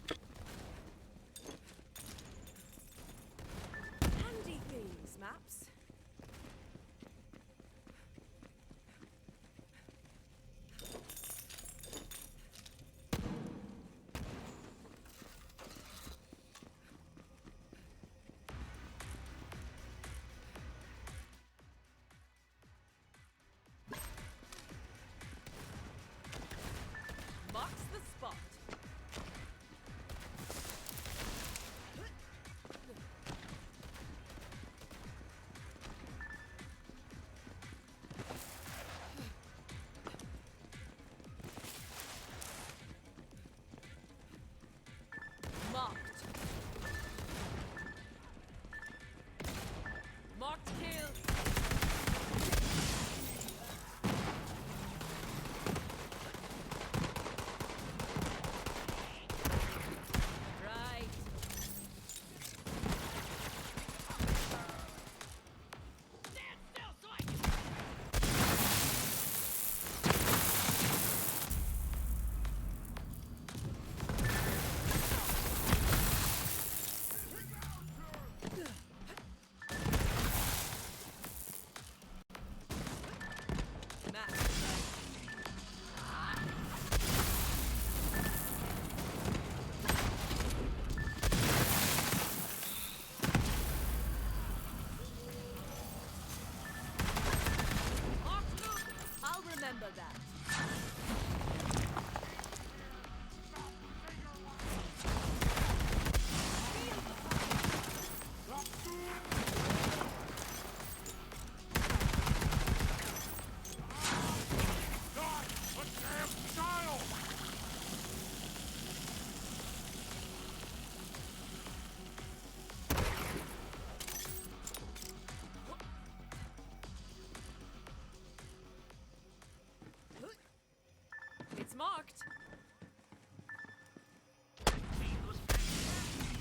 Handy things, maps. Marks the spot. Marked. Marked kill. Right. Stand still so I can. Map. Marked loot. I'll remember that. not a damn child! It's marked.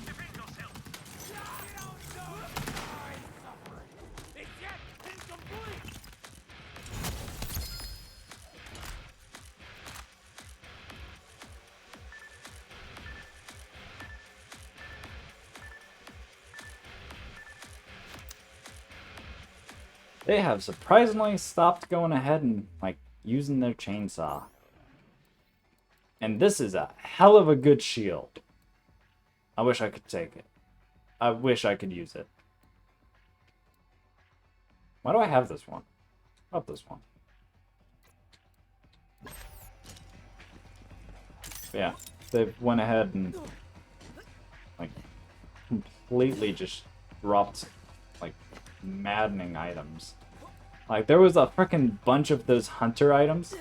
Defend yourself! It's yet incomplete! They have surprisingly stopped going ahead and, like, using their chainsaw. And this is a hell of a good shield. I wish I could take it. I wish I could use it. Why do I have this one? Up this one. Yeah, they went ahead and, like, completely just dropped, like, maddening items. Like, there was a freaking bunch of those hunter items.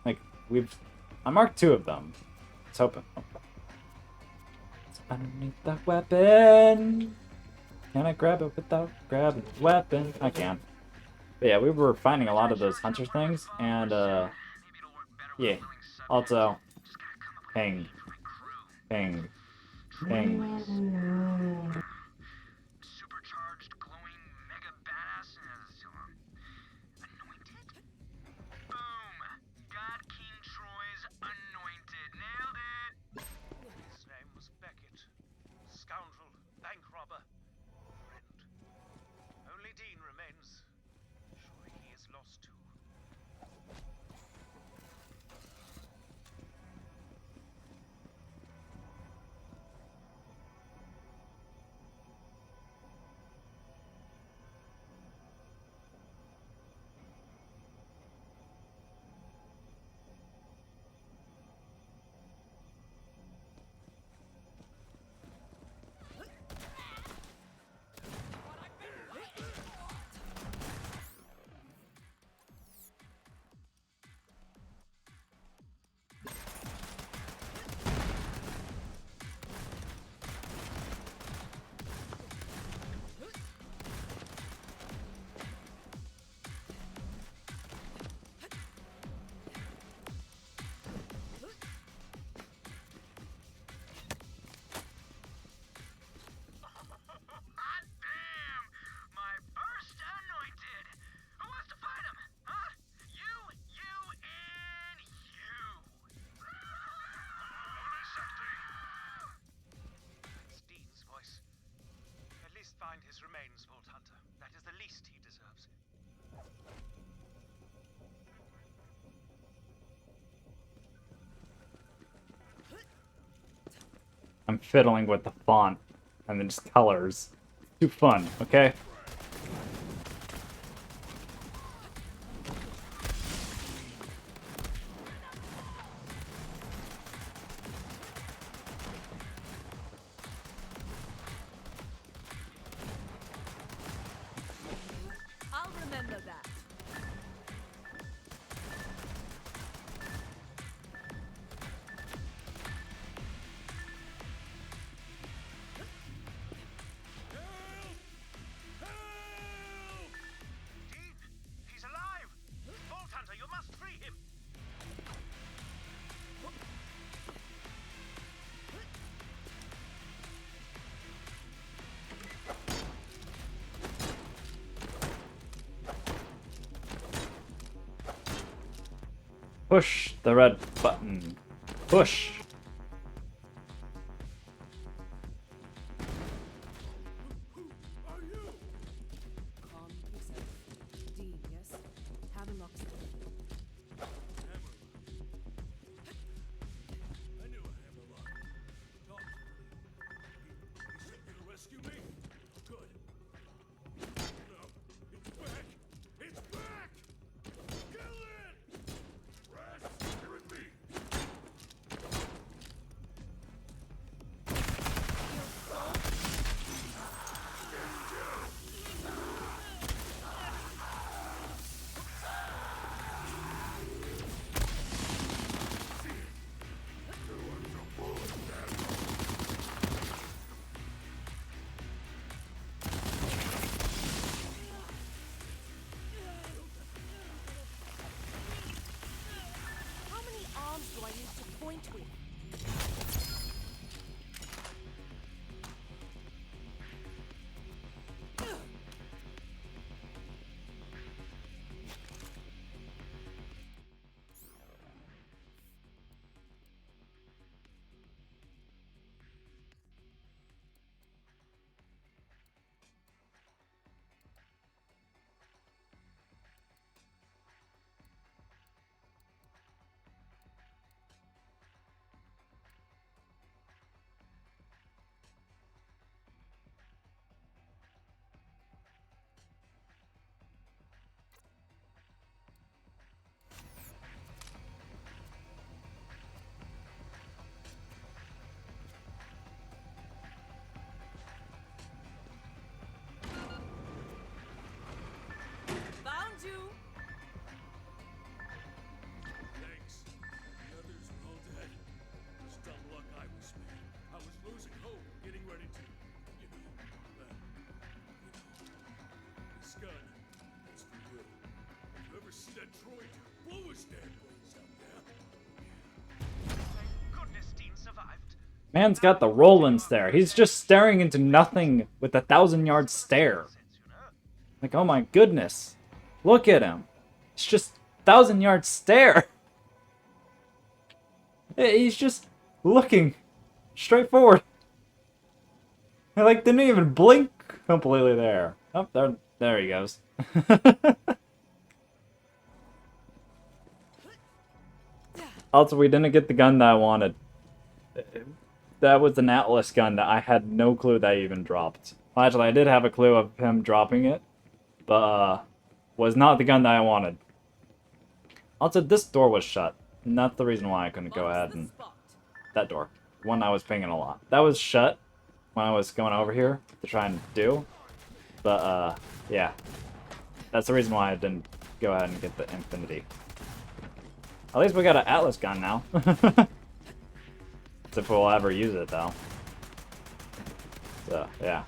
Like, I marked 2 of them. Let's open. It's underneath the weapon. Can I grab it without grabbing the weapon? I can. But yeah, we were finding a lot of those hunter things, and, yeah. Also, ping. Ping. Ping. Supercharged, glowing, mega badass. Anointed? Boom! God King Troy's anointed. Nailed it! His name was Beckett. Scoundrel. Dean remains. Surely he is lost too. Hot damn! My first anointed! Who wants to fight him? Huh? You, and you! It's Dean's voice. At least find his remains, Vault Hunter. That is the least he deserves. I'm fiddling with the font and then just colors. Too fun, okay? I'll remember that. Dean, he's alive! Vault Hunter, you must free him! Push the red button. Push. Calm yourself. Dean, yes? Hammerlock. I knew a hammerlock. Talk to me. He sent you to rescue me? Good. No, it's back! It's back! Kill it! Rest, you're with me! How many arms do I need to point with? Found you! Thanks. The others are all dead. Just dumb luck I was spared. I was losing hope, getting ready to, this gun, it's for you. If you ever see that droid, blow his damn brains out there. Thank goodness Dean survived. Man's got the Rollins there. He's just staring into nothing with a 1,000-yard stare. Like, oh my goodness. Look at him. It's just 1,000-yard stare. He's just looking straight forward. Like, didn't even blink completely there. Oh, there There he goes. Also, we didn't get the gun that I wanted. That was an Atlas gun that I had no clue that he even dropped. Well, actually, I did have a clue of him dropping it, but was not the gun that I wanted. Also, this door was shut, and that's the reason why I couldn't go ahead and... That door. One I was pinging a lot. That was shut when I was going over here to try and do. But, yeah. That's the reason why I didn't go ahead and get the Infinity. At least we got an Atlas gun now. If we'll ever use it, though. So, yeah.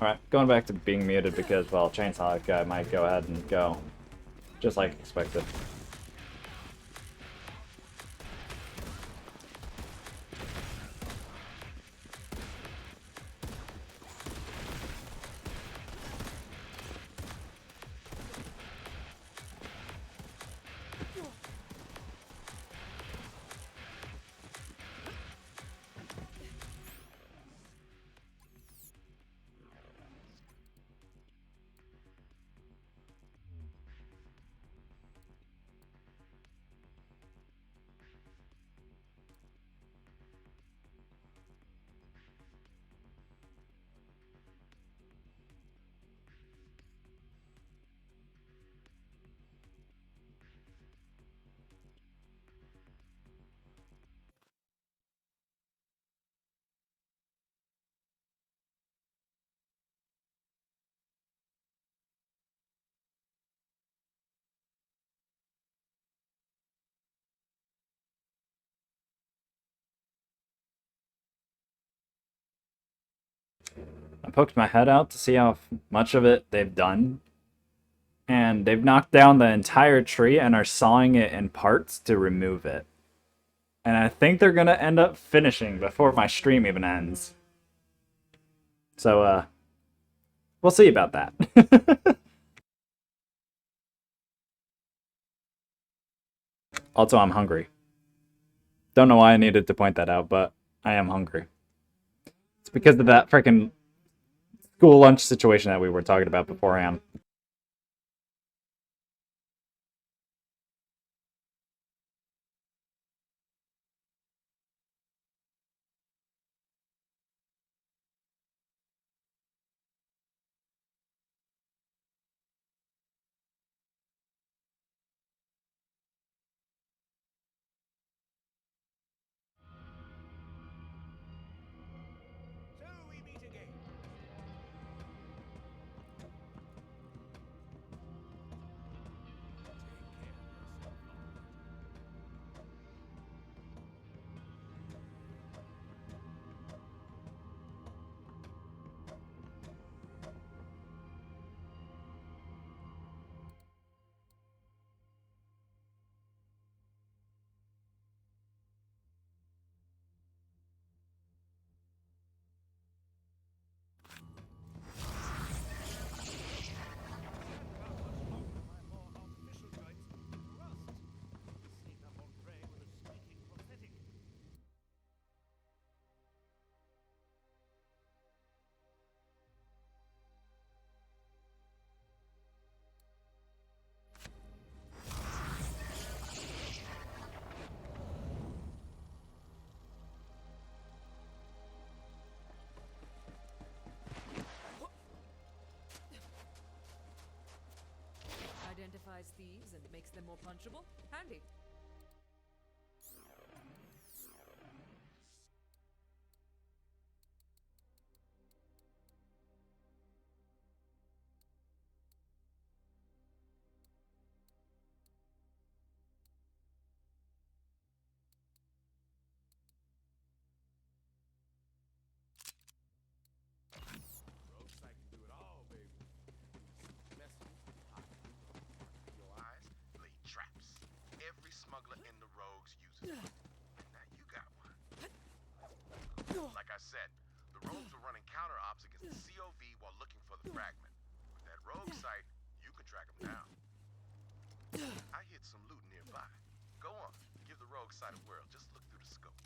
Alright, going back to being muted because, well, Chainsaw guy might go ahead and go. Just like expected. I poked my head out to see how much of it they've done. And they've knocked down the entire tree and are sawing it in parts to remove it. And I think they're gonna end up finishing before my stream even ends. So, we'll see about that. Also, I'm hungry. Don't know why I needed to point that out, but I am hungry. It's because of that freaking school lunch situation that we were talking about beforehand. So we meet again. Identifies thieves and makes them more punchable. Handy. Roadside can do it all, baby. Messy, hot. Your eyes lay traps. Every smuggler in the rogues uses them. And now you got one. Like I said, the rogues were running counter ops against the COV while looking for the fragment. With that rogue site, you can track them down. I hid some loot nearby. Go on, give the rogue site a whirl. Just look through the scope.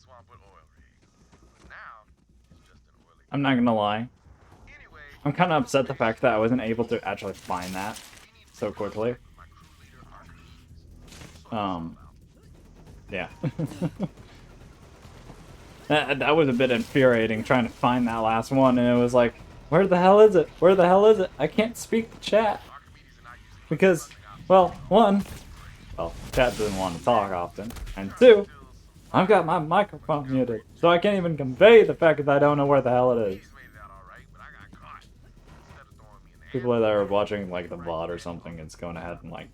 swamp with oil rigs. But now, it's just an oily... I'm not gonna lie. Anyway, I'm kind of upset the fact that I wasn't able to actually find that so quickly. my crew leader, Archimedes. Yeah. That was a bit infuriating trying to find that last one, and it was like, where the hell is it? Where the hell is it? I can't speak to chat. Because, well, one, chat doesn't want to talk often, and two, I've got my microphone muted, so I can't even convey the fact that I don't know where the hell it is. People that are watching like the VOD or something, it's going ahead and like,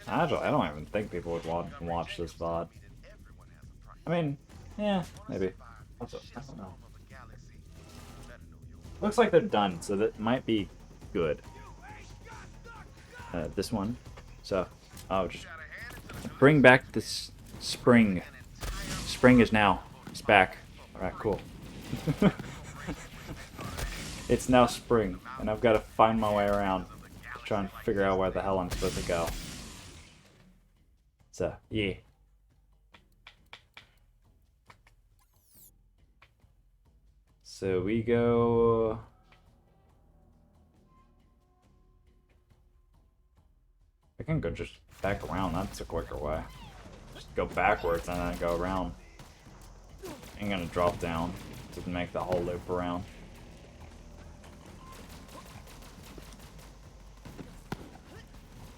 actually, I don't even think people would watch this VOD. I mean, yeah, maybe. I don't know. Looks like they're done, so that might be good. This one. So, I'll just bring back this spring. Spring is now. It's back. Alright, cool. It's now spring, and I've got to find my way around to try and figure out where the hell I'm supposed to go. So, yeah. So we go... I can go just back around, that's a quicker way. Just go backwards and then go around. I'm gonna drop down to make the whole loop around.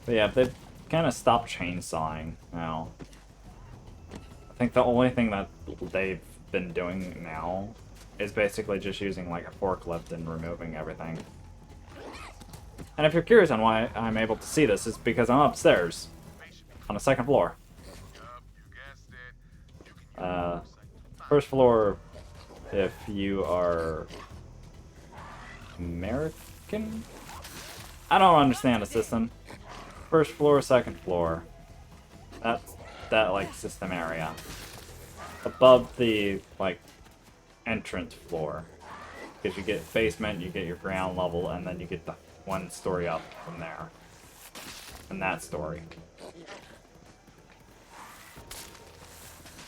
But yeah, they've kind of stopped chainsawing now. I think the only thing that they've been doing now is basically just using like a forklift and removing everything. And if you're curious on why I'm able to see this, it's because I'm upstairs on the second floor. First floor, if you are American? I don't understand the system. First floor, second floor. That's that like system area. Above the like entrance floor. Because you get basement, you get your ground level, and then you get the one story up from there. And that story.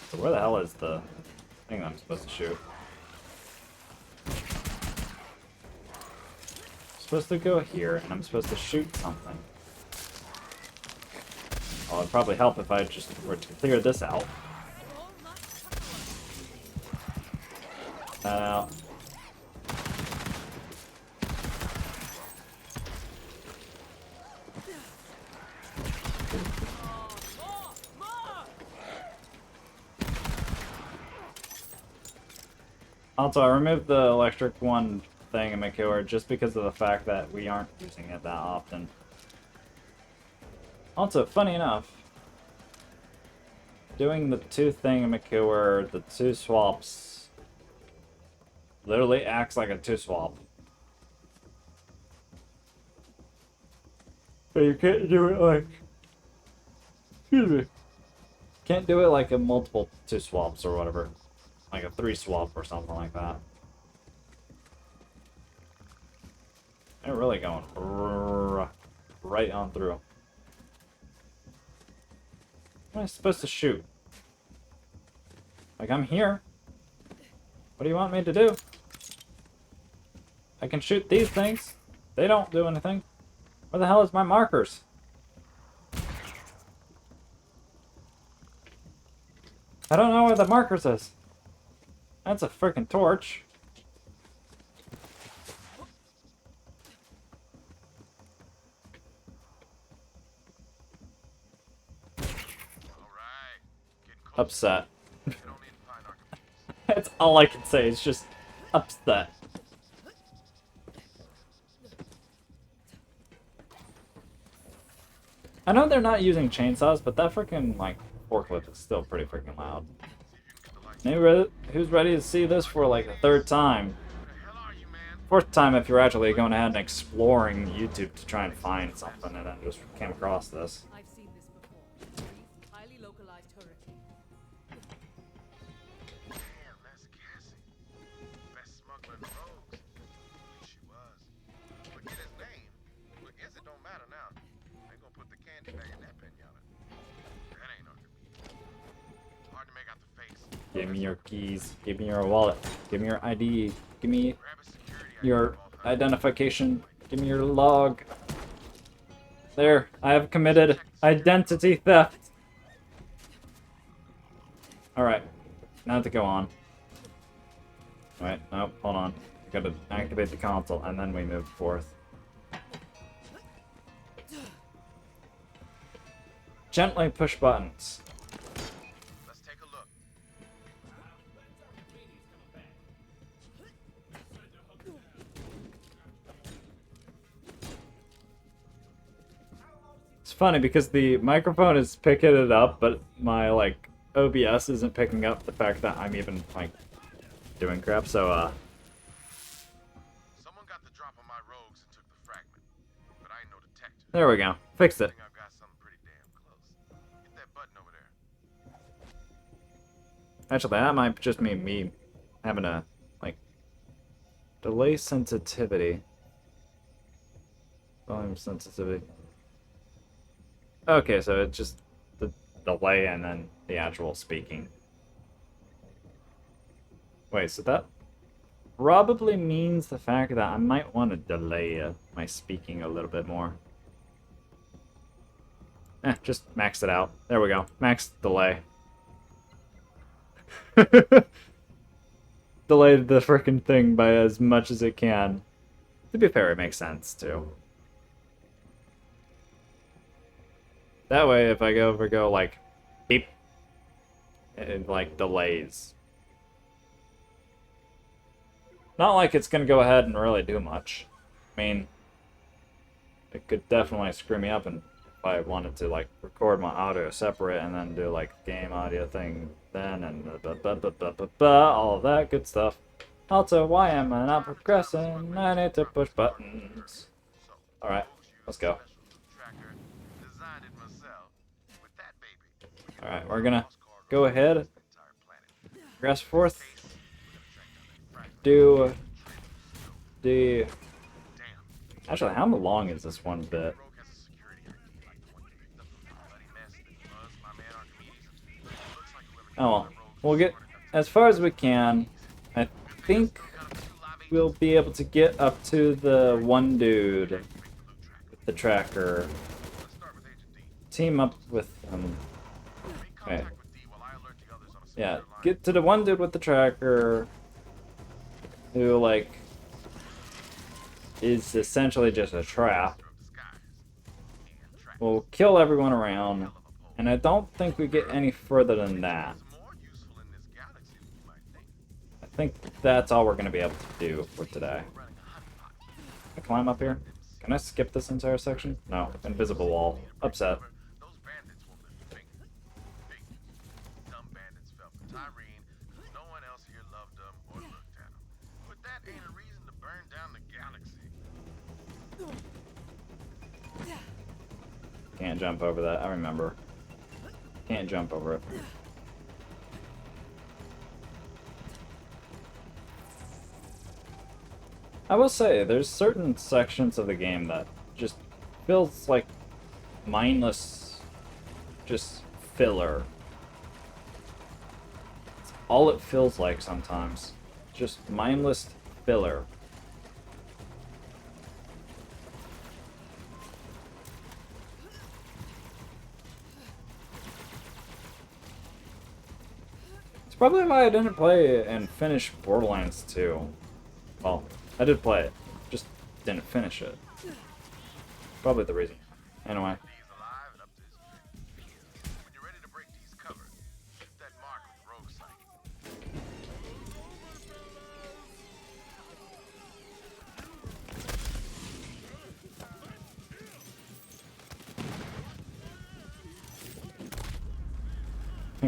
So where the hell is the thing I'm supposed to shoot? I'm supposed to go here, and I'm supposed to shoot something. Well, it'd probably help if I just were to clear this out. That out. Also, I removed the electric one thing in my killer just because of the fact that we aren't using it that often. Also, funny enough, doing the two thingamacure, the two swaps, literally acts like a two swap. But you can't do it like... Excuse me. Can't do it like a multiple two swaps or whatever. Like a three swap or something like that. They're really going right on through. What am I supposed to shoot? Like, I'm here. What do you want me to do? I can shoot these things. They don't do anything. Where the hell is my markers? I don't know where the markers is. That's a freaking torch. Upset. That's all I can say, it's just upset. I know they're not using chainsaws, but that freaking, like, forklift is still pretty freaking loud. Who's ready to see this for, like, the third time? Fourth time if you're actually going ahead and exploring YouTube to try and find something and then just came across this. I've seen this before. Highly localized hurricane. Damn, that's Cassie. Best smuggler in the roads. At least she was. Forget his name. But guess it don't matter now. They gonna put the candy back in that pinata. That ain't no Give me your keys. Give me your wallet. Give me your ID. Give me your identification. Give me your log. There, I have committed identity theft. Alright, now to go on. Wait, no, hold on. Gotta activate the console and then we move forth. Gently push buttons. Let's take a look. It's funny because the microphone is picking it up, but my like OBS isn't picking up the fact that I'm even like doing crap. So Someone got the drop on my rogues and took the fragment, but I ain't no detective. there we go. Fixed I it. think I've got something pretty damn close. Hit that button over there. Actually, that might just mean me having a like delay sensitivity. Volume sensitivity. Okay, so it's just the delay and then the actual speaking. Wait, so that probably means the fact that I might want to delay my speaking a little bit more. Just max it out. There we go. Max delay. Delayed the frickin' thing by as much as it can. To be fair, it makes sense, too. That way, if I go like, beep, it like delays. Not like it's gonna go ahead and really do much. I mean, it could definitely screw me up and if I wanted to like record my audio separate and then do like game audio thing then and all of that good stuff. Also, why am I not progressing? I need to push buttons. Alright, let's go. Tracker, designed it myself. With that baby, we can Alright, we're gonna go ahead, entire planet. progress forth, do the... Actually, how long is this one bit? Rogue has a security IP like 20 picked up from a bloody mess that Buzz, my man Archimedes. Looks like whoever Oh well, we'll get as far as we can. I think we'll be able to get up to the one dude with the tracker. Let's start with Agent D. Team up with Make Wait. contact with D while I alert the others on a Yeah, secure line. get to the one dude with the tracker who like is essentially just a trap. Of disguise. And track. We'll kill everyone around, and I don't think we get any further than that. It's more useful in this galaxy than you might think. I think that's all we're gonna be able to do for today. Running a honeypot. Can I climb up here? Can I skip this entire section? No. Invisible wall. Upset. Those bandits won't lift a finger. Big. Dumb bandits fell for Tyrene. No one else here loved them or looked at them. But that ain't a reason to burn down the galaxy. Can't jump over that. I remember. Can't jump over it. I will say, there's certain sections of the game that just feels like mindless, just filler. It's all it feels like sometimes. Just mindless filler. It's probably why I didn't play and finish Borderlands 2. Well, I did play it, just didn't finish it. Probably the reason. Anyway. D's alive and up to his tricks. When you're ready to break D's cover, hit that mark with rogue sight.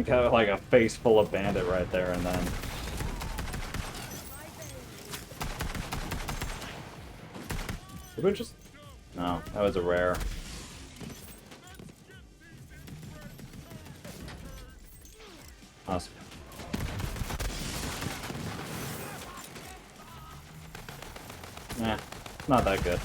Got like a face full of bandit right there and then. Did we just... No, that was a rare. Awesome. Nah, not that good.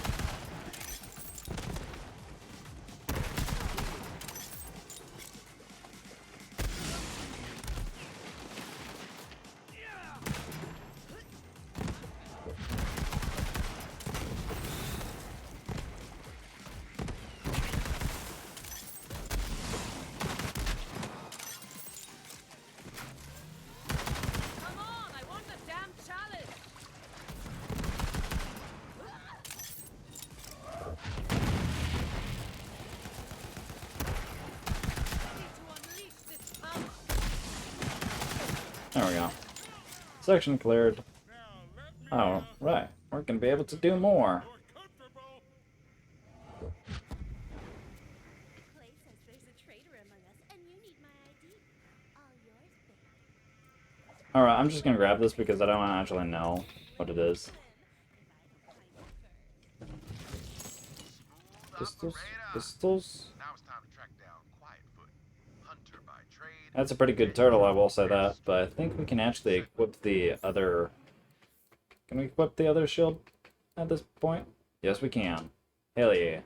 There we go. Section cleared. Now let me Oh, right. We're gonna be able to do more. more comfortable. Clay says there's a traitor among us, and you need my ID. All yours, babe. Alright, I'm just gonna grab this because I don't actually know what it is. Pistols? Pistols? Now it's time to track down Quietfoot, hunter by trade. That's a pretty good turtle, I will say that. But I think we can actually equip the other... Can we equip the other shield at this point? Yes, we can. Hell yeah.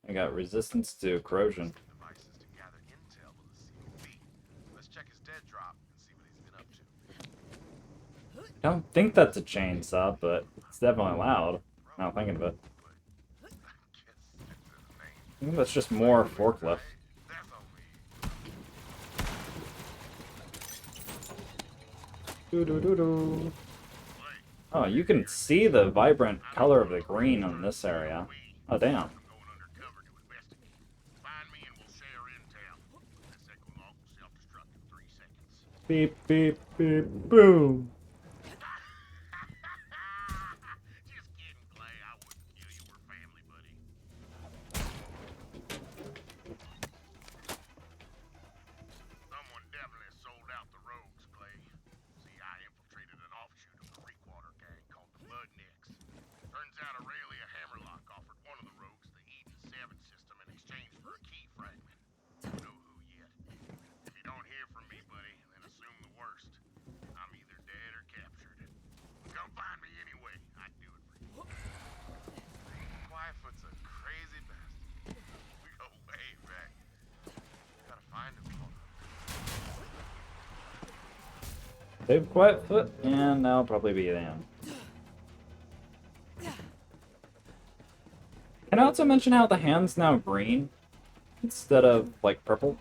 I got resistance to corrosion. Devices to gather intel with the COB. Let's check his dead drop and see what he's been up to. I don't think that's a chainsaw, but it's definitely loud. Now thinking of it. I think that's just more forklift. Doo-doo-doo-doo. Oh, you can see the vibrant color of the green on this area. Oh, damn. Going undercover to investigate. Find me and we'll share intel. This echo log will self-destruct in 3 seconds. Beep, beep, beep, boom. Just kidding, Clay. I wouldn't kill you. We're family, buddy. Someone definitely sold out the rogues, Clay. See, I infiltrated an offshoot of the Reekwater gang called the Mudnicks. Turns out Aurelia Hammerlock offered one of the rogues the Eden 7 system in exchange for a key fragment. Don't know who yet. If you don't hear from me, buddy, then assume the worst. I'm either dead or captured. Come find me anyway. I'd do it for you. Quietfoot's a crazy bastard. We go way back. Gotta find him. Save Quietfoot, and that'll probably be the end. Can I also mention how the hand's now green instead of, like, purple?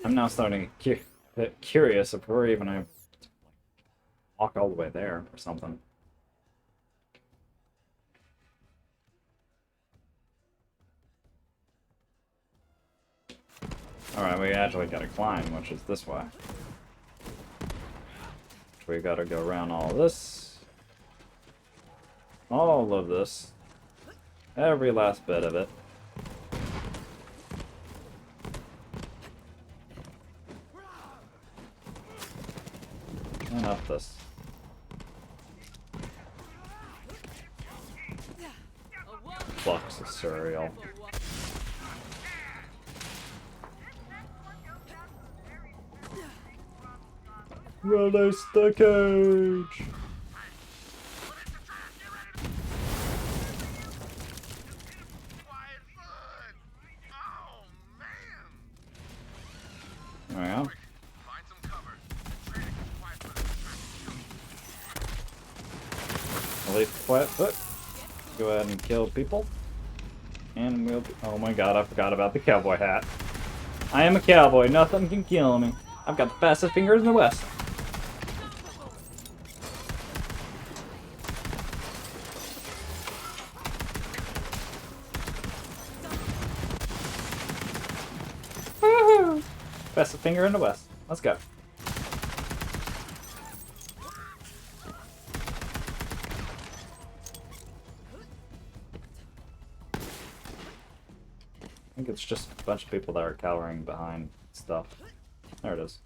I'm now starting to get curious if we're even gonna walk all the way there or something. Alright, we actually gotta climb, which is this way. We gotta go around all this. All of this. Every last bit of it. And up this. Flux of cereal. Release the cage! Quietfoot! Oh, man! There we go. Find some cover. Trade against Quietfoot at the track. Release Flatfoot. Go ahead and kill people. And we'll... Oh my god, I forgot about the cowboy hat. I am a cowboy, nothing can kill me. I've got the fastest fingers in the West. Woohoo! Fastest finger in the West. Let's go. I think it's just a bunch of people that are cowering behind stuff. There it is.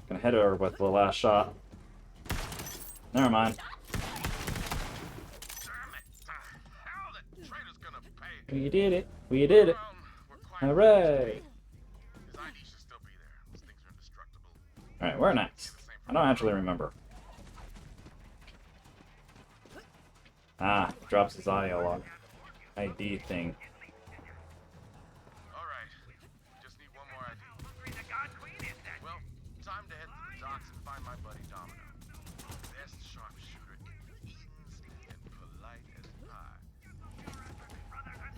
Gonna hit her with the last shot. Never mind. Damn it! How the traitor's gonna pay? We did it. We did it. We're Quietfoot. Hooray! His ID should still be there. Those things are indestructible. Alright, where next? I don't actually remember. Ah, drops his audio log. ID thing. Alright. Just need one more ID. Well, time to head to the docks and find my buddy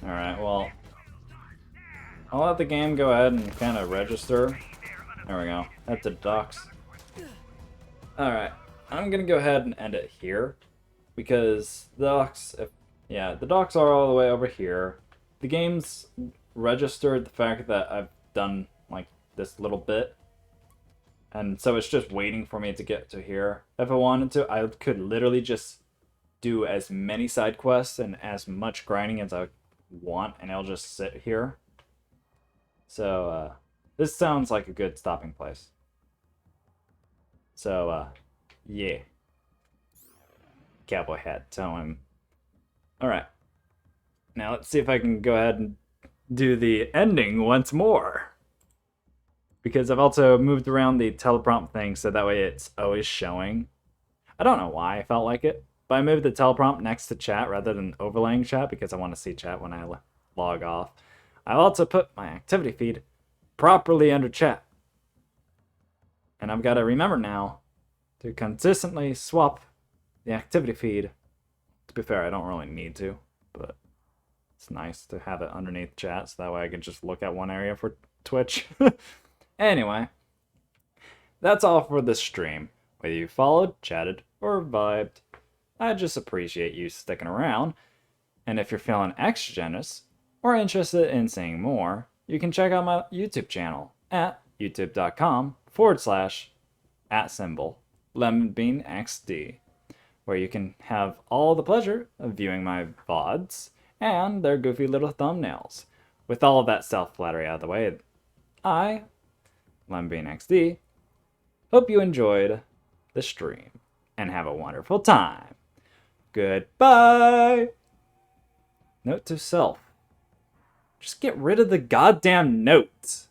Alright, well, I'll let the game go ahead and kind of register. There we go. At the docks. Alright, I'm gonna go ahead and end it here. Because the docks, the docks are all the way over here. The game's registered the fact that I've done, like, this little bit. And so it's just waiting for me to get to here. If I wanted to, I could literally just do as many side quests and as much grinding as I want, and it'll just sit here. So, this sounds like a good stopping place. So, yeah. Cowboy hat, tell him. Alright. Now let's see if I can go ahead and do the ending once more. Because I've also moved around the teleprompt thing so that way it's always showing. I don't know why I felt like it, but I moved the teleprompt next to chat rather than overlaying chat because I want to see chat when I log off. I've also put my activity feed properly under chat. And I've got to remember now to consistently swap the activity feed. To be fair, I don't really need to, but it's nice to have it underneath chat so that way I can just look at one area for Twitch. Anyway, that's all for this stream. Whether you followed, chatted, or vibed, I just appreciate you sticking around. And if you're feeling extra generous or interested in seeing more, you can check out my YouTube channel at youtube.com/@lemonbeanxd, where you can have all the pleasure of viewing my VODs and their goofy little thumbnails. With all of that self-flattery out of the way, I, LemonBeanXD, hope you enjoyed the stream and have a wonderful time. Goodbye! Note to self. Just get rid of the goddamn notes.